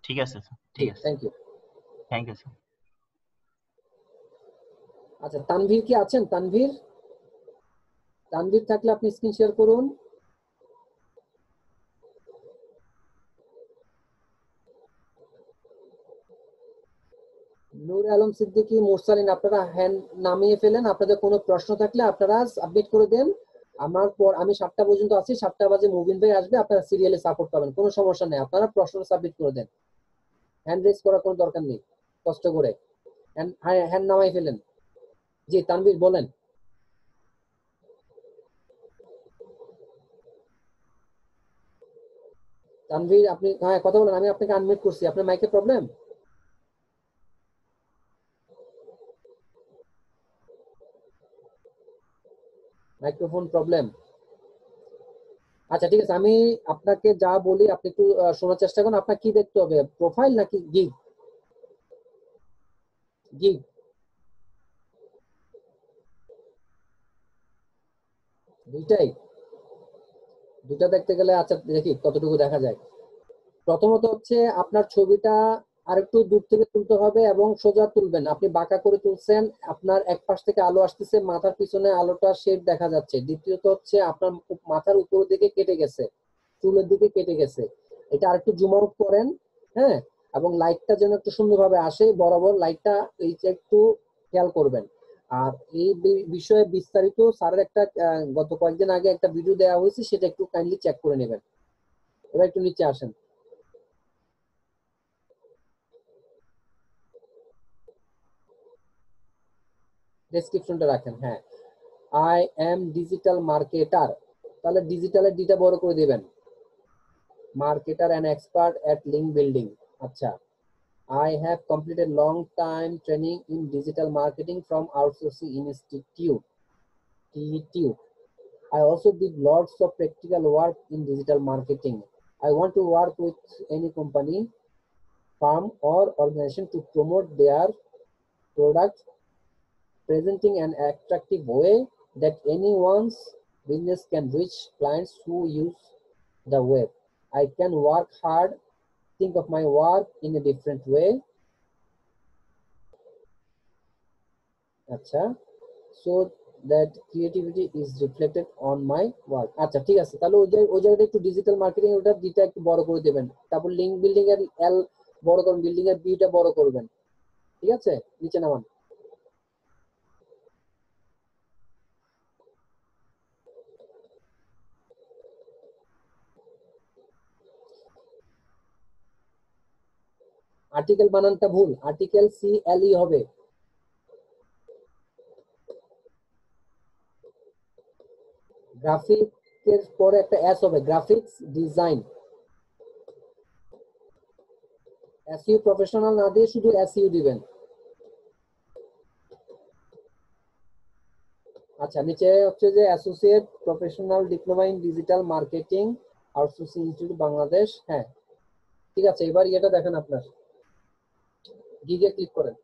ঠিক আছে স্যার, ঠিক আছে, thank you. Thank you sir. আচ্ছা, তানভীর কি আছেন? তানভীর, তানভীর থাকলে আপনি স্ক্রিন শেয়ার করুন। নূর আলম সিদ্দিকী, মুরসালিন, আপনারা হ্যান্ড নামিয়ে ফেলেন। আপনাদের কোনো প্রশ্ন থাকলে আপনারা সাবমিট করে দেন। আমার পর আমি 7টা পর্যন্ত আছি, 7টা বাজে মুবিন ভাই আসবে, আপনারা সিরিয়ালে সাপোর্ট পাবেন, কোনো সমস্যা নেই। আপনারা প্রশ্ন সাবমিট করে দেন, হ্যান্ড রেজ করার কোনো দরকার নেই, কষ্ট করে হ্যান্ড নামাই ফেলেন। জি তানভীর বলেন। তানভীর আপনি হ্যাঁ কথা বলেন, আমি আপনাকে আনমিউট করছি, আপনার মাইকে প্রবলেম? Microphone problem? আচ্ছা ঠিক আছে, আমি আপনাকে যা বলি আপনি একটু শোনার চেষ্টা করুন। আপনার কি দেখতে হবে, প্রোফাইল নাকি গিগ? গিগ, দুইটাই? দুইটা দেখতে গেলে আচ্ছা দেখি কতটুকু দেখা যায়। প্রথমত হচ্ছে আপনার ছবিটা আরেকটু দূর থেকে তুলতে হবে এবং সোজা তুলবেন। আপনি বাঁকা করে তুলছেন, আপনার এক পাশ থেকে আলো আসতেছে, মাথার পিছনে আলোটা শেড দেখা যাচ্ছে। দ্বিতীয়ত হচ্ছে আপনার মাথার উপর দিকে কেটে গেছে, চুলের দিকে কেটে গেছে, এটা আরেকটু জুম আউট করেন। হ্যাঁ, এবং লাইটটা যেন একটু সুন্দরভাবে আসে, বরাবর লাইটটা এইটা একটু খেয়াল করবেন। আর এই বিষয়ে বিস্তারিত স্যারের একটা গত কয়েকদিন আগে একটা ভিডিও দেওয়া হয়েছে, সেটা একটু কাইন্ডলি চেক করে নেবেন। এবার একটু নিচে আসেন, ডেসক্রিপশনটা রাখেন। হ্যাঁ, আই এম ডিজিটাল মার্কেটার, তাহলে ডিজিটালের ডিটা বড় করে দিবেন। Marketer and expert at link building. আচ্ছা, I have completed long time training in digital marketing from Outsourcing Institute, TETU. I also did lots of practical work in digital marketing. I want to work with any company, firm or organization to promote their product, presenting an attractive way that anyone's business can reach clients who use the web. I can work hard, think of my work in a different way. আচ্ছা, so that creativity is reflected on my work. আচ্ছা ঠিক আছে, তাহলে ওই জায়গাটা একটু digital marketing ওটা ডিটা একটু বড় করে দেবেন। তারপর লিঙ্ক বিল্ডিং এর এল বড় করবেন, বিল্ডিং এর বিটা বড় করবেন। ঠিক আছে, নিচে নামান। আর্টিকেল বানানটা ভুল, আর্টিকেল CLE হবে। গ্রাফিকের পরে একটা এস হবে, গ্রাফিক্স ডিজাইন। এসইউ প্রফেশনাল না দিয়ে শুধু এসইউ দিবেন। আচ্ছা, নিচে হচ্ছে যে associate professional diploma in digital marketing, outsourcing institute Bangladesh. হ্যাঁ ঠিক আছে, এবার এটা দেখেন, আপনার গিগে ক্লিক করেন।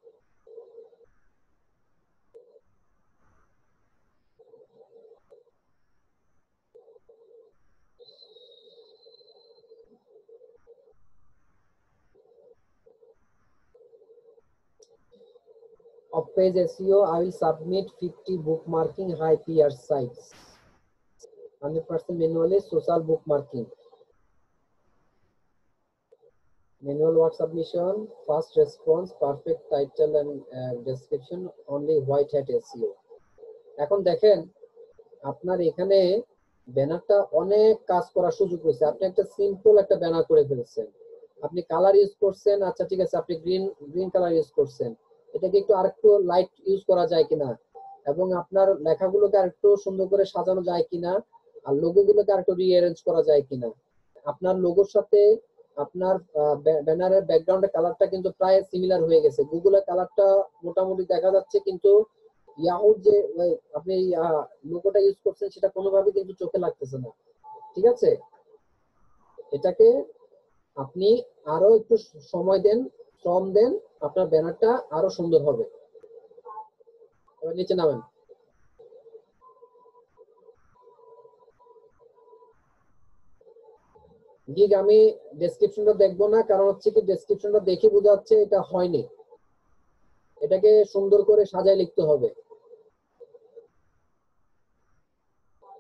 Of page SEO, I will submit 50 bookmarking high PR sites, 100% manually, social bookmarking, manual work submission, fast response, perfect title and description, only white hat SEO. এখন দেখেন আপনার এখানে ব্যানারটা অনেক কাজ করার সুযোগ রয়েছে। আপনি একটা সিম্পল একটা ব্যানার করে ফেলেছেন, আপনি কালার ইউজ করছেন, আচ্ছা ঠিক আছে, আপনি গ্রিন কালার ইউজ করছেন, এটাকে একটু আরেকটু লাইট ইউজ করা যায় কিনা, এবং আপনার লেখাগুলোকে আরেকটু সুন্দর করে সাজানো যায় কিনা, আর লোগো গুলোকে আরেকটু রিঅ্যারেঞ্জ করা যায় কিনা, আপনার লোগোর সাথে আপনার ব্যানারের ব্যাকগ্রাউন্ডের কালারটা কিন্তু প্রায় সিমিলার হয়ে গেছে। গুগলের কালারটা মোটামুটি দেখা যাচ্ছে, কিন্তু ইয়াহুর যে আপনি লোগোটা ইউজ করছেন সেটা কোনোভাবেই কিন্তু চোখে লাগতেছে না। ঠিক আছে, এটাকে আপনি আরো একটু সময় দেন, শ্রম দেন, আপনার ব্যানারটা আরো সুন্দর হবে। এবার নিচে নামেন। গিগ আমি ডেসক্রিপশনটা দেখবো না, কারণ হচ্ছে কি ডেসক্রিপশনটা দেখে বোঝা যাচ্ছে এটা হয়নি, এটাকে সুন্দর করে সাজায় লিখতে হবে।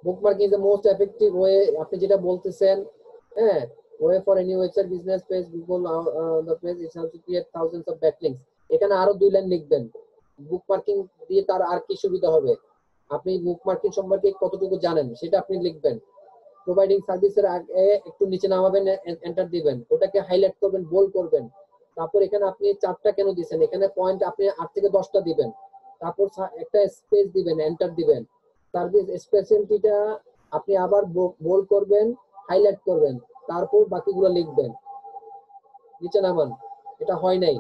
Bookmarking is the most effective way, আপনি যেটা বলতেছেন, হ্যাঁ, way for any website business page Google the page is how to create thousands of backlinks. এখানে আরো 2 লাইন লিখবেন। বুকমার্কিং দিয়ে তার আর কি সুবিধা হবে, আপনি বুকমার্কিং সম্পর্কে কতটুকু জানেন সেটা আপনি লিখবেন। প্রোভাইডিং সার্ভিসের আগে একটু নিচে নামাবেন, এন্টার দিবেন, ওটাকে হাইলাইট করবেন, বোল্ড করবেন। তারপর এখানে আপনি 4টা কেন দিবেন, এখানে পয়েন্ট আপনি 8 থেকে 10টা দিবেন। তারপর একটা স্পেস দিবেন, এন্টার দিবেন। সার্ভিস স্পেশালিটিটা আপনি আবার বোল্ড করবেন, হাইলাইট করবেন, তারপর বাকিগুলো লিখবেন। নিচে নামান, এটা হয় নাই।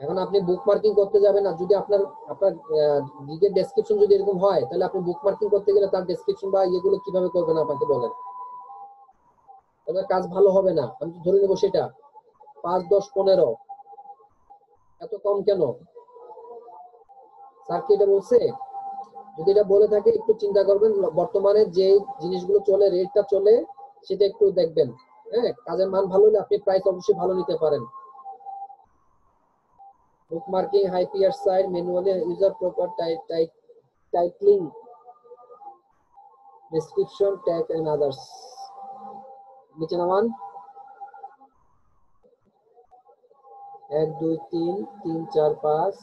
এখন আপনি বুকমার্কিং করতে যাবেন, আর যদি আপনার গিগের ডেসক্রিপশন যদি এরকম হয়, তাহলে আপনি বুকমার্কিং করতে গেলে তার ডেসক্রিপশন বা এগুলো কিভাবে করবেন আপনাকে বলেন, তাহলে কাজ ভালো হবে না। আমি তো ধরে নেবো সেটা 5, 10, 15 এত কম কেন? স্যার কি এটা বলছে? যদি এটা বলে থাকে একটু চিন্তা করবেন, বর্তমানে যে জিনিসগুলো চলে, রেটটা চলে, সেটা একটু দেখবেন। হ্যাঁ, কাজের মান ভালো হলে আপনি প্রাইস অবশ্যই ভালো নিতে পারেন। Bookmarking high PR site manually user proper titling description tag and others. নিচে নামান। 1, 2, 3, 3, 4, 5,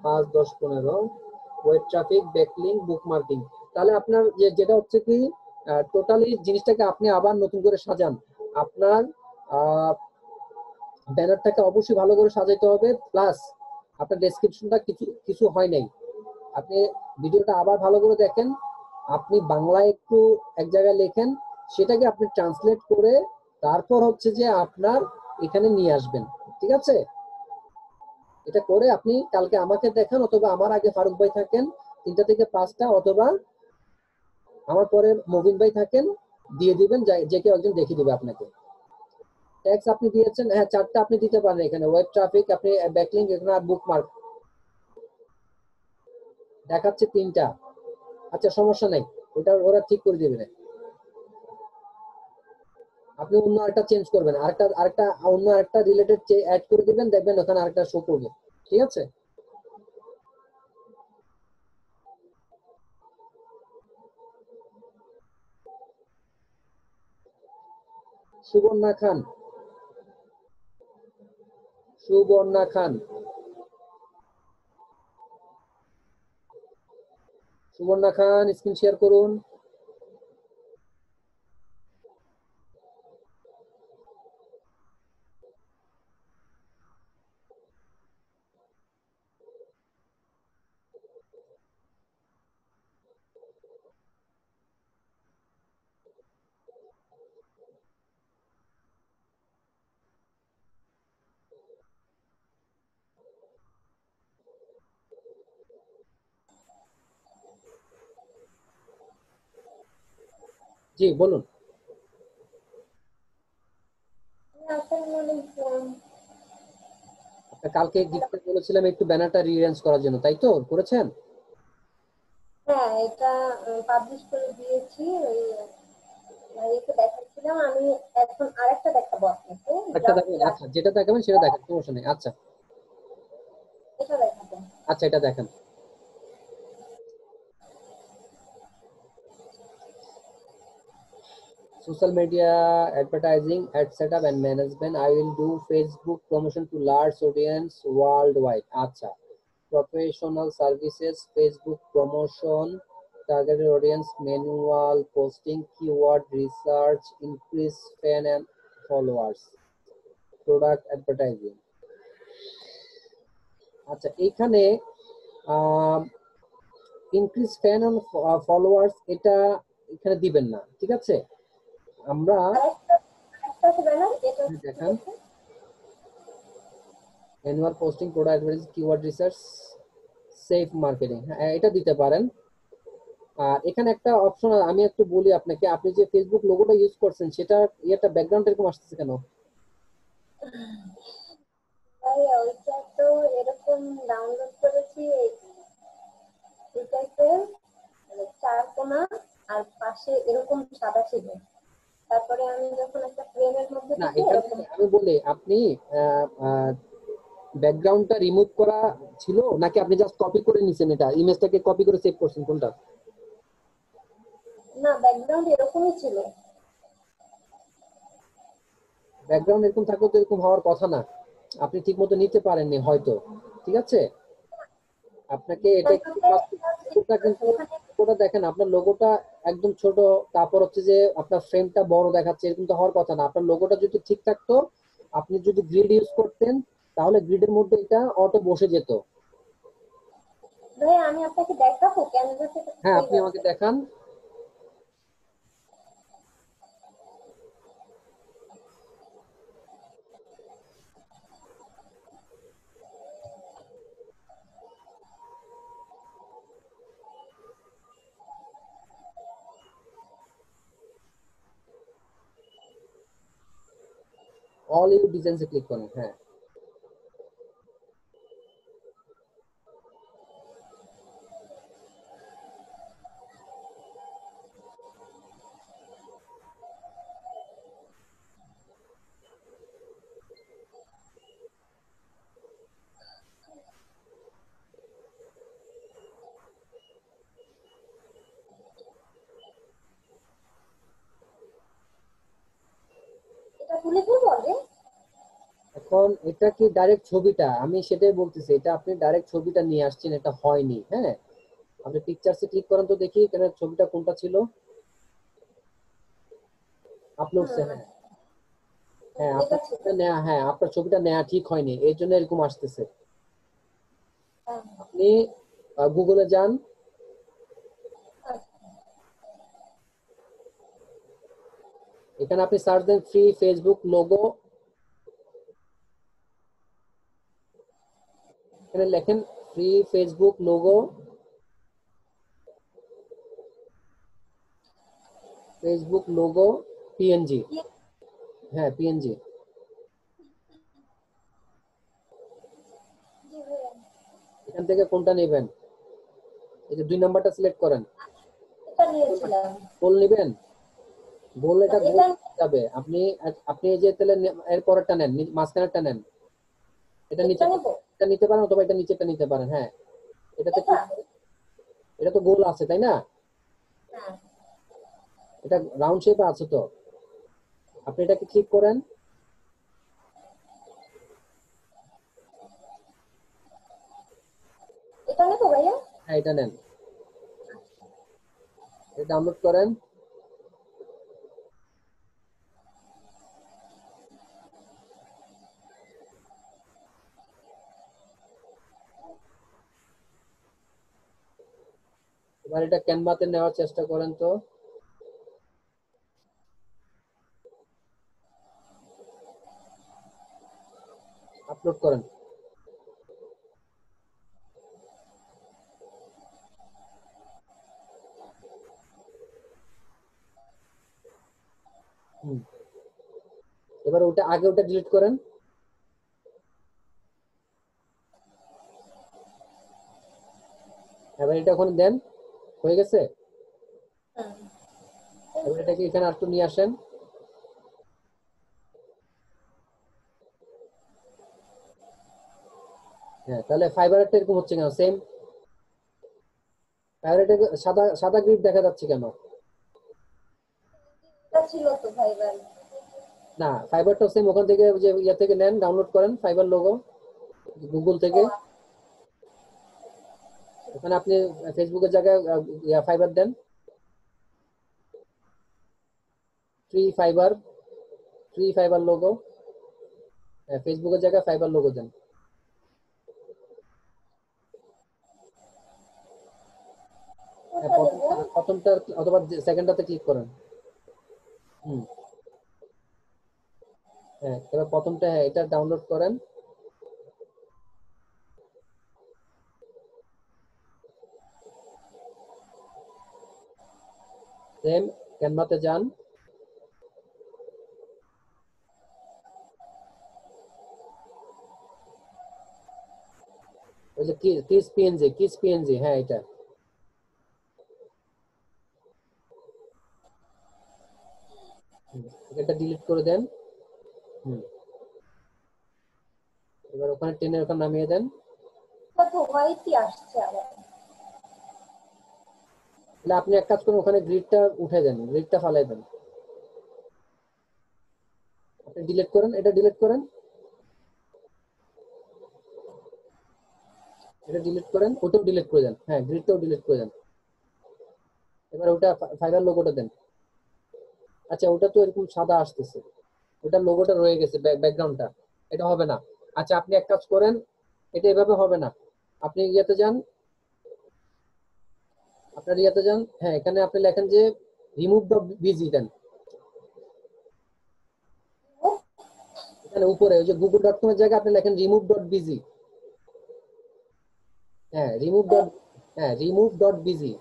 5, 10, 15 ওয়েব ট্রাফিক, ব্যাকলিংক, বুকমার্কিং। তাহলে আপনার যেটা হচ্ছে কি টোটালি জিনিসটাকে আপনি আবার নতুন করে সাজান। আপনার ব্যানারটাকে অবশ্যই ভালো করে সাজাইতে হবে, প্লাস আপনার ডেসক্রিপশনটা কিছু হয় নাই। আপনি ভিডিওটা আবার ভালো করে দেখেন, আপনি বাংলায় একটু এক জায়গায় লেখেন, সেটাকে আপনি ট্রান্সলেট করে তারপর হচ্ছে যে আপনার এখানে নিয়ে আসবেন। ঠিক আছে, এটা করে আপনি কালকে আমাকে দেখান, অথবা আমার আগে ফারুক ভাই থাকেন 3টা থেকে 5টা, অথবা আমার পরে মবিন ভাই থাকেন, দিয়ে দিবেন, যে কেউ একজন দেখিয়ে দিবে আপনাকে। ট্যাক্স আপনি দিয়েছেন, হ্যাঁ 4টা আপনি দিতে পারেন এখানে, ওয়েব ট্রাফিক, আপনি ব্যাকলিংক, এখানে আর বুকমার্ক দেখাচ্ছে 3টা। আচ্ছা সমস্যা নাই, ওরা ঠিক করে দিবে না। আপনি অন্য আরেকটা চেঞ্জ করবেন, অন্য আরেকটা রিলেটেড অ্যাড করে দিবেন, দেখবেন ওখানে আরেকটা শো করবে। ঠিক আছে, সুবর্ণা খান, সুবর্ণা খান, সুবর্ণা খান স্ক্রিন শেয়ার করুন। জি বলুন। কালকে গিফট বলেছিলাম একটু ব্যানারটা রিঅ্যারেঞ্জ করার জন্য, তাই তো করেছেন? হ্যাঁ, এটা পাবলিশ করে দিয়েছি। ওই ভাইয়াকে দেখাচ্ছিলাম আমি। এখন আরেকটা দেখাবো আপনাকে। একটা দেখেন, আচ্ছা যেটা দেখাবেন সেটা দেখেন, সমস্যা নেই। আচ্ছা এটা দেখাবো। আচ্ছা এটা দেখেন। Social media advertising, ad setup and management. I will do Facebook promotion to large audience worldwide. আচ্ছা, professional services, Facebook promotion, targeted audience, manual posting, keyword research, increase fan and followers, product advertising. আচ্ছা এখানে increase fan on followers, এটা এখানে দিবেন না, ঠিক আছে? আমরা আরেকটা আছে ব্যানার, এটা দেখান annual posting, product advertise, keyword research, safe marketing, হ্যাঁ এটা দিতে পারেন। আর এখানে একটা অপশন আমি একটু বলি আপনাকে, আপনি যে ফেসবুক লোগোটা ইউজ করছেন সেটা এটা ব্যাকগ্রাউন্ড এরকম আসতেছে কেন? ভাই ওইটা তো এরকম ডাউনলোড করেছি এটাতে, মানে 4 কোণা আর পাশে এরকম সাদা ছিল, তারপরে আমি যখন একটা ফ্রেমের মধ্যে না থেকে এখানে এরকম। আমি বলি আপনি ব্যাকগ্রাউন্ডটা রিমুভ করা ছিল নাকি আপনি জাস্ট কপি করে নিছেন, এটা ইমেজটাকে কপি করে সেভ করছেন, কোনটা? না, ব্যাকগ্রাউন্ড এরকমই ছিল। ব্যাকগ্রাউন্ড এরকম থাকলে তো এরকম হওয়ার কথা না, আপনি ঠিক মতো নিতে পারেননি হয়তো, ঠিক আছে? আপনাকে এটা লোগোটা কিন্তু লোগোটা দেখেন, আপনার লোগোটা একদম ছোট, তারপর হচ্ছে যে আপনার ফ্রেমটা বড় দেখাচ্ছে, এরকম তো হওয়ার কথা না। আপনার লোগোটা যদি ঠিক থাকতো, আপনি যদি গ্রিড ইউজ করতেন তাহলে গ্রিডের মধ্যে এটা অটো বসে যেত। ভাই আমি আপনাকে দেখাবো ক্যানভাসে? হ্যাঁ আপনি আমাকে দেখান। অল ইউ ডিজাইনসে ক্লিক করেন, হ্যাঁ এটা তুলে ফেলবো আগে? এখন এটা কি ডাইরেক্ট ছবিটা, আমি সেটাই বলতেছি, এটা আপনি ডাইরেক্ট ছবিটা নিয়ে আসছেন, এটা হয়নি। হ্যাঁ আপনি পিকচারসে ক্লিক করেন তো দেখি এখানে ছবিটা কোনটা ছিল, আপলোডসে। হ্যাঁ হ্যাঁ এটা আপনার ছিল। ছবিটা নেওয়া, হ্যাঁ আপনার ছবিটা নেওয়া ঠিক হয়নি, এর জন্য এরকম আসতেছে। আপনি গুগলে যান, এখানে আপনি সার্চ দেন ফ্রি ফেসবুক লোগো, এখানে লেখেন free Facebook logo, Facebook logo PNG, হ্যাঁ পিএনজি। এখান থেকে কোনটা নেবেন? এই যে 2 নাম্বারটা সিলেক্ট করেন, এটা নিয়েছিলাম। গোল নেবেন, গোল এটা গোল এটা যাবে। আপনি আপনি এই যে তাহলে এর পরেরটা নেন, মাঝখানেরটা নেন, এটা নিচে এটা নেবো? এটা নিতে পারেন অথবা এটা নিচেটা নিতে পারেন। হ্যাঁ এটাতে এটা? এটা তো গোল আছে তাই না, হ্যাঁ। এটা রাউন্ড শেপে আছে, তো আপনি এটাকে ক্লিক করেন, এটা নেবো ভাইয়া? হ্যাঁ এটা নেন, এটা ডাউনলোড করেন। এবার এটা ক্যানভাতে নেওয়ার চেষ্টা করেন, তো আপলোড করেন। এবার ওটা আগে ওটা ডিলিট করেন, এবার এটা ওখানে দেন, হয়ে গেছে। এবার এটাকে এখানে আর একটু নিয়ে আসেন, হ্যাঁ তাহলে ফাইবারটা এরকম হচ্ছে কেন? সেম ফাইবারটা সাদা সাদা গ্রিড দেখা যাচ্ছে কেন? এটা ছিল তো ভাইবার। না ফাইবারটাও সেম, ওখান থেকে যে ইয়া থেকে নেন, ডাউনলোড করেন ফাইবার লোগো গুগল থেকে, ওখানে আপনি ফেসবুকের জায়গায় ইয়া ফাইবার দেন, free Fiverr, free Fiverr logo, ফেসবুকের জায়গায় ফাইবার লোগো দেন। কোথায় দেবো? কত প্রথমটা অথবা সেকেন্ডটাতে ক্লিক করেন। হুম, হ্যাঁ, এবার প্রথমটা, হ্যাঁ, এটা ডাউনলোড করেন। সেম ক্যানভাতে যান, ওই যে কিস পিএনজি, হ্যাঁ এটা। এটা ডিলিট করে দেন। হুম, এবার ওখানে টেনে ওখানে নামিয়ে দেন। তো হোয়াইটই আসছে আবার। তাহলে আপনি এক কাজ করুন, ওখানে গ্রিডটা উঠে দেন, গ্রিডটা ফালাই দেন। আপনি ডিলিট করেন, এটা ডিলিট করেন, এটা ডিলিট করেন, ওটাও ডিলিট করে দেন, হ্যাঁ গ্রিডটাও ডিলিট করে দেন। এবার ওটা ফাইবার লোগোটা দেন। আচ্ছা, ওটা তো এরকম সাদা আসতেছে, ওটার লোগোটা রয়ে গেছে, ব্যাকগ্রাউন্ডটা, এটা হবে না। আচ্ছা, আপনি এক কাজ করেন, এটা এভাবে হবে না, আপনি ইয়াতে যান, আপনার ইয়াতে যান, হ্যাঁ, এখানে আপনি লেখেন যে রিমুভ ডট বিজি দেন। এখানে উপরে ওই যে google.com এর জায়গায় আপনি লেখেন রিমুভ ডট বিজি। হ্যাঁ, remove dot busy.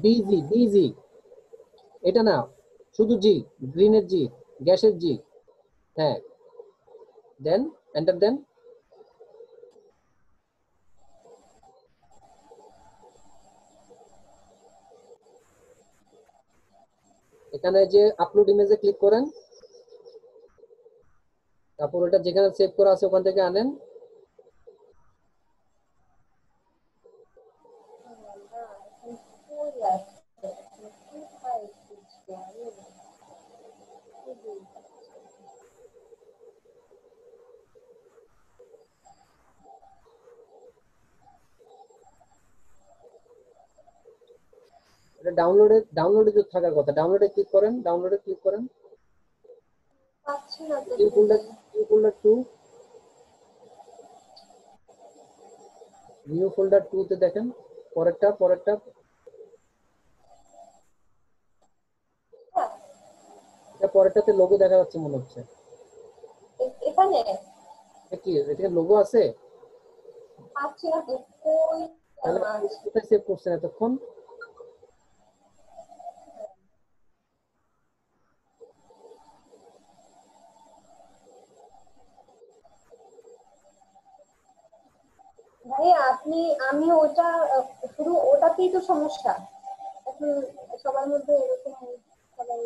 Busy busy, এটা না, শুধু জি, গ্রিনের জি, গ্যাসের জি। হ্যাঁ, দেন, এন্টার দেন। এখানে যে আপলোড ইমেজে ক্লিক করেন, তারপর ওটা যেখানে সেভ করা আছে ওখান থেকে আনেন। এটা ডাউনলোডে যে থাকার কথা, ডাউনলোডে ক্লিক করেন, ডাউনলোডে ক্লিক করেন। পাচ্ছি না তো। নিউ ফোল্ডার 2, নিউ ফোল্ডার 2 তে দেখেন, পরেরটা এটা পরেরটাতে লোগো দেখা যাচ্ছে মনে হচ্ছে। এখানে এটা কি, এটা লোগো আছে? পাচ্ছি না তো। কই তাহলে আপনি আছে? কোথায় সেভ করছেন এতক্ষণ? ভাই আমি ওটা শুধু ওটাতেই তো সমস্যা এখন। সবার মধ্যে এরকম সবাই।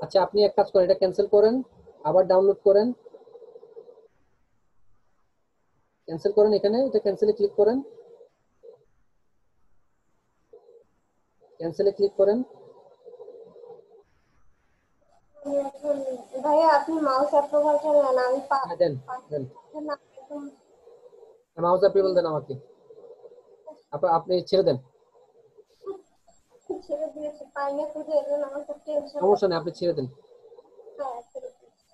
আচ্ছা, আপনি এক কাজ করেন, এটা ক্যান্সেল করেন, আবার ডাউনলোড করেন, ক্যান্সেল করেন, এখানে এটা ক্যান্সেলে ক্লিক করেন, ক্যান্সেলে ক্লিক করেন। আমি এখন ভাইয়া আপনি মাউস অ্যাপ্রুভালটা নেন, আমি হ্যাঁ, দেন দেন, না একদম মাউস অ্যাপ্রুভাল দেন আমাকে, আপনি ছেড়ে দেন, ছেড়ে দিয়েছি, পাই না খুঁজে, এর জন্য আমার খুব টেনশন সমস্যা নেই, লাগছে। আপনি ছেড়ে দেন। হ্যাঁ, ছেড়ে দিয়েছি।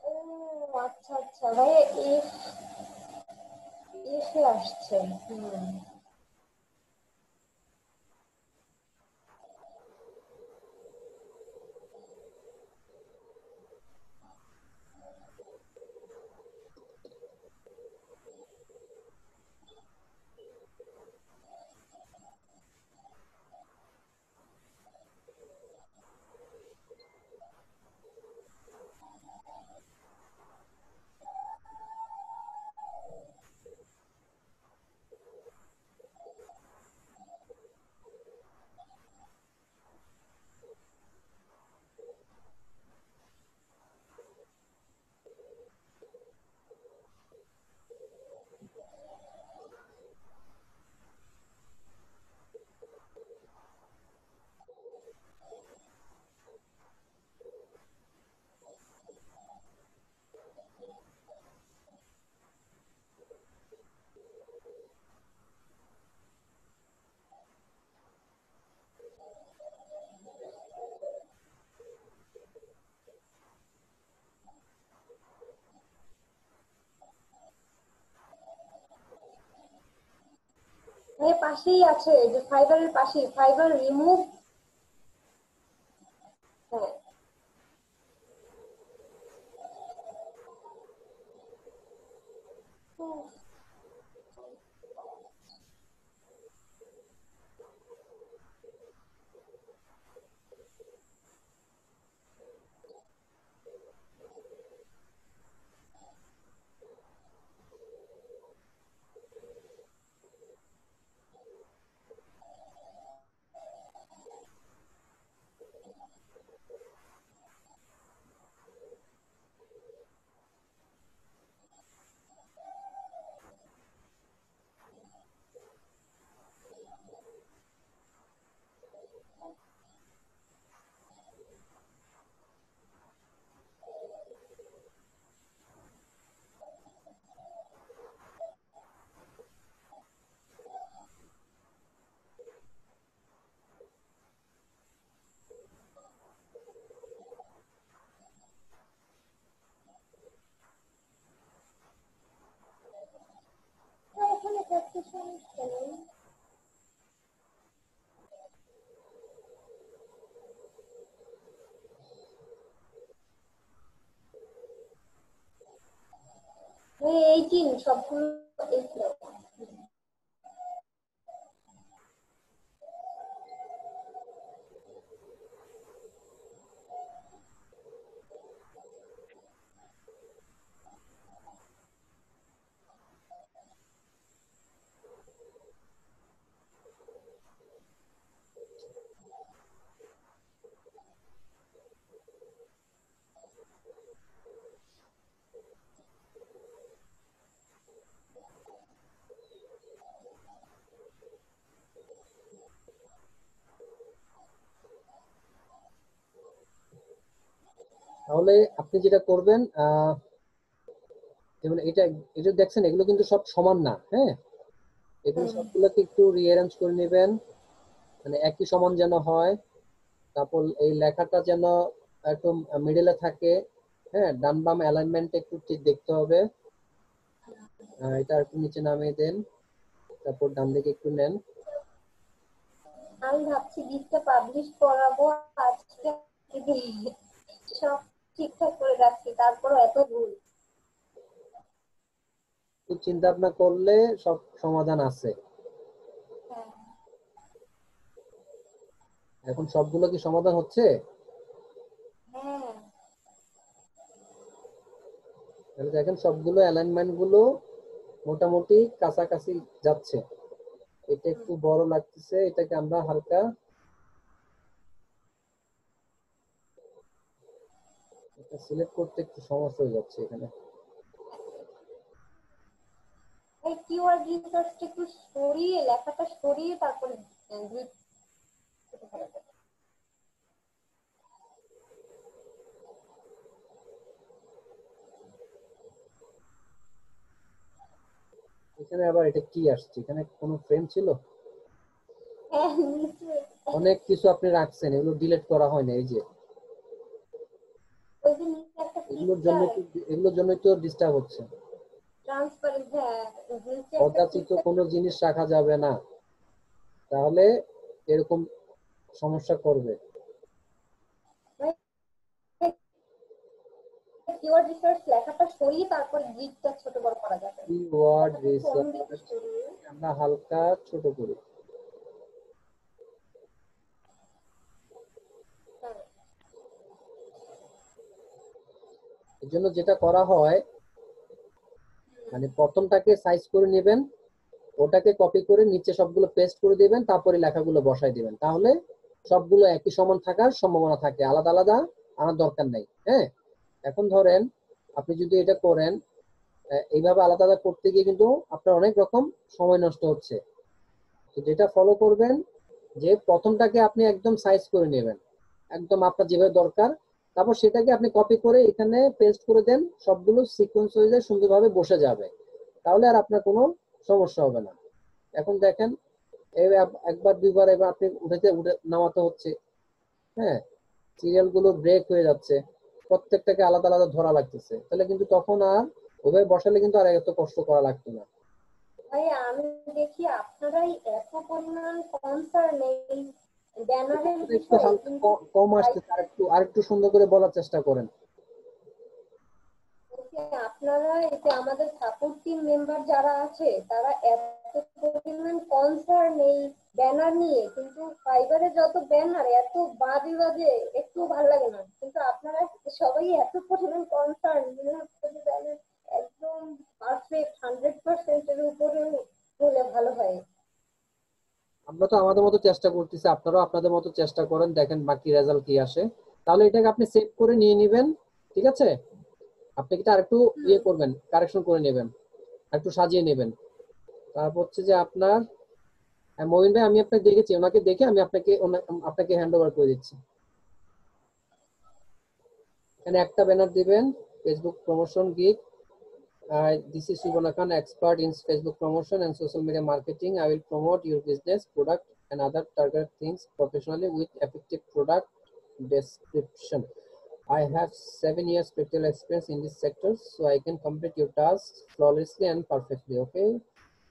ও আচ্ছা আচ্ছা ভাইয়া, এসে আসছে। ভাইয়া পাশেই আছে, যে ফাইবারের পাশেই, ফাইবার রিমুভ। হ্যাঁ এখানে প্র্যাকটিস নেই। এই 18 সবগুলো 18। তাহলে আপনি যেটা করবেন, যেমন এটা এটা দেখছেন এগুলো কিন্তু সব সমান না, হ্যাঁ, এগুলো সবগুলোকে একটু রিঅ্যারেঞ্জ করে নেবেন, মানে একই সমান যেন হয়। তারপর এই লেখাটা যেন একদম মিডলে থাকে, হ্যাঁ, ডান বাম অ্যালাইনমেন্ট একটু ঠিক দেখতে হবে। এটা একটু নিচে নামিয়ে দেন, তারপর ডান দিকে একটু নেন। আমি ভাবছি গিফটটা পাবলিশ করাবো আজকে, সব ঠিকঠাক করে রাখছি, তারপরও এত ভুল। চিন্তা ভাবনা করলে সব সমাধান আছে। এখন সবগুলো কি সমাধান হচ্ছে? হ্যাঁ তাহলে দেখেন সবগুলো অ্যালাইনমেন্ট গুলো মোটামুটি কাছাকাছি যাচ্ছে। এটা একটু বড় লাগতেছে, এটাকে আমরা হালকা এটা সিলেক্ট করতে একটু সমস্যা হয়ে যাচ্ছে এখানে। এই কিওয়ার্ড রিসার্চটা একটু সরিয়ে, লেখাটা সরিয়ে তারপরে গ্রিড করতে হবে। এখানে আবার এটা কি আসছে? এখানে কোনো ফ্রেম ছিল? হ্যাঁ নিশ্চয়ই। অনেক কিছু আপনি রাখছেন, এগুলো ডিলিট করা হয় না। এই যে ওই যে নিচে একটা এগুলোর জন্যই তো ডিস্টার্ব হচ্ছে। ট্রান্সপারেন্ট, হ্যাঁ নিচে একটা অযাচিত কোনো জিনিস রাখা যাবে না, তাহলে এরকম সমস্যা করবে। কিওয়ার্ড রিসার্চ লেখাটা সরিয়ে তারপর গ্রিডটা ছোট বড় করা যাবে। কিওয়ার্ড রিসার্চ আমরা হালকা ছোট করি। এর জন্য যেটা করা হয়, মানে প্রথমটাকে সাইজ করে নেবেন, ওটাকে কপি করে নিচে সবগুলো পেস্ট করে দিবেন, তারপরে লেখাগুলো বসাই দিবেন, তাহলে সবগুলো একই সমান থাকার সম্ভাবনা থাকে, আলাদা আলাদা আনার দরকার নেই। হ্যাঁ, এখন ধরেন আপনি যদি এটা করেন, এইভাবে আলাদা আলাদা করতে গিয়ে কিন্তু আপনার অনেক রকম সময় নষ্ট হচ্ছে। তো যেটা ফলো করবেন, যে প্রথমটাকে আপনি একদম সাইজ করে নেবেন, একদম আপনার যেভাবে দরকার, তারপর সেটাকে আপনি কপি করে এখানে পেস্ট করে দেন, সবগুলো সিকোয়েন্স অনুযায়ী সুন্দরভাবে বসে যাবে, তাহলে আর আপনার কোনো সমস্যা হবে না। এখন দেখেন একবার দুইবার এবার আপনি উঠে নামাতে হচ্ছে, হ্যাঁ, সিরিয়াল গুলো ব্রেক হয়ে যাচ্ছে, প্রত্যেকটাকে আলাদা আলাদা ধরা লাগতেছে, তাহলে কিন্তু তখন আর ওভাবে বসালে কিন্তু আর এত কষ্ট করা লাগতো না। ভাইয়া আমি দেখি আপনারাই এত পরিমাণ কনসার্ন এই ব্যানারের একটু বিষয়ে, হালকা কিন্তু কম আসছে, আরেকটু সুন্দর করে বলার চেষ্টা করেন। আপনারা এই যে আমাদের সাপোর্ট টিম মেম্বার যারা আছে তারা এত পরিমাণ কনসার্ন এই ব্যানার নিয়ে, কিন্তু ফাইবারে যত ব্যানার এত বাজে বাজে একটু ভালো লাগে না, কিন্তু আপনারা সবাই এত পরিমাণ কনসার্ন মনে হচ্ছে যে ব্যানার একদম পারফেক্ট 100% এর উপরে হলে ভালো হয়। আমরা তো আমাদের মতো চেষ্টা করতেছি, আপনারাও আপনাদের মতো চেষ্টা করেন, দেখেন বাকি রেজাল্ট কি আসে। তাহলে এটাকে আপনি সেভ করে নিয়ে নেবেন, ঠিক আছে? আপনি কি আরেকটু ইয়ে করবেন, কারেকশন করে নেবেন, একটু সাজিয়ে নেবেন। তারপর হচ্ছে যে আপনার মমিন ভাই, আমি আপনাকে দেখেছি, ওনাকে দেখে আমি আপনাকে হ্যান্ড ওভার করে দিচ্ছি। এখানে একটা ব্যানার দিবেন, Facebook promotion gig. This is Shubhana Khan, expert in Facebook promotion and social media marketing. I will promote your business, product, and other target things professionally with effective product description. I have 7 years practical experience in this sector, so I can complete your tasks flawlessly and perfectly. Okay.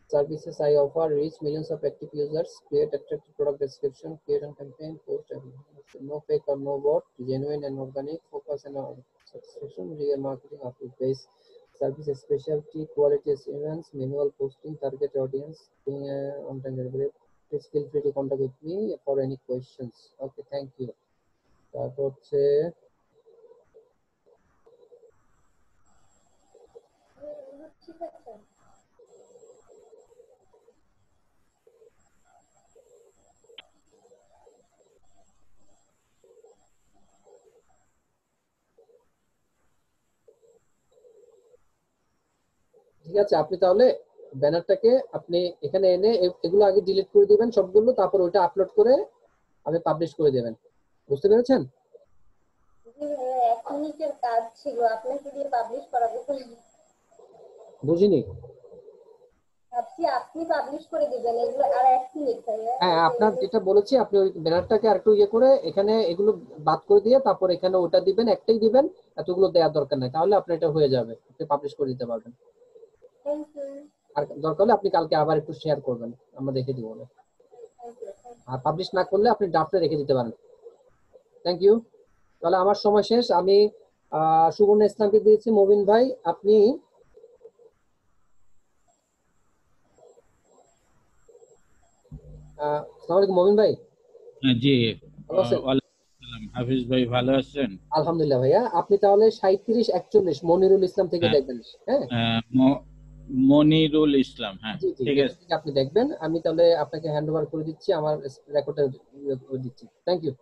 Services I offer reach millions of active users, create attractive product description, create and campaign, post everything. No fake or no bot, genuine and organic, focus and satisfaction, real marketing up to base. Service specialty, quality assurance, manual posting, target audience, on time delivery. Please feel free to contact with me for any questions. Okay, thank you. তারপর হচ্ছে ঠিক আছে। ঠিক আছে, আপনি তাহলে ব্যানারটাকে আপনি এখানে এনে এগুলো আগে ডিলিট করে দিবেন সবগুলো, তারপর ওইটা আপলোড করে আপনি পাবলিশ করে দেবেন। বুঝতে পেরেছেন? জি ভাইয়া, 1 মিনিটের কাজ ছিল, আপনাকে দিয়ে পাবলিশ করাবো। বুঝিনি। ভাবছি আপনি পাবলিশ করে দিবেন এগুলো, আর 1 মিনিট ভাইয়া। হ্যাঁ, আপনার যেটা বলেছি, আপনি ওই ব্যানারটাকে আরেকটু ইয়ে করে এখানে এগুলো বাদ করে দিয়ে তারপর এখানে ওটা দিবেন, একটাই দিবেন, এতগুলো দেওয়ার দরকার নাই, তাহলে আপনার এটা হয়ে যাবে, আপনি পাবলিশ করে দিতে পারবেন। Thank you. আর দরকার হলে আপনি কালকে আবার একটু শেয়ার করবেন, আমরা দেখে দিব। আর পাবলিশ না করলে আপনি ড্রাফটে রেখে দিতে পারেন। Thank you. তাহলে আমার সময় শেষ, আমি সুবর্ণ ইসলামকে দিয়েছি। মবিন ভাই, আপনি আসসালামু আলাইকুম মবিন ভাই। জি, ভালো আছেন? ওয়ালাইকুম আসসালাম। হাফিজ ভাই ভালো আছেন? আলহামদুলিল্লাহ ভাইয়া। আপনি তাহলে 3741 মনিরুল ইসলাম থেকে দেখবেন। হ্যাঁ, মনিরুল ইসলাম, হ্যাঁ জি জি, ঠিক এটা আছে। থেকে আপনি দেখবেন। আমি তাহলে আপনাকে হ্যান্ড ওভার করে দিচ্ছি, আমার রেকর্ডটা দিচ্ছি। Thank you.